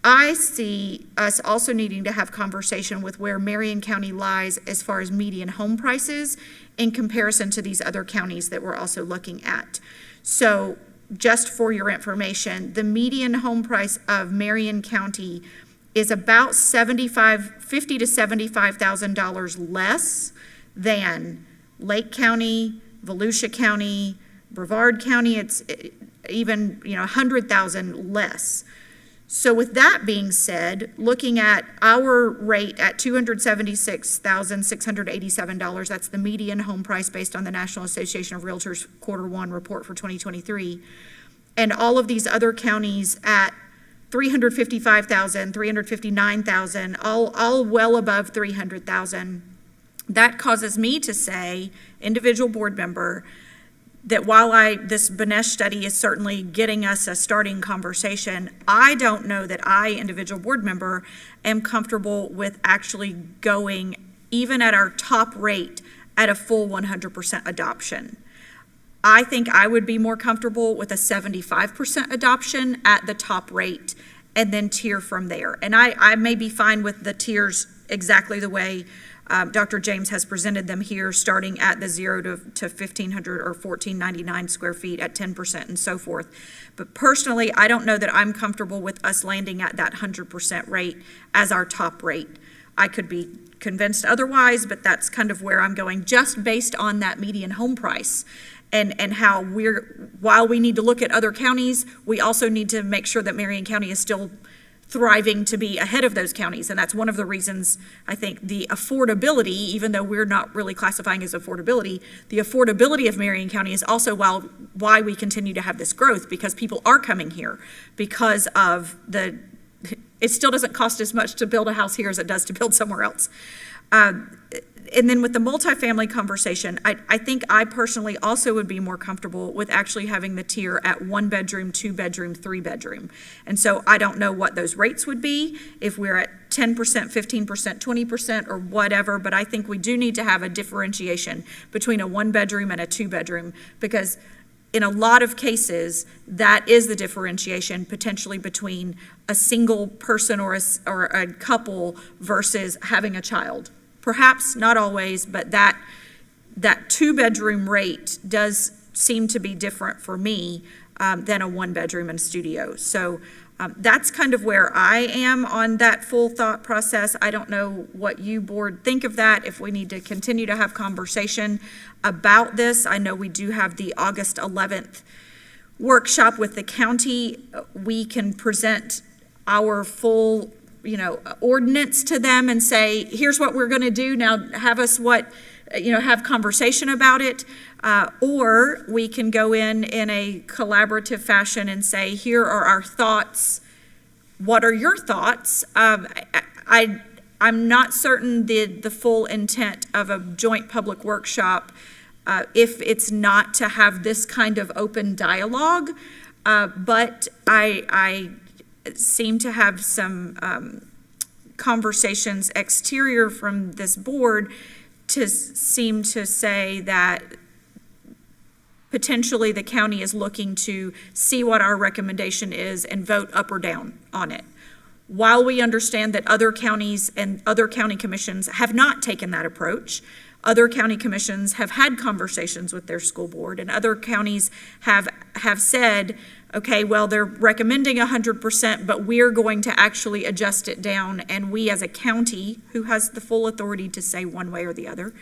I see us also needing to have conversation with where Marion County lies as far as median home prices in comparison to these other counties that we're also looking at. So just for your information, the median home price of Marion County is about $50,000 to $75,000 less than Lake County, Volusia County, Brevard County. It's even $100,000 less. So with that being said, looking at our rate at $276,687, that's the median home price based on the National Association of Realtors Quarter 1 report for 2023, and all of these other counties at $355,000, $359,000, all well above $300,000. That causes me to say, individual board member, that while this Benesh study is certainly getting us a starting conversation, I don't know that I, individual board member, am comfortable with actually going, even at our top rate, at a full 100% adoption. I think I would be more comfortable with a 75% adoption at the top rate and then tier from there. And I may be fine with the tiers exactly the way Dr. James has presented them here, starting at the 0 to 1,500 or 1,499 square feet at 10% and so forth. But personally, I don't know that I'm comfortable with us landing at that 100% rate as our top rate. I could be convinced otherwise, but that's kind of where I'm going, just based on that median home price. And how while we need to look at other counties, we also need to make sure that Marion County is still thriving to be ahead of those counties. And that's one of the reasons I think the affordability, even though we're not really classifying as affordability, the affordability of Marion County is also why we continue to have this growth, because people are coming here because of it still doesn't cost as much to build a house here as it does to build somewhere else. And then with the multifamily conversation, I think I personally also would be more comfortable with actually having the tier at 1 bedroom, 2 bedroom, 3 bedroom. And so I don't know what those rates would be, if we're at 10%, 15%, 20%, or whatever, but I think we do need to have a differentiation between a 1 bedroom and a 2 bedroom, because in a lot of cases, that is the differentiation potentially between a single person or a couple versus having a child. Perhaps not always, but that 2-bedroom rate does seem to be different for me than a 1-bedroom and studio. So that's kind of where I am on that full thought process. I don't know what you board think of that, if we need to continue to have conversation about this. I know we do have the August 11th workshop with the county. We can present our full ordinance to them and say, here's what we're going to do. Now have us have conversation about it. Or we can go in a collaborative fashion and say, here are our thoughts. What are your thoughts? I'm not certain the full intent of a joint public workshop if it's not to have this kind of open dialogue. But I seem to have some conversations exterior from this board to seem to say that potentially the county is looking to see what our recommendation is and vote up or down on it. While we understand that other counties and other county commissions have not taken that approach, other county commissions have had conversations with their school board, and other counties have said, okay, well, they're recommending 100%, but we're going to actually adjust it down, and we as a county, who has the full authority to say one way or the other,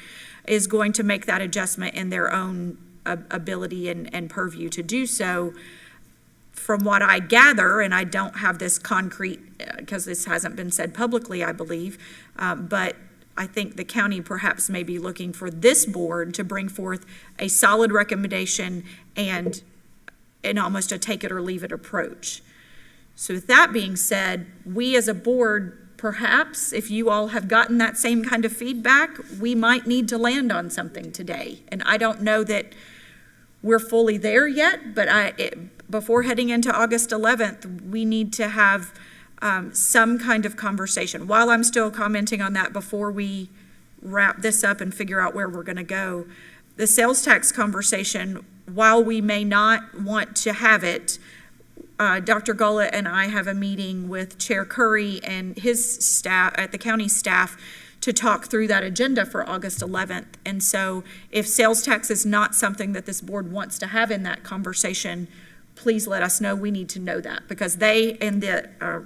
is going to make that adjustment in their own ability and purview to do so. From what I gather, and I don't have this concrete, because this hasn't been said publicly, I believe, but I think the county perhaps may be looking for this board to bring forth a solid recommendation and almost a take it or leave it approach. So with that being said, we as a board, perhaps, if you all have gotten that same kind of feedback, we might need to land on something today. And I don't know that we're fully there yet, but before heading into August 11th, we need to have some kind of conversation. While I'm still commenting on that before we wrap this up and figure out where we're going to go, the sales tax conversation, while we may not want to have it, Dr. Gullett and I have a meeting with Chair Curry and his staff, at the county staff, to talk through that agenda for August 11th. And so if sales tax is not something that this board wants to have in that conversation, please let us know. We need to know that, because they, in the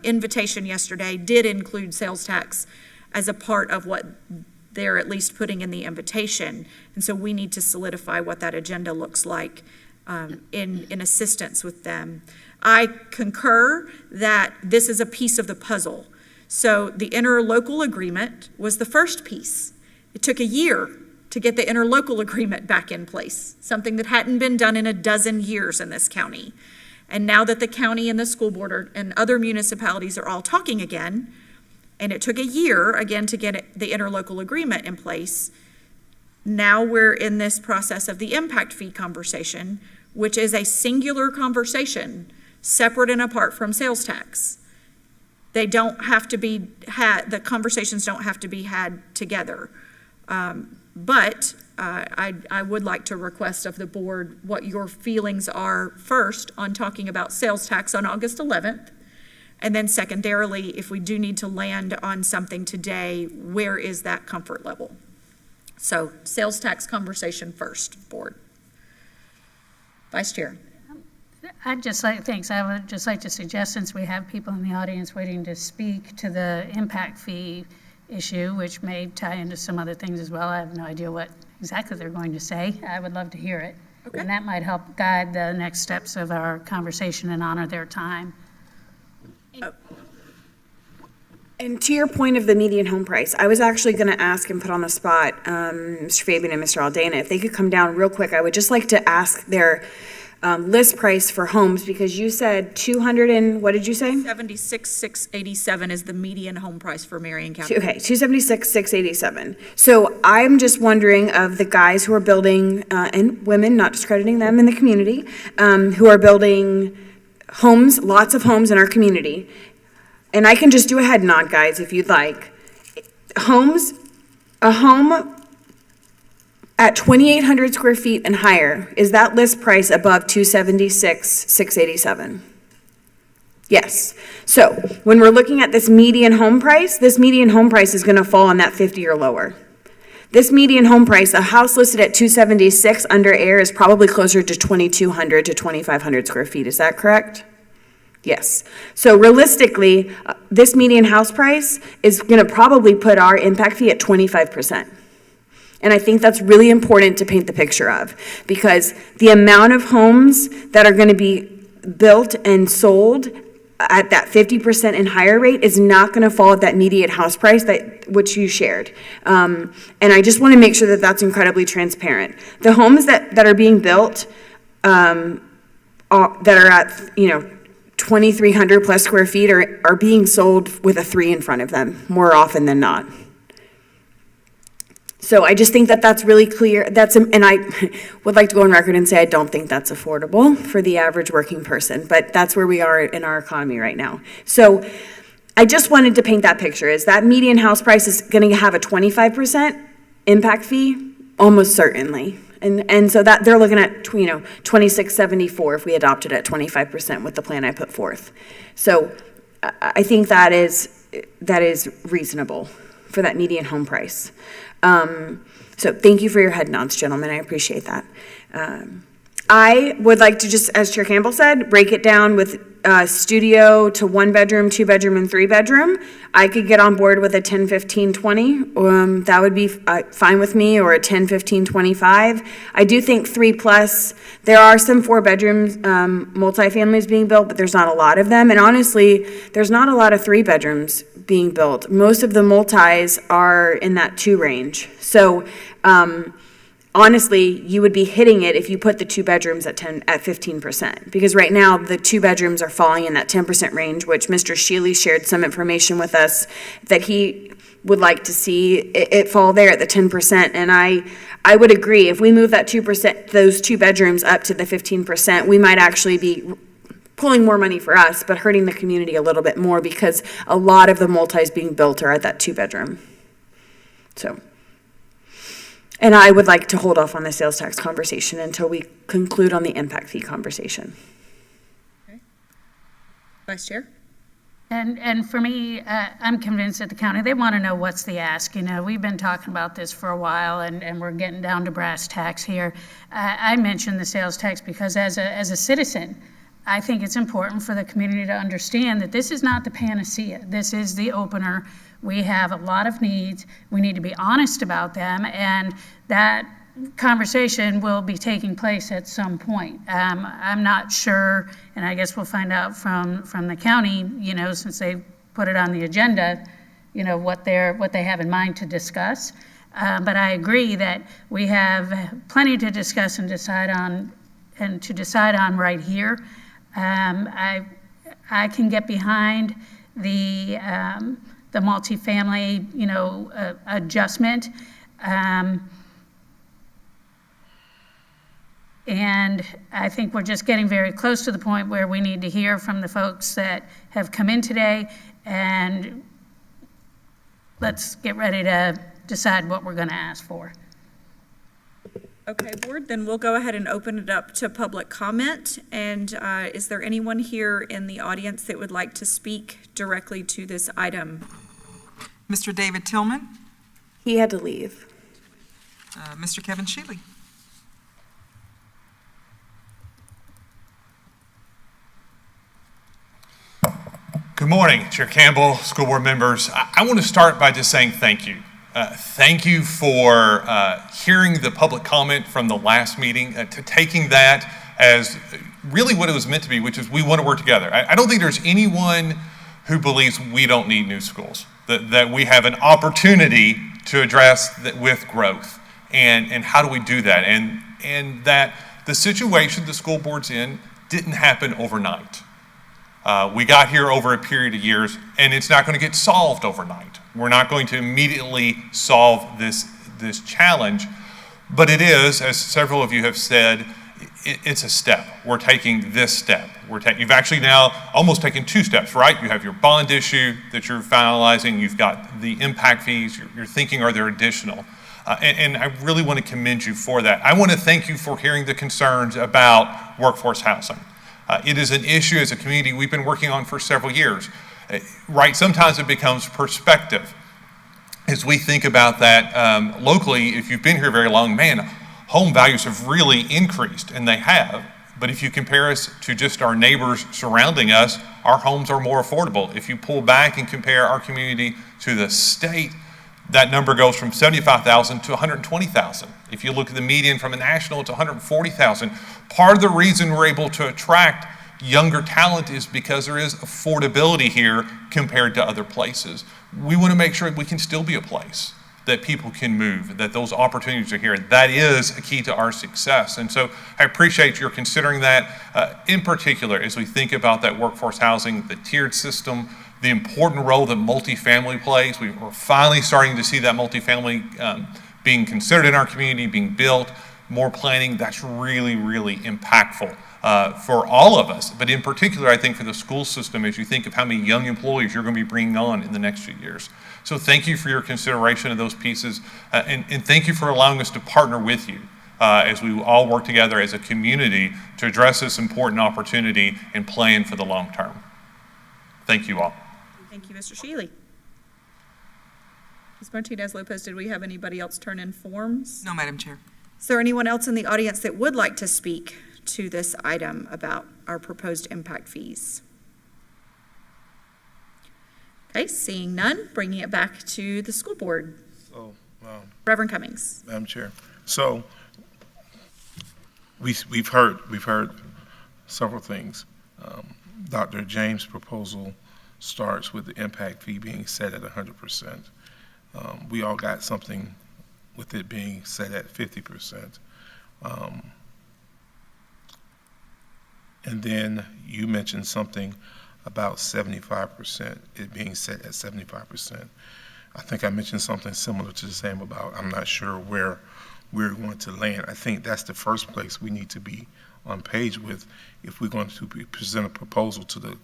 invitation yesterday, did include sales tax as a part of what they're at least putting in the invitation. And so we need to solidify what that agenda looks like in assistance with them. I concur that this is a piece of the puzzle. So the interlocal agreement was the first piece. It took a year to get the interlocal agreement back in place, something that hadn't been done in a dozen years in this county. And now that the county and the school board and other municipalities are all talking again, and it took a year, again, to get the interlocal agreement in place, now we're in this process of the impact fee conversation, which is a singular conversation, separate and apart from sales tax. They don't have to be had, the conversations don't have to be had together. But I would like to request of the board what your feelings are first on talking about sales tax on August 11th. And then secondarily, if we do need to land on something today, where is that comfort level? So sales tax conversation first, board. Vice Chair. Thanks. I would just like to suggest, since we have people in the audience waiting to speak to the impact fee issue, which may tie into some other things as well. I have no idea what exactly they're going to say. I would love to hear it. Okay. And that might help guide the next steps of our conversation and honor their time. And to your point of the median home price, I was actually going to ask and put on the spot Mr. Fabian and Mr. Aldana, if they could come down real quick. I would just like to ask their list price for homes, because you said 200 and, what did you say? 76,687 is the median home price for Marion County. Okay, 276,687. So I'm just wondering, of the guys who are building, and women, not discrediting them in the community, who are building homes, lots of homes in our community, and I can just do a head nod, guys, if you'd like. A home at 2,800 square feet and higher, is that list price above 276,687? Yes. So when we're looking at this median home price is going to fall on that 50 or lower. This median home price, a house listed at 276 under air, is probably closer to 2,200 to 2,500 square feet. Is that correct? Yes. So realistically, this median house price is going to probably put our impact fee at 25%. And I think that's really important to paint the picture of, because the amount of homes that are going to be built and sold at that 50% and higher rate is not going to fall at that median house price which you shared. And I just want to make sure that that's incredibly transparent. The homes that are being built that are at, 2,300 plus square feet are being sold with a 3 in front of them more often than not. So I just think that that's really clear. And I would like to go on record and say I don't think that's affordable for the average working person, but that's where we are in our economy right now. So I just wanted to paint that picture. Is that median house price is going to have a 25% impact fee? Almost certainly. And so that they're looking at, $26.74 if we adopted at 25% with the plan I put forth. So I think that is reasonable for that median home price. So thank you for your head nods, gentlemen. I appreciate that. I would like to just, as Chair Campbell said, break it down with studio to 1 bedroom, 2 bedroom, and 3 bedroom. I could get on board with a 10, 15, 20. That would be fine with me, or a 10, 15, 25. I do think 3 plus, there are some 4 bedrooms multifamilies being built, but there's not a lot of them. And honestly, there's not a lot of 3 bedrooms being built. Most of the multis are in that 2 range. So honestly, you would be hitting it if you put the 2 bedrooms at 15%, because right now the 2 bedrooms are falling in that 10% range, which Mr. Shealy shared some information with us that he would like to see it fall there at the 10%. And I would agree, if we move that 2%, those 2 bedrooms up to the 15%, we might actually be pulling more money for us, but hurting the community a little bit more, because a lot of the multis being built are at that 2 bedroom. So. And I would like to hold off on the sales tax conversation until we conclude on the impact fee conversation. Okay. Vice Chair? And for me, I'm convinced that the county, they want to know what's the ask. We've been talking about this for a while, and we're getting down to brass tacks here. I mentioned the sales tax because as a citizen, I think it's important for the community to understand that this is not the panacea. This is the opener. We have a lot of needs. We need to be honest about them, and that conversation will be taking place at some point. I'm not sure, and I guess we'll find out from the county, since they put it on the agenda, what they have in mind to discuss. But I agree that we have plenty to discuss and decide on right here. I can get behind the multifamily, adjustment. And I think we're just getting very close to the point where we need to hear from the folks that have come in today, and let's get ready to decide what we're going to ask for. Okay, board, then we'll go ahead and open it up to public comment. And is there anyone here in the audience that would like to speak directly to this item? Mr. David Tillman, He had to leave. Mr. Kevin Shealy. Good morning, Chair Campbell, school board members. I want to start by just saying thank you. Thank you for hearing the public comment from the last meeting, to taking that as really what it was meant to be, which is we want to work together. I don't think there's anyone who believes we don't need new schools, that we have an opportunity to address that with growth. And how do we do that? And that the situation the school board's in didn't happen overnight. We got here over a period of years, and it's not going to get solved overnight. We're not going to immediately solve this challenge, but it is, as several of you have said, it's a step. We're taking this step. You've actually now almost taken two steps, right? You have your bond issue that you're finalizing. You've got the impact fees. You're thinking, are there additional? And I really want to commend you for that. I want to thank you for hearing the concerns about workforce housing. It is an issue as a community we've been working on for several years. Right, sometimes it becomes perspective. As we think about that locally, if you've been here very long, man, home values have really increased, and they have. But if you compare us to just our neighbors surrounding us, our homes are more affordable. If you pull back and compare our community to the state, that number goes from 75,000 to 120,000. If you look at the median from a national, it's 140,000. Part of the reason we're able to attract younger talent is because there is affordability here compared to other places. We want to make sure we can still be a place that people can move, that those opportunities are here. That is a key to our success. And so I appreciate your considering that, in particular, as we think about that workforce housing, the tiered system, the important role that multifamily plays. We're finally starting to see that multifamily being considered in our community, being built, more planning. That's really, really impactful for all of us, but in particular, I think for the school system, as you think of how many young employees you're going to be bringing on in the next few years. So thank you for your consideration of those pieces, and thank you for allowing us to partner with you as we all work together as a community to address this important opportunity and plan for the long term. Thank you all. Thank you, Mr. Shealy. Ms. Martinez-Lopez, did we have anybody else turn in forms? No, Madam Chair. Is there anyone else in the audience that would like to speak to this item about our proposed impact fees? Okay, seeing none, bringing it back to the school board. So, Reverend Cummings. Madam Chair, so we've heard several things. Dr. James' proposal starts with the impact fee being set at 100%. We all got something with it being set at 50%. And then you mentioned something about 75%, it being set at 75%. I think I mentioned something similar to the same about, I'm not sure where we're going to land. I think that's the first place we need to be on page with. If we're going to present a proposal to the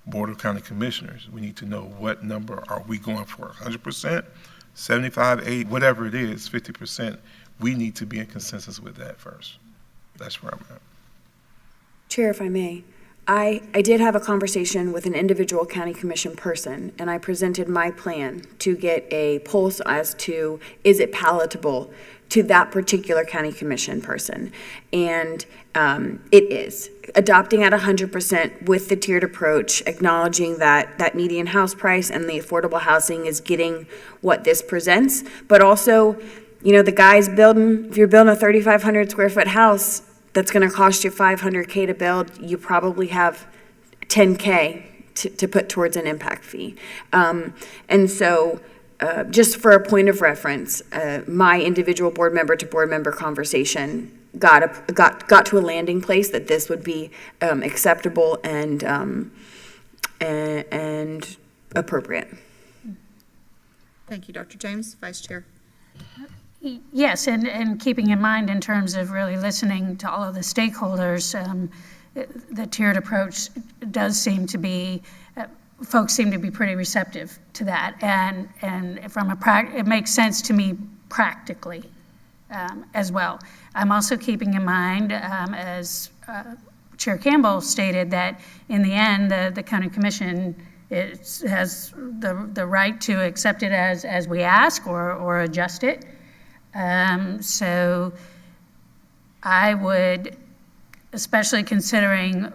Board of County Commissioners, we need to know what number are we going for, 100%, 75, 80, whatever it is, 50%. We need to be in consensus with that first. That's where I'm at. Chair, if I may, I did have a conversation with an individual county commission person, and I presented my plan to get a pulse as to, is it palatable to that particular county commission person? And it is. Adopting at 100% with the tiered approach, acknowledging that median house price and the affordable housing is getting what this presents, but also, the guys building, if you're building a 3,500 square foot house, that's going to cost you $500K to build, you probably have $10K to put towards an impact fee. And so just for a point of reference, my individual board member to board member conversation got to a landing place that this would be acceptable and appropriate. Thank you, Dr. James. Vice Chair. Yes, and keeping in mind in terms of really listening to all of the stakeholders, the tiered approach does seem to be, folks seem to be pretty receptive to that. And from it makes sense to me practically as well. I'm also keeping in mind, as Chair Campbell stated, that in the end, the county commission has the right to accept it as we ask or adjust it. So I would, especially considering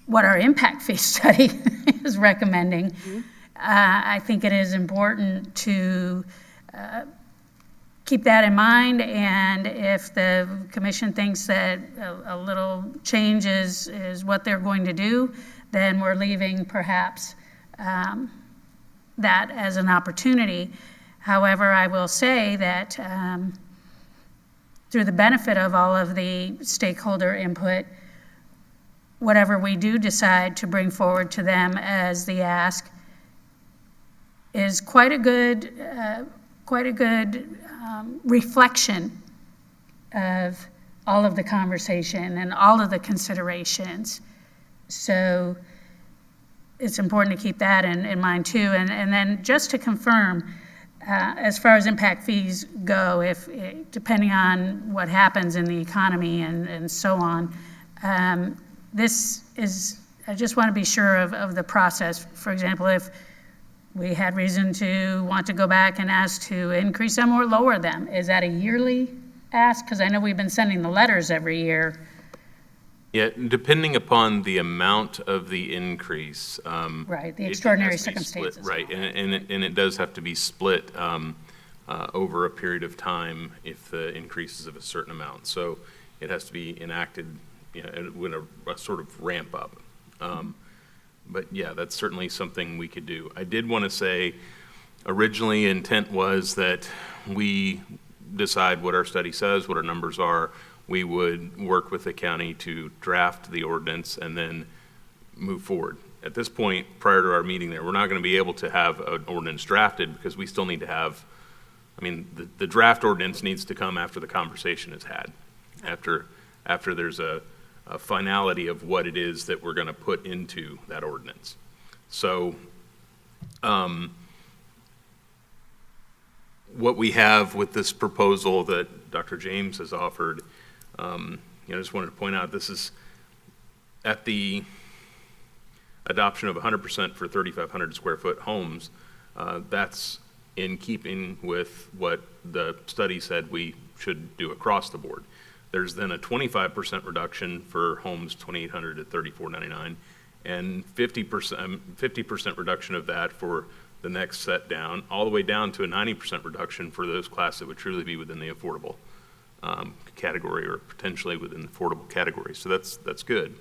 what our impact fee study is recommending, I think it is important to keep that in mind. And if the commission thinks that a little change is what they're going to do, then we're leaving perhaps that as an opportunity. However, I will say that through the benefit of all of the stakeholder input, whatever we do decide to bring forward to them as the ask is quite a good reflection of all of the conversation and all of the considerations. So it's important to keep that in mind too. And then just to confirm, as far as impact fees go, if depending on what happens in the economy and so on, this is, I just want to be sure of the process. For example, if we had reason to want to go back and ask to increase them or lower them, is that a yearly ask? Because I know we've been sending the letters every year. Yeah, depending upon the amount of the increase. Right, the it extraordinary has to be split, circumstances. right, and it does have to be split over a period of time if the increase is of a certain amount. So it has to be enacted, with a sort of ramp up. But yeah, that's certainly something we could do. I did want to say, originally intent was that we decide what our study says, what our numbers are. We would work with the county to draft the ordinance and then move forward. At this point, prior to our meeting there, we're not going to be able to have an ordinance drafted because we still need to have, the draft ordinance needs to come after the conversation is had, after there's a finality of what it is that we're going to put into that ordinance. So what we have with this proposal that Dr. James has offered, I just wanted to point out, this is at the adoption of 100% for 3,500 square foot homes. That's in keeping with what the study said we should do across the board. There's then a 25% reduction for homes 2,800 to 3,499, and 50% reduction of that for the next set down, all the way down to a 90% reduction for those classes that would truly be within the affordable category, or potentially within the affordable category. So that's good.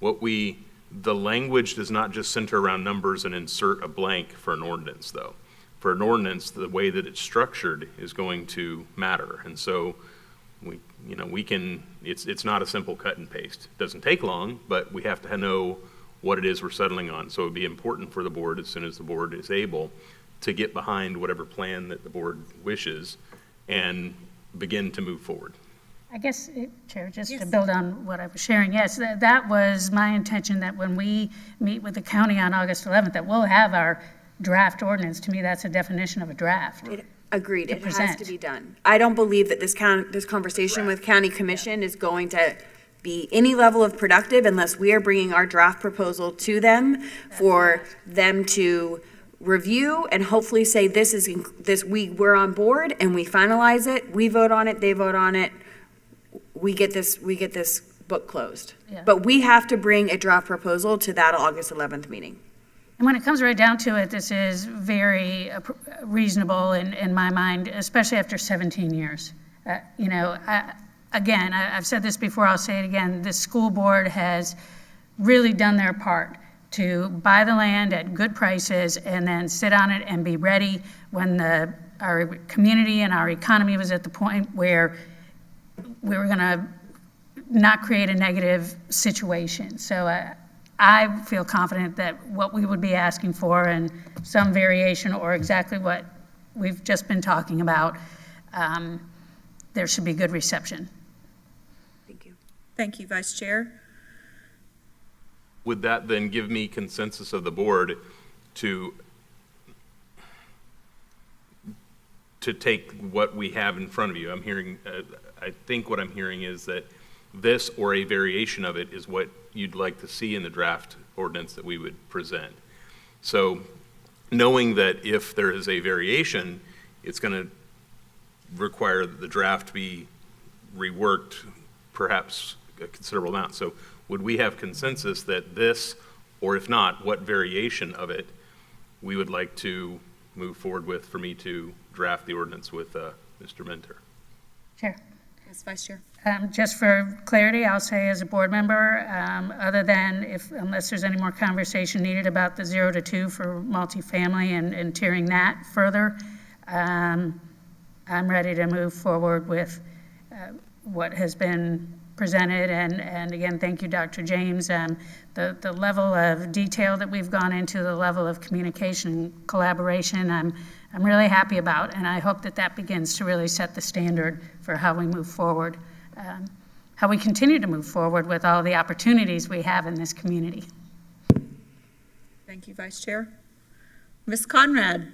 The language does not just center around numbers and insert a blank for an ordinance, though. For an ordinance, the way that it's structured is going to matter, and so it's not a simple cut and paste. It doesn't take long, but we have to know what it is we're settling on. So it'd be important for the board, as soon as the board is able, to get behind whatever plan that the board wishes and begin to move forward. I guess, Chair, just to build on what I was sharing, yes, that was my intention, that when we meet with the county on August 11th, that we'll have our draft ordinance. To me, that's a definition of a draft. Agreed, it has to be done. I don't believe that this conversation with county commission is going to be any level of productive unless we are bringing our draft proposal to them for them to review and hopefully say we're on board, and we finalize it, we vote on it, they vote on it, we get this book closed. Yeah. But we have to bring a draft proposal to that August 11th meeting. And when it comes right down to it, this is very reasonable in my mind, especially after 17 years. I've said this before, I'll say it again, the school board has really done their part to buy the land at good prices and then sit on it and be ready when our community and our economy was at the point where we were going to not create a negative situation. So I feel confident that what we would be asking for and some variation or exactly what we've just been talking about, there should be good reception. Thank you. Thank you, Vice Chair. Would that then give me consensus of the board to take what we have in front of you? I'm hearing, I think what I'm hearing is that this or a variation of it is what you'd like to see in the draft ordinance that we would present. So knowing that if there is a variation, it's going to require that the draft be reworked perhaps a considerable amount. So would we have consensus that this, or if not, what variation of it we would like to move forward with for me to draft the ordinance with Mr. Mentor? Chair. Yes, Vice Chair. Just for clarity, I'll say as a board member, other than unless there's any more conversation needed about the 0 to 2 for multifamily and tiering that further, I'm ready to move forward with what has been presented. And again, thank you, Dr. James. The level of detail that we've gone into, the level of communication and collaboration, I'm really happy about, and I hope that that begins to really set the standard for how we move forward, how we continue to move forward with all the opportunities we have in this community. Thank you, Vice Chair. Ms. Conrad.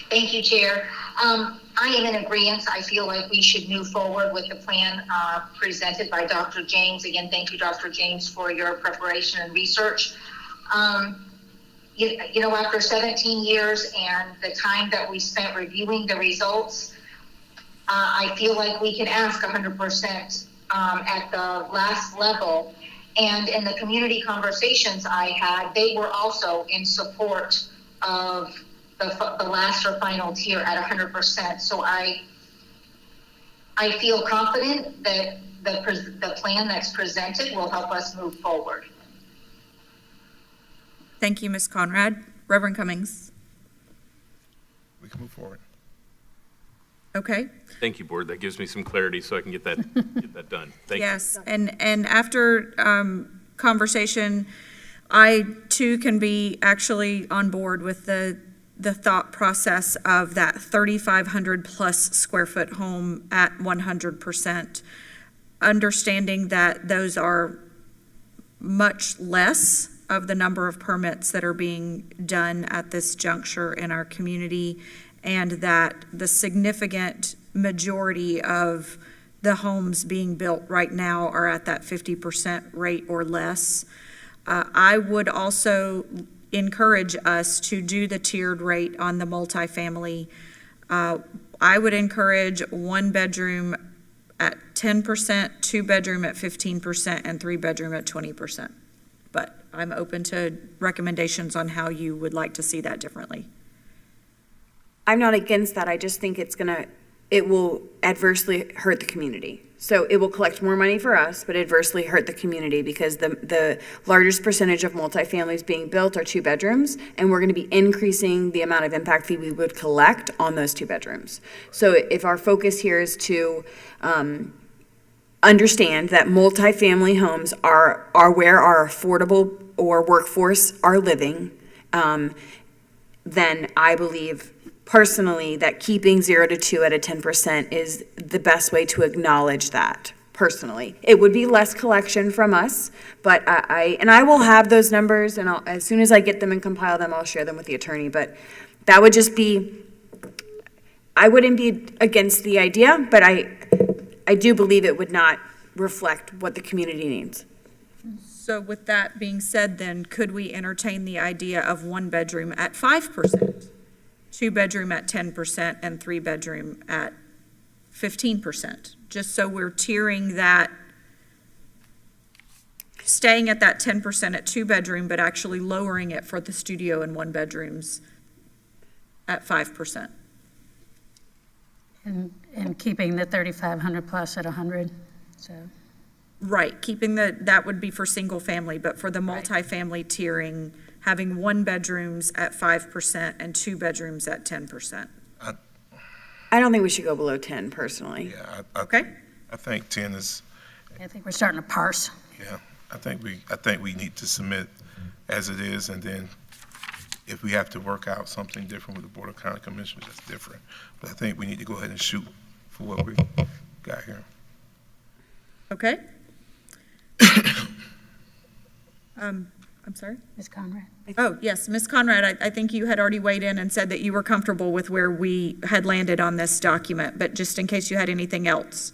Thank you, Chair. I am in agreement. I feel like we should move forward with the plan presented by Dr. James. Again, thank you, Dr. James, for your preparation and research. You know, after 17 years and the time that we spent reviewing the results, I feel like we can ask 100% at the last level. And in the community conversations I had, they were also in support of the last or final tier at 100%. So I feel confident that the plan that's presented will help us move forward. Thank you, Ms. Conrad. Reverend Cummings. We can move forward. Okay. Thank you, Board. That gives me some clarity so I can get that done. Thank you. Yes, and after conversation, I too can be actually on board with the thought process of that 3,500 plus square foot home at 100%, understanding that those are much less of the number of permits that are being done at this juncture in our community, and that the significant majority of the homes being built right now are at that 50% rate or less. I would also encourage us to do the tiered rate on the multifamily. I would encourage 1 bedroom at 10%, 2 bedroom at 15%, and 3 bedroom at 20%. But I'm open to recommendations on how you would like to see that differently. I'm not against that. I just think it will adversely hurt the community. So it will collect more money for us, but adversely hurt the community because the largest percentage of multifamilies being built are 2 bedrooms, and we're going to be increasing the amount of impact fee we would collect on those 2 bedrooms. So if our focus here is to understand that multifamily homes are where our affordable or workforce are living, then I believe personally that keeping 0 to 2 at a 10% is the best way to acknowledge that. Personally, it would be less collection from us, but I will have those numbers, and as soon as I get them and compile them, I'll share them with the attorney. But that would just be, I wouldn't be against the idea, but I do believe it would not reflect what the community needs. So with that being said, then could we entertain the idea of 1 bedroom at 5%, 2 bedroom at 10%, and 3 bedroom at 15%? Just so we're tiering that, staying at that 10% at 2 bedroom, but actually lowering it for the studio and 1 bedrooms at 5%. And keeping the 3,500 plus at 100, so. Right, keeping that would be for single family, but for the multifamily tiering, having 1 bedrooms at 5% and 2 bedrooms at 10%. I don't think we should go below 10 personally. Yeah, Okay? I think 10 is, I think we're starting to parse. yeah, I think we need to submit as it is, and then if we have to work out something different with the Board of County Commissioners, that's different. But I think we need to go ahead and shoot for what we got here. Okay? I'm sorry? Ms. Conrad? Oh, yes, Ms. Conrad, I think you had already weighed in and said that you were comfortable with where we had landed on this document, but just in case you had anything else.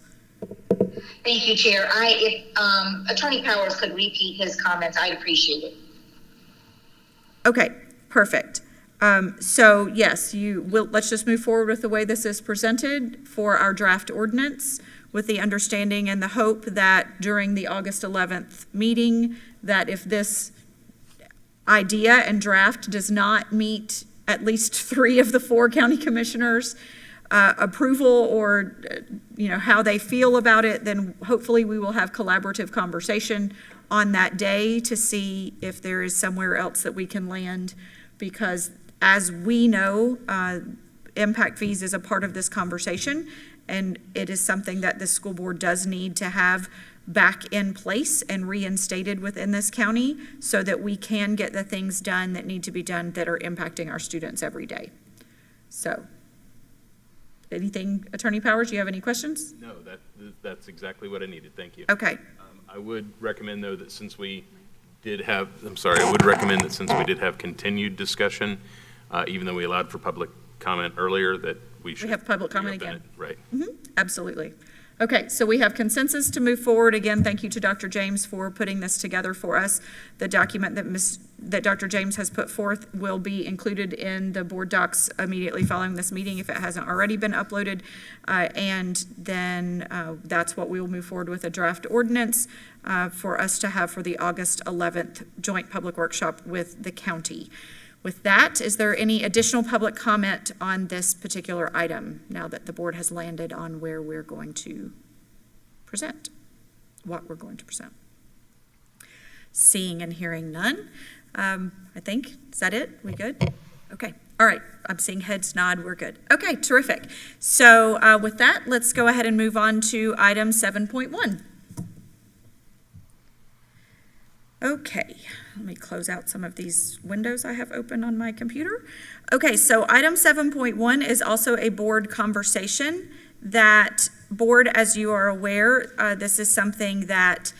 Thank you, Chair. If Attorney Powers could repeat his comments, I'd appreciate it. Okay, perfect. So yes, let's just move forward with the way this is presented for our draft ordinance, with the understanding and the hope that during the August 11th meeting, that if this idea and draft does not meet at least 3 of the 4 county commissioners' approval, or how they feel about it, then hopefully we will have collaborative conversation on that day to see if there is somewhere else that we can land, because as we know, impact fees is a part of this conversation, and it is something that the school board does need to have back in place and reinstated within this county so that we can get the things done that need to be done that are impacting our students every day. So, anything, Attorney Powers, do you have any questions? No, that's exactly what I needed. Thank you. Okay. I would recommend, though, that since we did have, I would recommend that since we did have continued discussion, even though we allowed for public comment earlier, that we should. We have public comment reopen again. it. Right. Absolutely. Okay, so we have consensus to move forward. Again, thank you to Dr. James for putting this together for us. The document that Dr. James has put forth will be included in the board docs immediately following this meeting if it hasn't already been uploaded. And then that's what we will move forward with, a draft ordinance for us to have for the August 11th joint public workshop with the county. With that, is there any additional public comment on this particular item now that the board has landed on where we're going to present, what we're going to present? Seeing and hearing none, I think, is that it? We good? Okay, all right, I'm seeing heads nod, we're good. Okay, terrific. So with that, let's go ahead and move on to item 7.1. Okay, let me close out some of these windows I have open on my computer. Okay, so item 7.1 is also a board conversation. That board, as you are aware, this is something that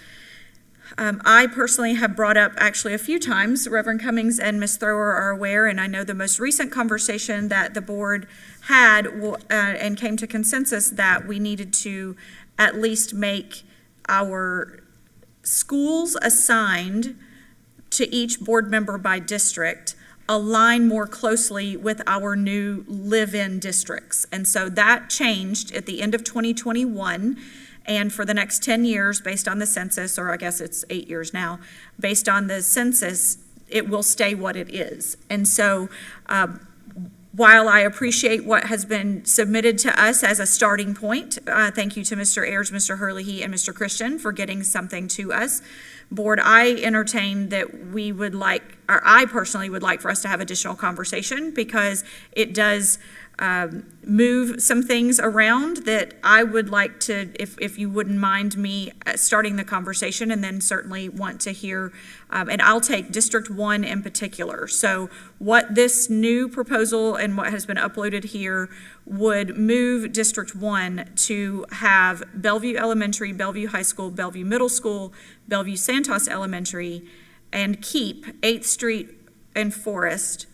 I personally have brought up actually a few times. Reverend Cummings and Ms. Thrower are aware, and I know the most recent conversation that the board had and came to consensus that we needed to at least make our schools assigned to each board member by district align more closely with our new live-in districts. And so that changed at the end of 2021, and for the next 10 years, based on the census, or I guess it's 8 years now, based on the census, it will stay what it is. And so while I appreciate what has been submitted to us as a starting point, thank you to Mr. Ayers, Mr. Hurley, and Mr. Christian for getting something to us. Board, I entertain that we would like, or I personally would like for us to have additional conversation, because it does move some things around that I would like to, if you wouldn't mind me starting the conversation, and then certainly want to hear, and I'll take District 1 in particular. So what this new proposal and what has been uploaded here would move District 1 to have Bellevue Elementary, Bellevue High School, Bellevue Middle School, Bellevue Santos Elementary, and keep 8th Street and Forest,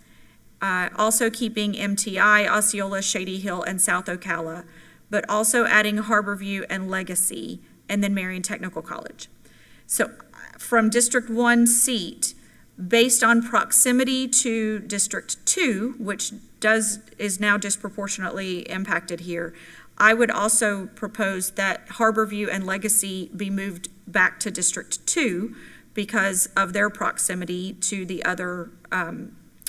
also keeping MTI, Osceola, Shady Hill, and South Ocala, but also adding Harborview and Legacy, and then Marion Technical College. So from District 1 seat, based on proximity to District 2, which is now disproportionately impacted here, I would also propose that Harborview and Legacy be moved back to District 2 because of their proximity to the other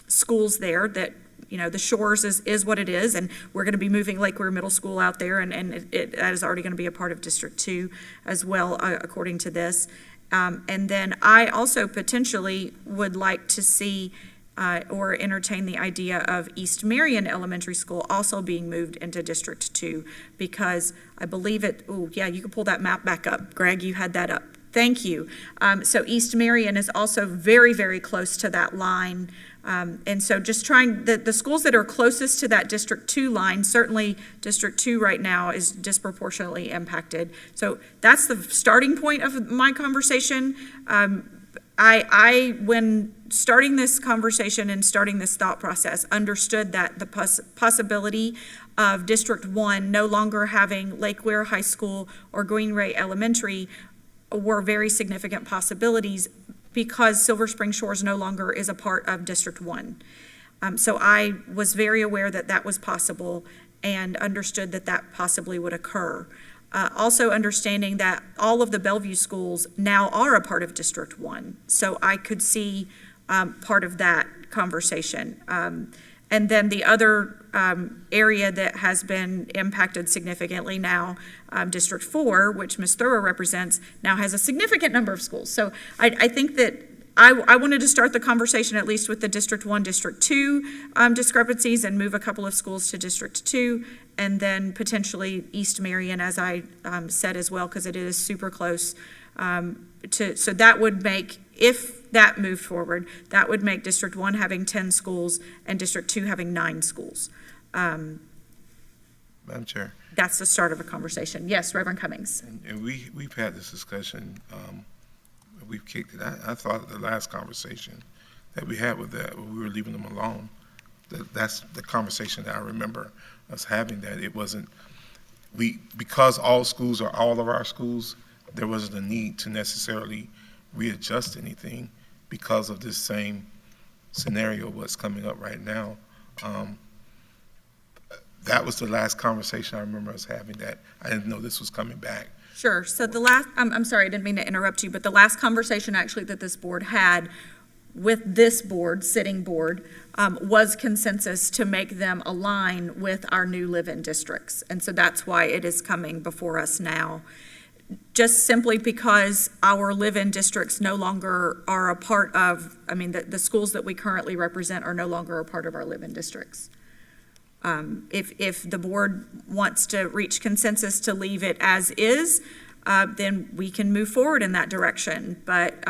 schools there. That, the Shores is what it is, and we're going to be moving Lake Weir Middle School out there, and that is already going to be a part of District 2 as well, according to this. And then I also potentially would like to see or entertain the idea of East Marion Elementary School also being moved into District 2, because I believe it, oh, yeah, you can pull that map back up. Greg, you had that up. Thank you. So East Marion is also very, very close to that line. And so just trying, the schools that are closest to that District 2 line, certainly District 2 right now is disproportionately impacted. So that's the starting point of my conversation. When starting this conversation and starting this thought process, understood that the possibility of District 1 no longer having Lake Ware High School or Green Ray Elementary were very significant possibilities, because Silver Spring Shores no longer is a part of District 1. So I was very aware that that was possible and understood that that possibly would occur. Also understanding that all of the Bellevue schools now are a part of District 1. So I could see part of that conversation. And then the other area that has been impacted significantly now, District 4, which Ms. Thurrow represents, now has a significant number of schools. So I think that I wanted to start the conversation at least with the District 1, District 2 discrepancies, and move a couple of schools to District 2, and then potentially East Marion, as I said as well, because it is super close. So that would make, if that moved forward, that would make District 1 having 10 schools and District 2 having 9 schools. Madam Chair. That's the start of a conversation. Yes, Reverend Cummings. And we've had this discussion, we've kicked it. I thought the last conversation that we had with that, when we were leaving them alone, that's the conversation that I remember us having, that it wasn't, because all schools are all of our schools, there wasn't a need to necessarily readjust anything because of this same scenario, what's coming up right now. That was the last conversation I remember us having, that I didn't know this was coming back. Sure. So the last, I'm sorry, I didn't mean to interrupt you, but the last conversation actually that this board had with this board, sitting board, was consensus to make them align with our new live-in districts. And so that's why it is coming before us now. Just simply because our live-in districts no longer are a part of, the schools that we currently represent are no longer a part of our live-in districts. If the board wants to reach consensus to leave it as is, then we can move forward in that direction. But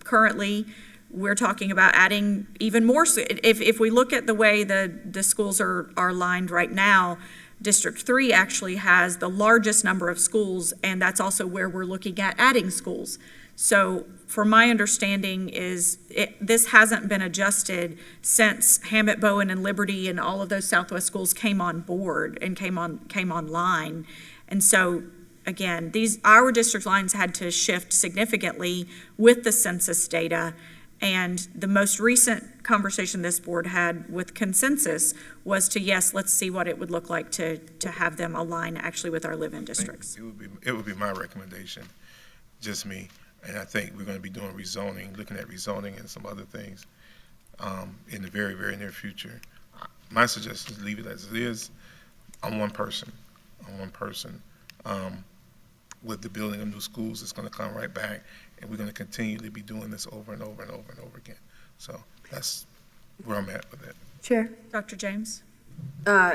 currently, we're talking about adding even more. If we look at the way the schools are lined right now, District 3 actually has the largest number of schools, and that's also where we're looking at adding schools. So from my understanding is this hasn't been adjusted since Hammett, Bowen, and Liberty and all of those Southwest schools came on board and came online. And so again, our district lines had to shift significantly with the census data. And the most recent conversation this board had with consensus was to, yes, let's see what it would look like to have them align actually with our live-in districts. It would be my recommendation, just me. And I think we're going to be doing rezoning, looking at rezoning and some other things in the very, very near future. My suggestion is leave it as it is. I'm one person. With the building of new schools, it's going to come right back, and we're going to continually be doing this over and over and over and over again. So that's where I'm at with it. Sure. Dr. James?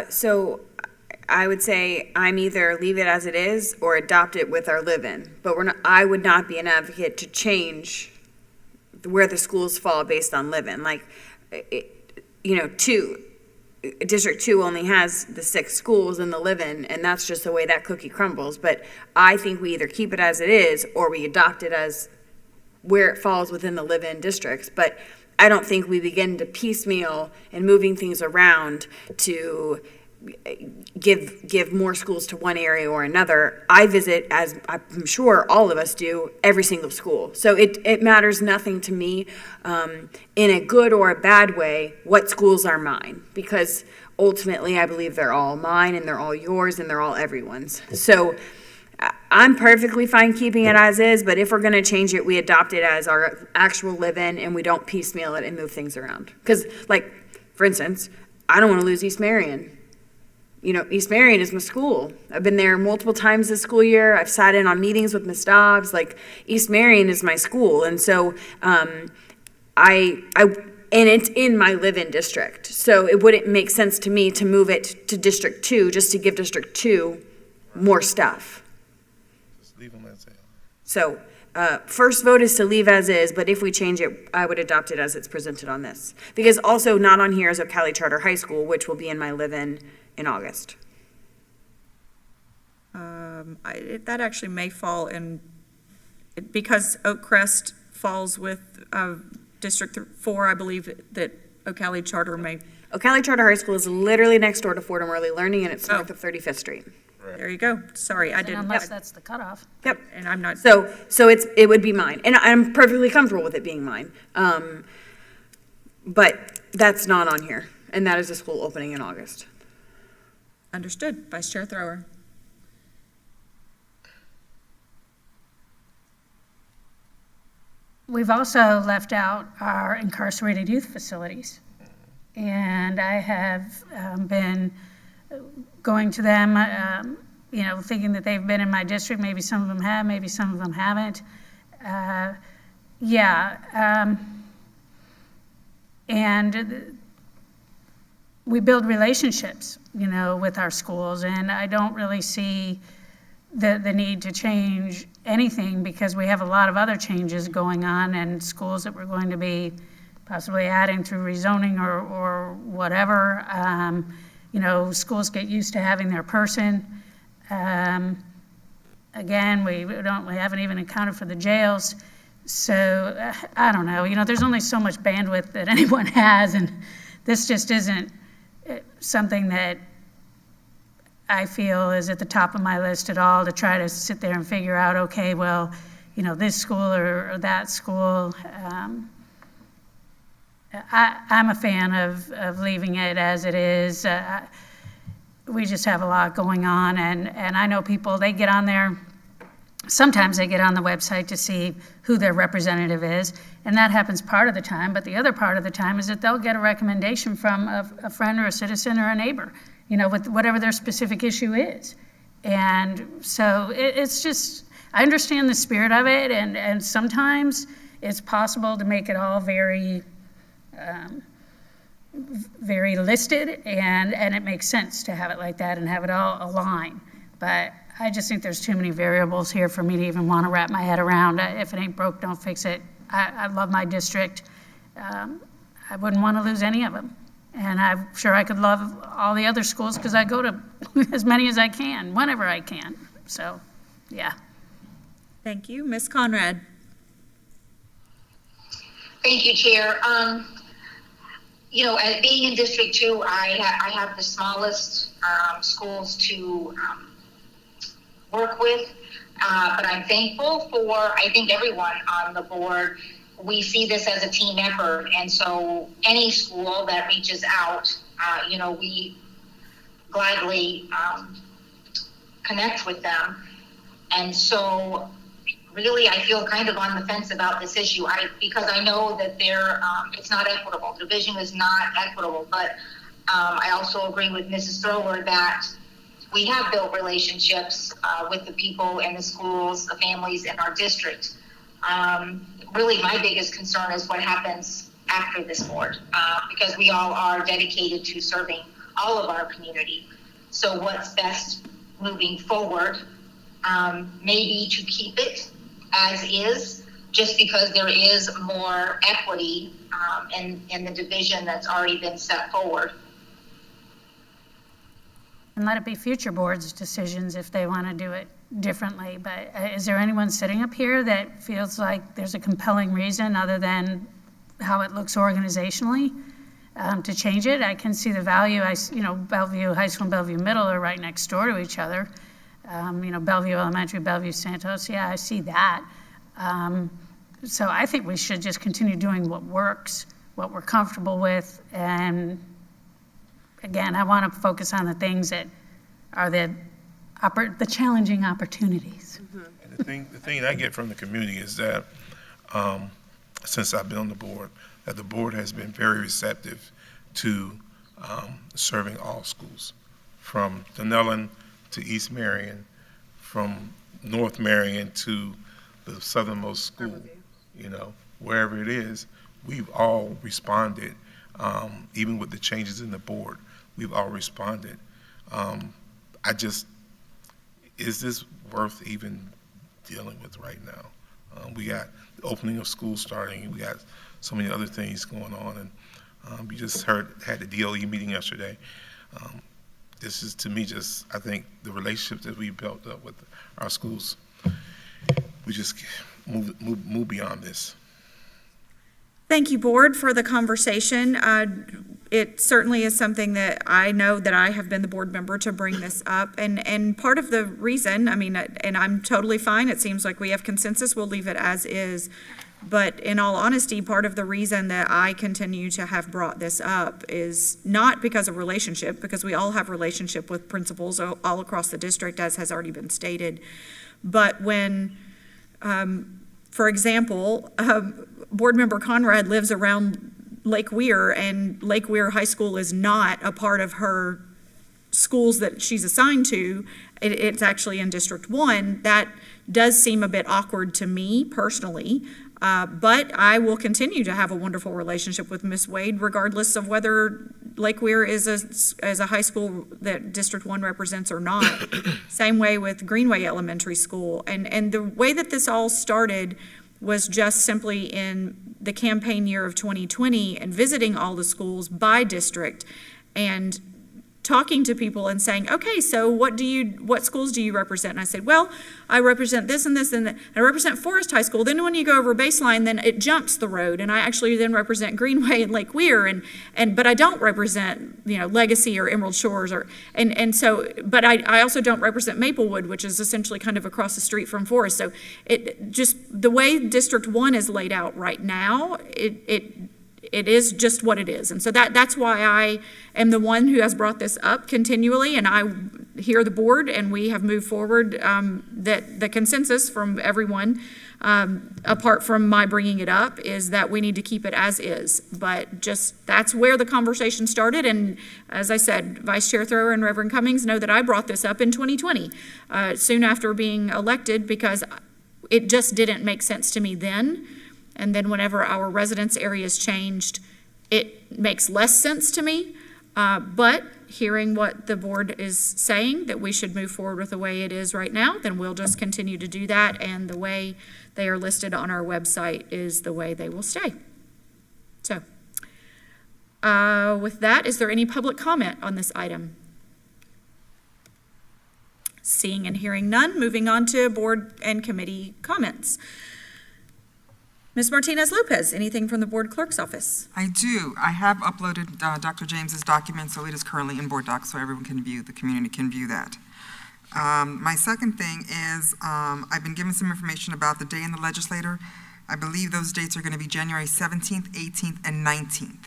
So I would say I'm either leave it as it is or adopt it with our live-in. But I would not be an advocate to change where the schools fall based on live-in. Like, District 2 only has the 6 schools in the live-in, and that's just the way that cookie crumbles. But I think we either keep it as it is or we adopt it as where it falls within the live-in districts. But I don't think we begin to piecemeal and moving things around to give more schools to one area or another. I visit, as I'm sure all of us do, every single school. So it matters nothing to me in a good or a bad way what schools are mine, because ultimately I believe they're all mine and they're all yours and they're all everyone's. So I'm perfectly fine keeping it as is, but if we're going to change it, we adopt it as our actual live-in and we don't piecemeal it and move things around. Because, like, for instance, I don't want to lose East Marion. East Marion is my school. I've been there multiple times this school year. I've sat in on meetings with Ms. Dobbs. Like, East Marion is my school. And so I and it's in my live-in district. So it wouldn't make sense to me to move it to District 2, just to give District 2 more stuff. Just leave them as they are. So, first vote is to leave as is, but if we change it, I would adopt it as it's presented on this. Because also not on here is Ocala Charter High School, which will be in my live-in August. That actually may fall in, because Oak Crest falls with District 4, I believe that Ocala Charter may. Ocala Charter High School is literally next door to Fordham Early Learning, and it's north of 35th Street. There you go. Sorry, I And didn't. unless that's the cutoff. Yep. And I'm not. So it would be mine, and I'm perfectly comfortable with it being mine. But that's not on here, and that is a school opening in August. Understood. Vice Chair Thrower. We've also left out our incarcerated youth facilities. And I have been going to them, thinking that they've been in my district. Maybe some of them have, maybe some of them haven't. And we build relationships, with our schools. And I don't really see the need to change anything because we have a lot of other changes going on and schools that we're going to be possibly adding through rezoning or whatever. Schools get used to having their person. Again, we haven't even accounted for the jails. So I don't know, there's only so much bandwidth that anyone has, and this just isn't something that I feel is at the top of my list at all, to try to sit there and figure out, okay, well, this school or that school. I'm a fan of leaving it as it is. We just have a lot going on, and I know people, they get on there, sometimes they get on the website to see who their representative is, and that happens part of the time, but the other part of the time is that they'll get a recommendation from a friend or a citizen or a neighbor, with whatever their specific issue is. And so it's just, I understand the spirit of it, and sometimes it's possible to make it all very listed, and it makes sense to have it like that and have it all align. But I just think there's too many variables here for me to even want to wrap my head around. If it ain't broke, don't fix it. I love my district. I wouldn't want to lose any of them. And I'm sure I could love all the other schools because I go to as many as I can, whenever I can. So, yeah. Thank you. Ms. Conrad. Thank you, Chair. As being in District 2, I have the smallest schools to work with, but I'm thankful for, I think, everyone on the board. We see this as a team effort, and so any school that reaches out, we gladly connect with them. And so really, I feel kind of on the fence about this issue because I know that it's not equitable. Division is not equitable, but I also agree with Mrs. Thrower that we have built relationships with the people and the schools, the families in our district. Really, my biggest concern is what happens after this board, because we all are dedicated to serving all of our community. So what's best moving forward, maybe to keep it as is, just because there is more equity in the division that's already been set forward. And let it be future boards' decisions if they want to do it differently. But is there anyone sitting up here that feels like there's a compelling reason other than how it looks organizationally to change it? I can see the value. Bellevue High School and Bellevue Middle are right next door to each other. Bellevue Elementary, Bellevue Santos, yeah, I see that. So I think we should just continue doing what works, what we're comfortable with, and again, I want to focus on the things that are the challenging opportunities. And the thing I get from the community is that since I've been on the board, that the board has been very receptive to serving all schools, from Dunellen to East Marion, from North Marion to the southernmost school, wherever it is, we've all responded, even with the changes in the board, we've all responded. Is this worth even dealing with right now? We got the opening of school starting, we got so many other things going on, and we just had the DOE meeting yesterday. This is, to me, I think the relationship that we built up with our schools, we just move beyond this. Thank you, Board, for the conversation. It certainly is something that I know that I have been the board member to bring this up. And part of the reason, and I'm totally fine, it seems like we have consensus, we'll leave it as is. But in all honesty, part of the reason that I continue to have brought this up is not because of relationship, because we all have relationship with principals all across the district, as has already been stated. But when, for example, Board Member Conrad lives around Lake Weir, and Lake Weir High School is not a part of her schools that she's assigned to. It's actually in District 1. That does seem a bit awkward to me personally, but I will continue to have a wonderful relationship with Ms. Wade regardless of whether Lake Weir is a high school that District 1 represents or not. Same way with Greenway Elementary School. And the way that this all started was just simply in the campaign year of 2020 and visiting all the schools by district and talking to people and saying, okay, so what schools do you represent? And I said, well, I represent this and this, and I represent Forest High School. Then when you go over Baseline, then it jumps the road, and I actually then represent Greenway and Lake Weir, but I don't represent, Legacy or Emerald Shores, but I also don't represent Maplewood, which is essentially kind of across the street from Forest. So it just, the way District 1 is laid out right now, it is just what it is. And so that's why I am the one who has brought this up continually, and I hear the board, and we have moved forward, that the consensus from everyone, apart from my bringing it up, is that we need to keep it as is. But just, that's where the conversation started, and as I said, Vice Chair Thrower and Reverend Cummings know that I brought this up in 2020, soon after being elected, because it just didn't make sense to me then. And then whenever our residence areas changed, it makes less sense to me. But hearing what the board is saying, that we should move forward with the way it is right now, then we'll just continue to do that. And the way they are listed on our website is the way they will stay. So with that, is there any public comment on this item? Seeing and hearing none, moving on to board and committee comments. Ms. Martinez-Lopez, anything from the board clerk's office? I do. I have uploaded Dr. James's document, so it is currently in board docs, so everyone can view, the community can view that. My second thing is I've been given some information about the day in the legislature. I believe those dates are going to be January 17th, 18th, and 19th.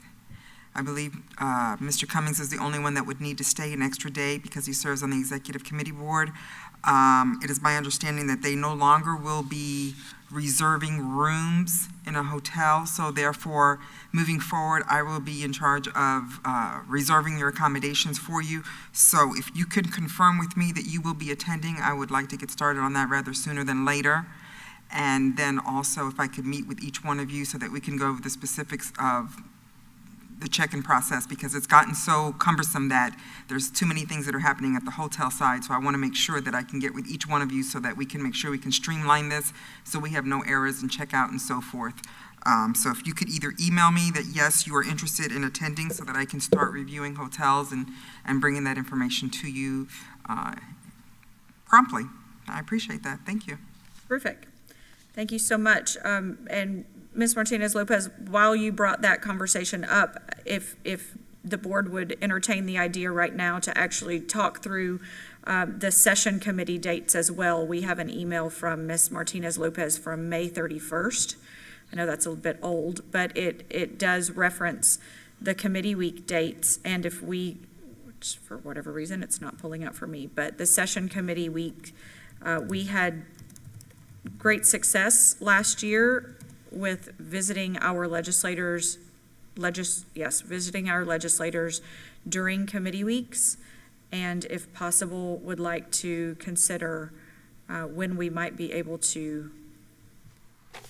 I believe Mr. Cummings is the only one that would need to stay an extra day because he serves on the executive committee board. It is my understanding that they no longer will be reserving rooms in a hotel, so therefore, moving forward, I will be in charge of reserving your accommodations for you. So if you could confirm with me that you will be attending, I would like to get started on that rather sooner than later. And then also, if I could meet with each one of you so that we can go over the specifics of the check-in process, because it's gotten so cumbersome that there's too many things that are happening at the hotel side. So I want to make sure that I can get with each one of you so that we can make sure we can streamline this so we have no errors in checkout and so forth. So if you could either email me that yes, you are interested in attending so that I can start reviewing hotels and bringing that information to you promptly. I appreciate that. Thank you. Terrific. Thank you so much. And Ms. Martinez-Lopez, while you brought that conversation up, if the board would entertain the idea right now to actually talk through the session committee dates as well. We have an email from Ms. Martinez-Lopez from May 31st. I know that's a bit old, but it does reference the committee week dates. And if we, for whatever reason, it's not pulling up for me, but the session committee week, we had great success last year with visiting our legislators, visiting our legislators during committee weeks, and if possible, would like to consider when we might be able to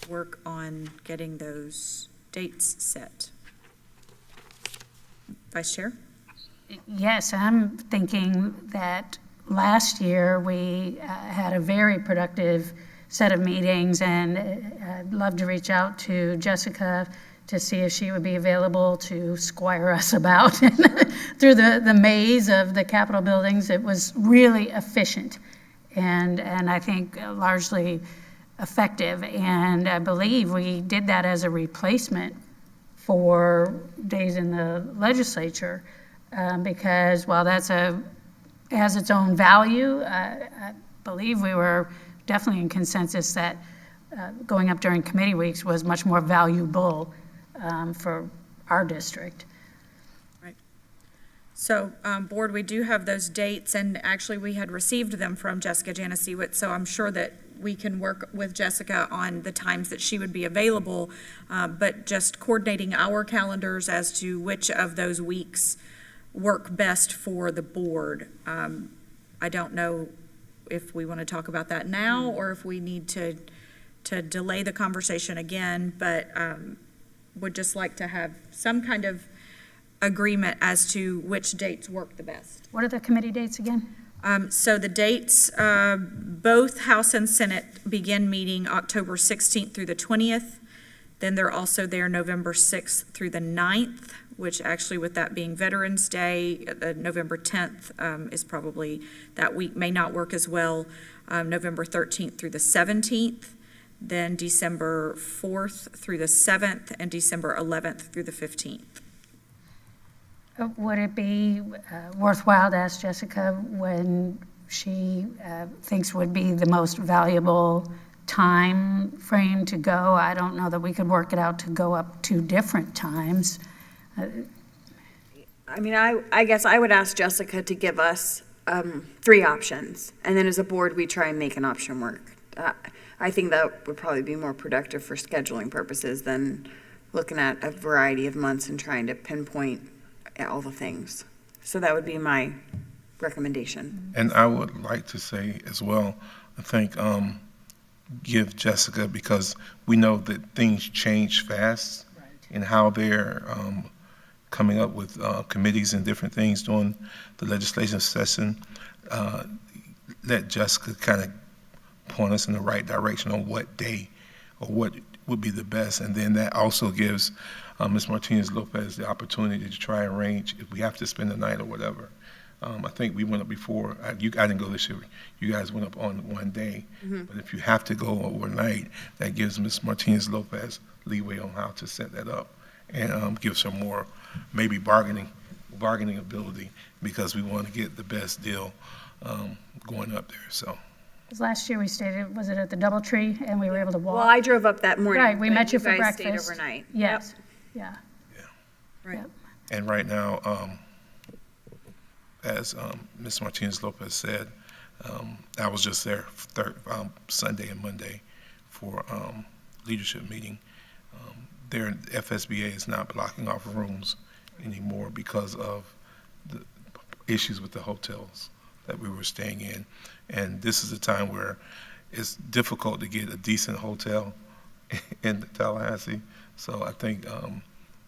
work on getting those dates set. Vice Chair? Yes, I'm thinking that last year we had a very productive set of meetings, and I'd love to reach out to Jessica to see if she would be available to squire us about through the maze of the Capitol buildings. It was really efficient and I think largely effective, and I believe we did that as a replacement for days in the legislature, because while that's has its own value, I believe we were definitely in consensus that going up during committee weeks was much more valuable for our district. Right. So, Board, we do have those dates, and actually we had received them from Jessica Janasiewicz, so I'm sure that we can work with Jessica on the times that she would be available, but just coordinating our calendars as to which of those weeks work best for the board. I don't know if we want to talk about that now or if we need to delay the conversation again, but would just like to have some kind of agreement as to which dates work the best. What are the committee dates again? So the dates, both House and Senate begin meeting October 16th through the 20th. Then they're also there November 6th through the 9th, which actually with that being Veterans Day, November 10th is probably, that week may not work as well. November 13th through the 17th, then December 4th through the 7th, and December 11th through the 15th. Would it be worthwhile to ask Jessica when she thinks would be the most valuable time frame to go? I don't know that we could work it out to go up 2 different times. I mean, I guess I would ask Jessica to give us 3 options, and then as a board, we try and make an option work. I think that would probably be more productive for scheduling purposes than looking at a variety of months and trying to pinpoint all the things. So that would be my recommendation. And I would like to say as well, I think give Jessica, because we know that things change fast in how they're coming up with committees and different things during the legislative session. Let Jessica kind of point us in the right direction on what day or what would be the best. And then that also gives Ms. Martinez-Lopez the opportunity to try and arrange if we have to spend the night or whatever. I think we went up before. I didn't go this year. You guys went up on one day. Mm-hmm. But if you have to go overnight, that gives Ms. Martinez-Lopez leeway on how to set that up and gives her more maybe bargaining ability, because we want to get the best deal going up there. So. Because last year we stayed, was it at the DoubleTree, and we were able to walk? Well, I drove up that morning. Right, we but met you for guys breakfast. stayed overnight. Yes, yeah. Right. Yep. And right now, as Ms. Martinez-Lopez said, I was just there Sunday and Monday for leadership meeting. Their FSBA is not blocking off rooms anymore because of the issues with the hotels that we were staying in. And this is a time where it's difficult to get a decent hotel in Tallahassee. So I think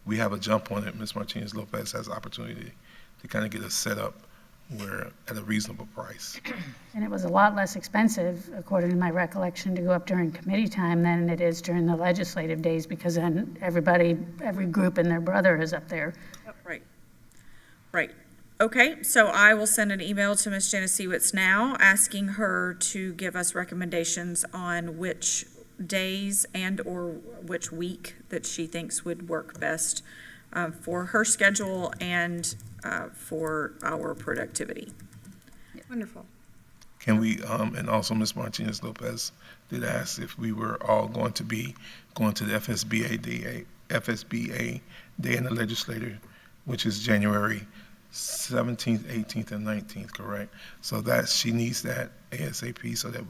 we have a jump on it. Ms. Martinez-Lopez has the opportunity to kind of get us set up where at a reasonable price. And it was a lot less expensive, according to my recollection, to go up during committee time than it is during the legislative days, because then everybody, every group and their brother is up there. Right. Right. Okay, so I will send an email to Ms. Janasiewicz now, asking her to give us recommendations on which days and or which week that she thinks would work best for her schedule and for our productivity. Wonderful. Can we, and also Ms. Martinez-Lopez did ask if we were all going to be going to the FSBA Day in the Legislature, which is January 17th, 18th, and 19th, correct? So that she needs that ASAP so that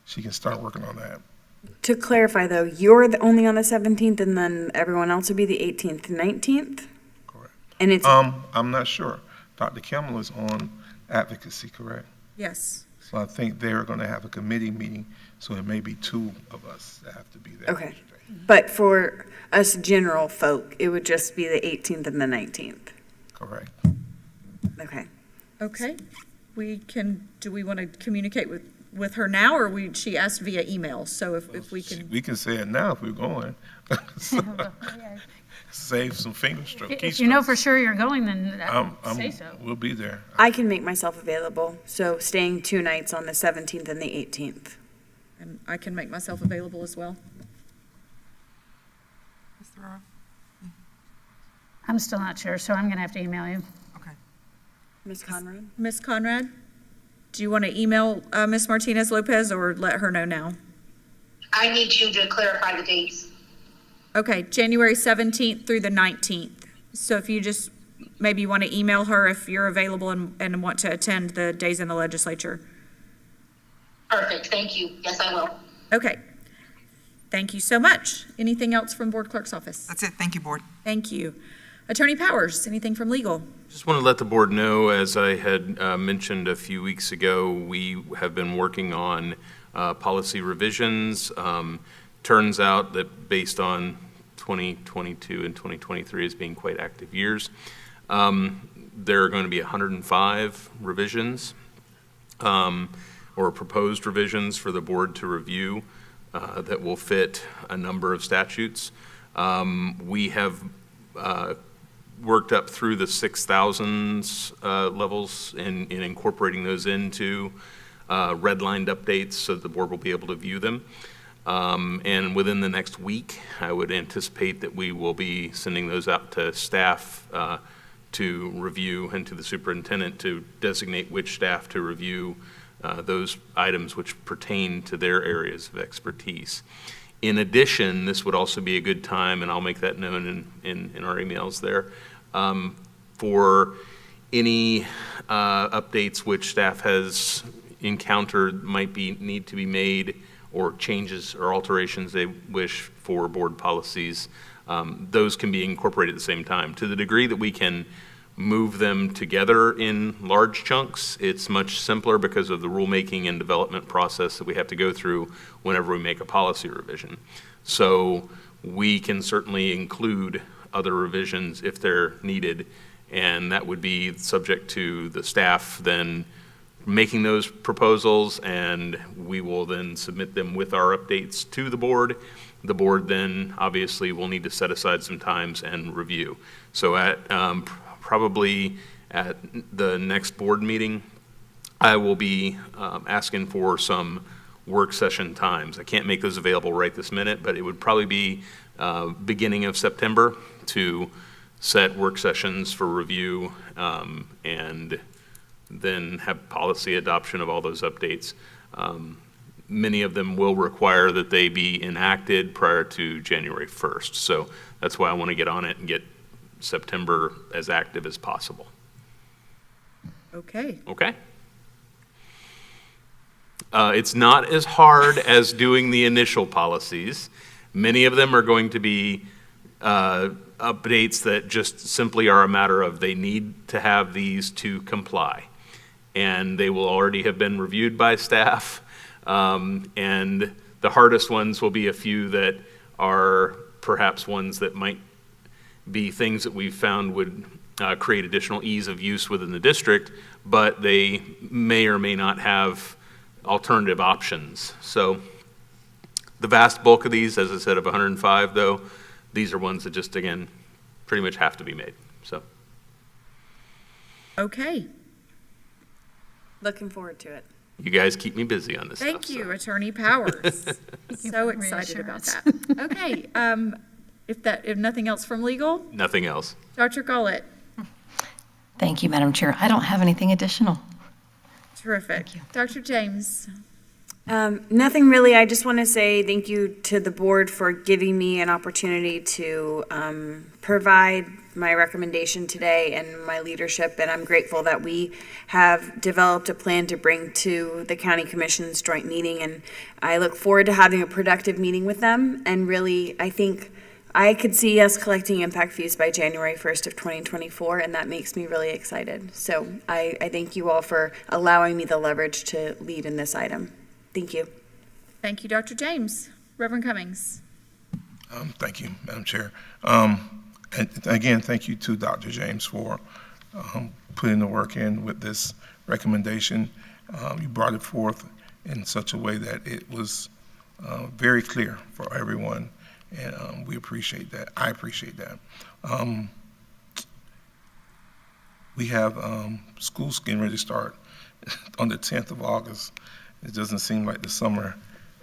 she can start working on that. To clarify though, you're only on the 17th and then everyone else would be the 18th and 19th? Correct. And it's, I'm not sure. Dr. Kimmel is on advocacy, correct? Yes. So I think they're going to have a committee meeting, so it may be two of us that have to be there. Okay. But for us general folk, it would just be the 18th and the 19th. Correct. Okay. Okay. Do we want to communicate with her now, or she asked via email? So if we can. We can say it now if we're going. Save some finger strokes. If you know for sure you're going, then say so. We'll be there. I can make myself available, so staying 2 nights on the 17th and the 18th. And I can make myself available as well. Mr. Rowe? I'm still not sure, so I'm going to have to email you. Okay. Ms. Conrad? Ms. Conrad, do you want to email Ms. Martinez Lopez or let her know now? I need you to clarify the dates. Okay, January 17th through the 19th. So if you just maybe want to email her if you're available and want to attend the days in the legislature. Perfect, thank you. Yes, I will. Okay. Thank you so much. Anything else from Board Clerk's office? That's it. Thank you, Board. Thank you. Attorney Powers, anything from legal? Just want to let the board know, as I had mentioned a few weeks ago, we have been working on policy revisions. Turns out that based on 2022 and 2023 as being quite active years, there are going to be 105 revisions or proposed revisions for the board to review that will fit a number of statutes. We have worked up through the 6,000s levels in incorporating those into redlined updates so that the board will be able to view them. And within the next week, I would anticipate that we will be sending those out to staff to review and to the superintendent to designate which staff to review those items which pertain to their areas of expertise. In addition, this would also be a good time, and I'll make that known in our emails there, for any updates which staff has encountered might need to be made, or changes or alterations they wish for board policies. Those can be incorporated at the same time. To the degree that we can move them together in large chunks, it's much simpler because of the rulemaking and development process that we have to go through whenever we make a policy revision. So we can certainly include other revisions if they're needed, and that would be subject to the staff then making those proposals, and we will then submit them with our updates to the board. The board then obviously will need to set aside some times and review. So at probably at the next board meeting, I will be asking for some work session times. I can't make those available right this minute, but it would probably be beginning of September to set work sessions for review and then have policy adoption of all those updates. Many of them will require that they be enacted prior to January 1st. So that's why I want to get on it and get September as active as possible. Okay. Okay? It's not as hard as doing the initial policies. Many of them are going to be updates that just simply are a matter of they need to have these to comply. And they will already have been reviewed by staff. And the hardest ones will be a few that are perhaps ones that might be things that we've found would create additional ease of use within the district, but they may or may not have alternative options. So the vast bulk of these, as I said, of 105 though, these are ones that just, again, pretty much have to be made, so. Okay. Looking forward to it. You guys keep me busy on this stuff. Thank you, Attorney Powers. So excited about that. Okay, if nothing else from legal, Nothing else. Dr. Gullett. Thank you, Madam Chair. I don't have anything additional. Terrific. Dr. James. Nothing really. I just want to say thank you to the board for giving me an opportunity to provide my recommendation today and my leadership. And I'm grateful that we have developed a plan to bring to the County Commission's joint meeting. And I look forward to having a productive meeting with them. And really, I think I could see us collecting impact fees by January 1st of 2024, and that makes me really excited. So I thank you all for allowing me the leverage to lead in this item. Thank you. Thank you, Dr. James. Reverend Cummings. Thank you, Madam Chair. And again, thank you to Dr. James for putting the work in with this recommendation. You brought it forth in such a way that it was very clear for everyone, and we appreciate that. I appreciate that. We have schools getting ready to start on the 10th of August. It doesn't seem like the summer,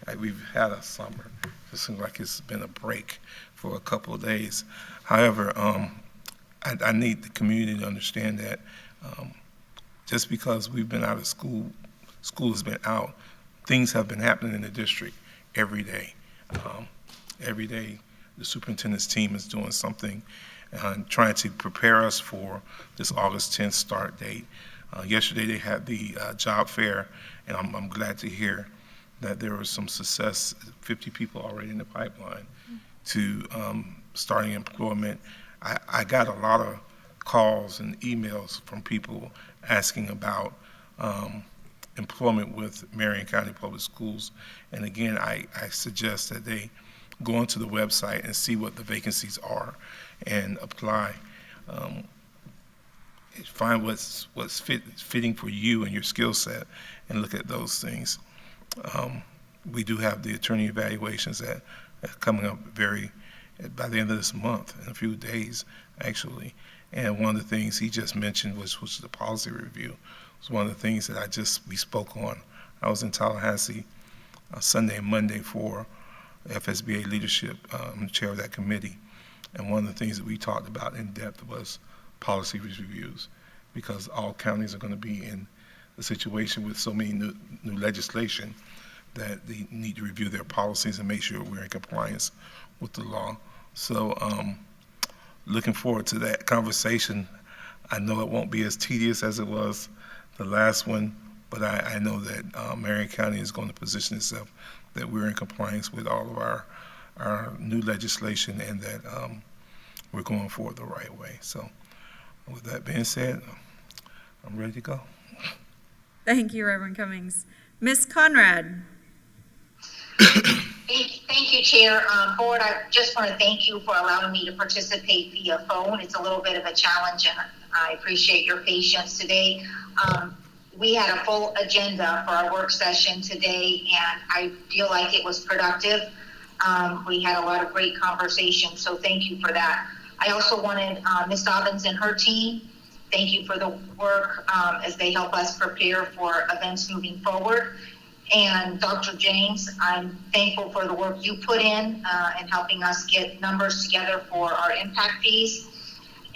like we've had a summer. It seems like it's been a break for a couple of days. However, I need the community to understand that just because we've been out of school, school has been out, things have been happening in the district every day. Every day, the superintendent's team is doing something and trying to prepare us for this August 10th start date. Yesterday, they had the job fair, and I'm glad to hear that there was some success, 50 people already in the pipeline to starting employment. I got a lot of calls and emails from people asking about employment with Marion County Public Schools. And again, I suggest that they go onto the website and see what the vacancies are and apply. Find what's fitting for you and your skill set and look at those things. We do have the attorney evaluations that are coming up by the end of this month, in a few days, actually. And one of the things he just mentioned was the policy review. It's one of the things that we spoke on. I was in Tallahassee Sunday and Monday for FSBA leadership. I'm the chair of that committee. And one of the things that we talked about in depth was policy reviews, because all counties are going to be in a situation with so many new legislation that they need to review their policies and make sure we're in compliance with the law. So looking forward to that conversation. I know it won't be as tedious as it was the last one, but I know that Marion County is going to position itself that we're in compliance with all of our new legislation and that we're going forward the right way. So with that being said, I'm ready to go. Thank you, Reverend Cummings. Ms. Conrad. Thank you, Chair. Board, I just want to thank you for allowing me to participate via phone. It's a little bit of a challenge, and I appreciate your patience today. We had a full agenda for our work session today, and I feel like it was productive. We had a lot of great conversations, so thank you for that. I also wanted Ms. Dobbins and her team, thank you for the work as they help us prepare for events moving forward. And Dr. James, I'm thankful for the work you put in helping us get numbers together for our impact fees,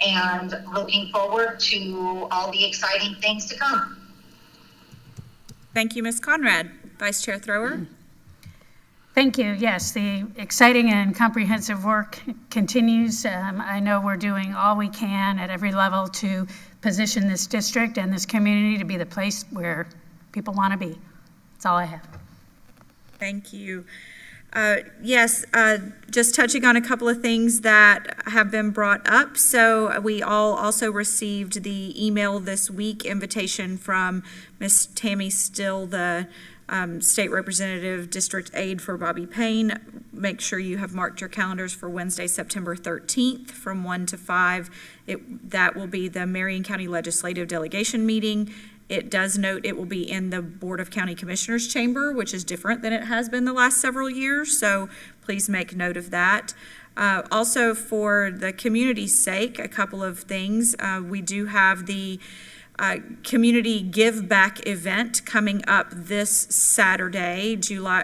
and looking forward to all the exciting things to come. Thank you, Ms. Conrad. Vice Chair Thrower. Thank you. Yes, the exciting and comprehensive work continues. I know we're doing all we can at every level to position this district and this community to be the place where people want to be. That's all I have. Thank you. Yes, just touching on a couple of things that have been brought up. So we all also received the email this week invitation from Ms. Tammy Still, the State Representative, District Aide for Bobby Payne. Make sure you have marked your calendars for Wednesday, September 13th from 1 to 5. That will be the Marion County Legislative Delegation meeting. It does note it will be in the Board of County Commissioners chamber, which is different than it has been the last several years, so please make note of that. Also, for the community's sake, a couple of things. We do have the community give back event coming up this Saturday, next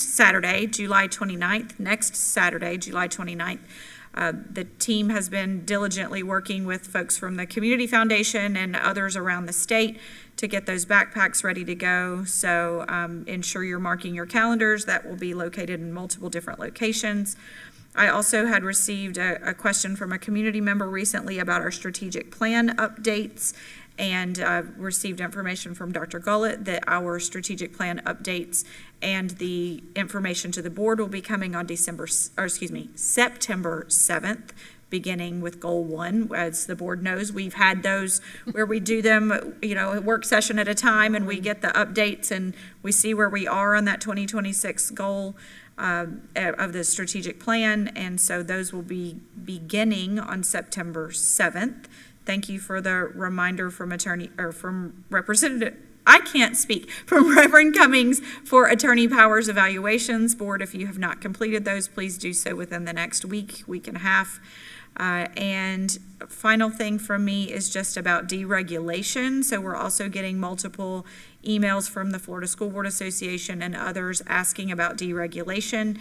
Saturday, July 29th. The team has been diligently working with folks from the Community Foundation and others around the state to get those backpacks ready to go. So ensure you're marking your calendars. That will be located in multiple different locations. I also had received a question from a community member recently about our strategic plan updates. and received information from Dr. Gullett that our strategic plan updates and the information to the board will be coming on September 7th, beginning with Goal 1. As the board knows, we've had those where we do them, a work session at a time, and we get the updates and we see where we are on that 2026 goal of the strategic plan. And so those will be beginning on September 7th. Thank you for the reminder from Representative, I can't speak, from Reverend Cummings for Attorney Powers evaluations. Board, if you have not completed those, please do so within the next week and a half. And final thing from me is just about deregulation. So we're also getting multiple emails from the Florida School Board Association and others asking about deregulation.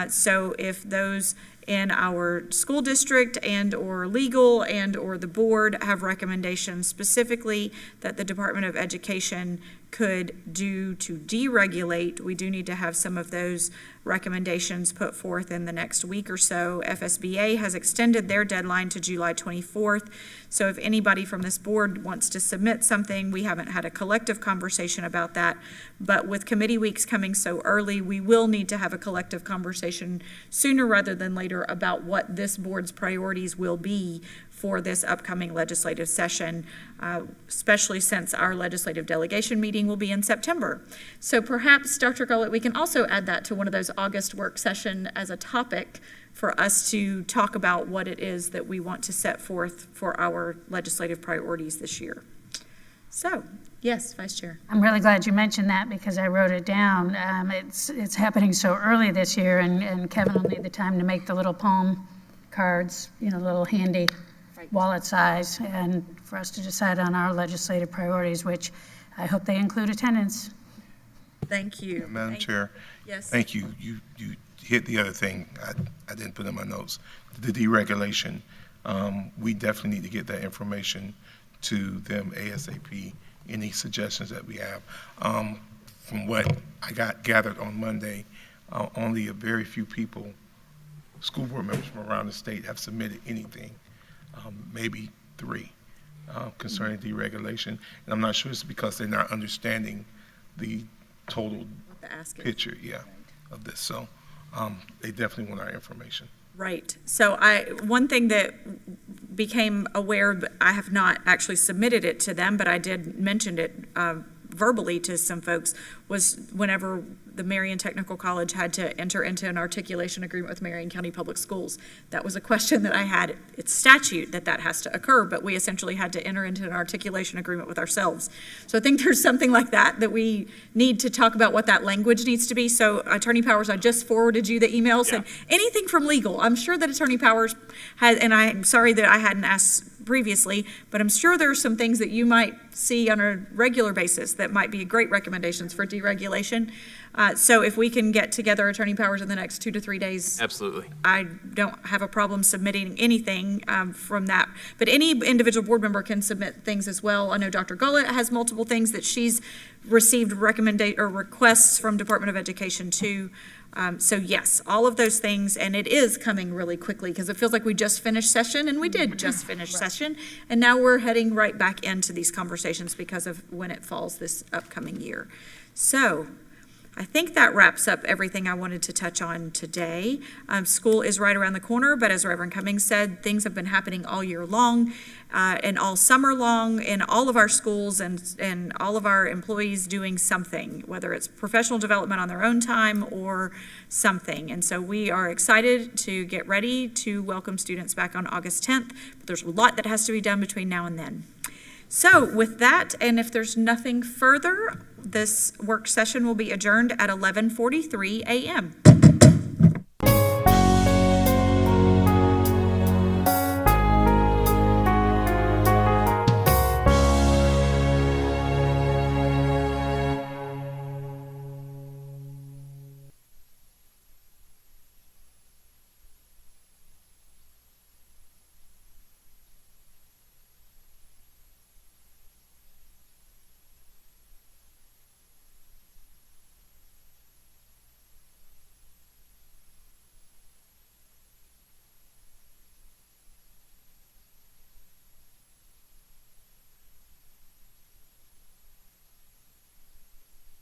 So if those in our school district and or legal and or the board have recommendations specifically that the Department of Education could do to deregulate, we do need to have some of those recommendations put forth in the next week or so. FSBA has extended their deadline to July 24th. So if anybody from this board wants to submit something, we haven't had a collective conversation about that, but with committee weeks coming so early, we will need to have a collective conversation sooner rather than later about what this board's priorities will be for this upcoming legislative session, especially since our legislative delegation meeting will be in September. So perhaps, Dr. Gullett, we can also add that to one of those August work session as a topic for us to talk about what it is that we want to set forth for our legislative priorities this year. So, yes, Vice Chair. I'm really glad you mentioned that because I wrote it down. It's happening so early this year, and Kevin will need the time to make the little poem cards, little handy wallet size, and for us to decide on our legislative priorities, which I hope they include attendance. Thank you. Madam Chair. Yes. Thank you. You hit the other thing I didn't put in my notes, the deregulation. We definitely need to get that information to them ASAP, any suggestions that we have. From what I gathered on Monday, only a very few people, school board members from around the state, have submitted anything, maybe 3, concerning deregulation. And I'm not sure it's because they're not understanding the total picture, of this. So they definitely want our information. Right. So one thing that became aware, but I have not actually submitted it to them, but I did mention it verbally to some folks, was whenever the Marion Technical College had to enter into an articulation agreement with Marion County Public Schools. That was a question that I had. It's statute that has to occur, but we essentially had to enter into an articulation agreement with ourselves. So I think there's something like that we need to talk about what that language needs to be. So Attorney Powers, I just forwarded you the email, said anything from legal. I'm sure that Attorney Powers has, and I'm sorry that I hadn't asked previously, but I'm sure there are some things that you might see on a regular basis that might be great recommendations for deregulation. So if we can get together Attorney Powers in the next 2 to 3 days. Absolutely. I don't have a problem submitting anything from that. But any individual board member can submit things as well. I know Dr. Gullett has multiple things that she's received requests from Department of Education too. So yes, all of those things, and it is coming really quickly because it feels like we just finished session, and we did just finish session, and now we're heading right back into these conversations because of when it falls this upcoming year. So I think that wraps up everything I wanted to touch on today. School is right around the corner, but as Reverend Cummings said, things have been happening all year long and all summer long in all of our schools and all of our employees doing something, whether it's professional development on their own time or something. And so we are excited to get ready to welcome students back on August 10th, but there's a lot that has to be done between now and then. So with that, and if there's nothing further, this work session will be adjourned at 11:43 a.m.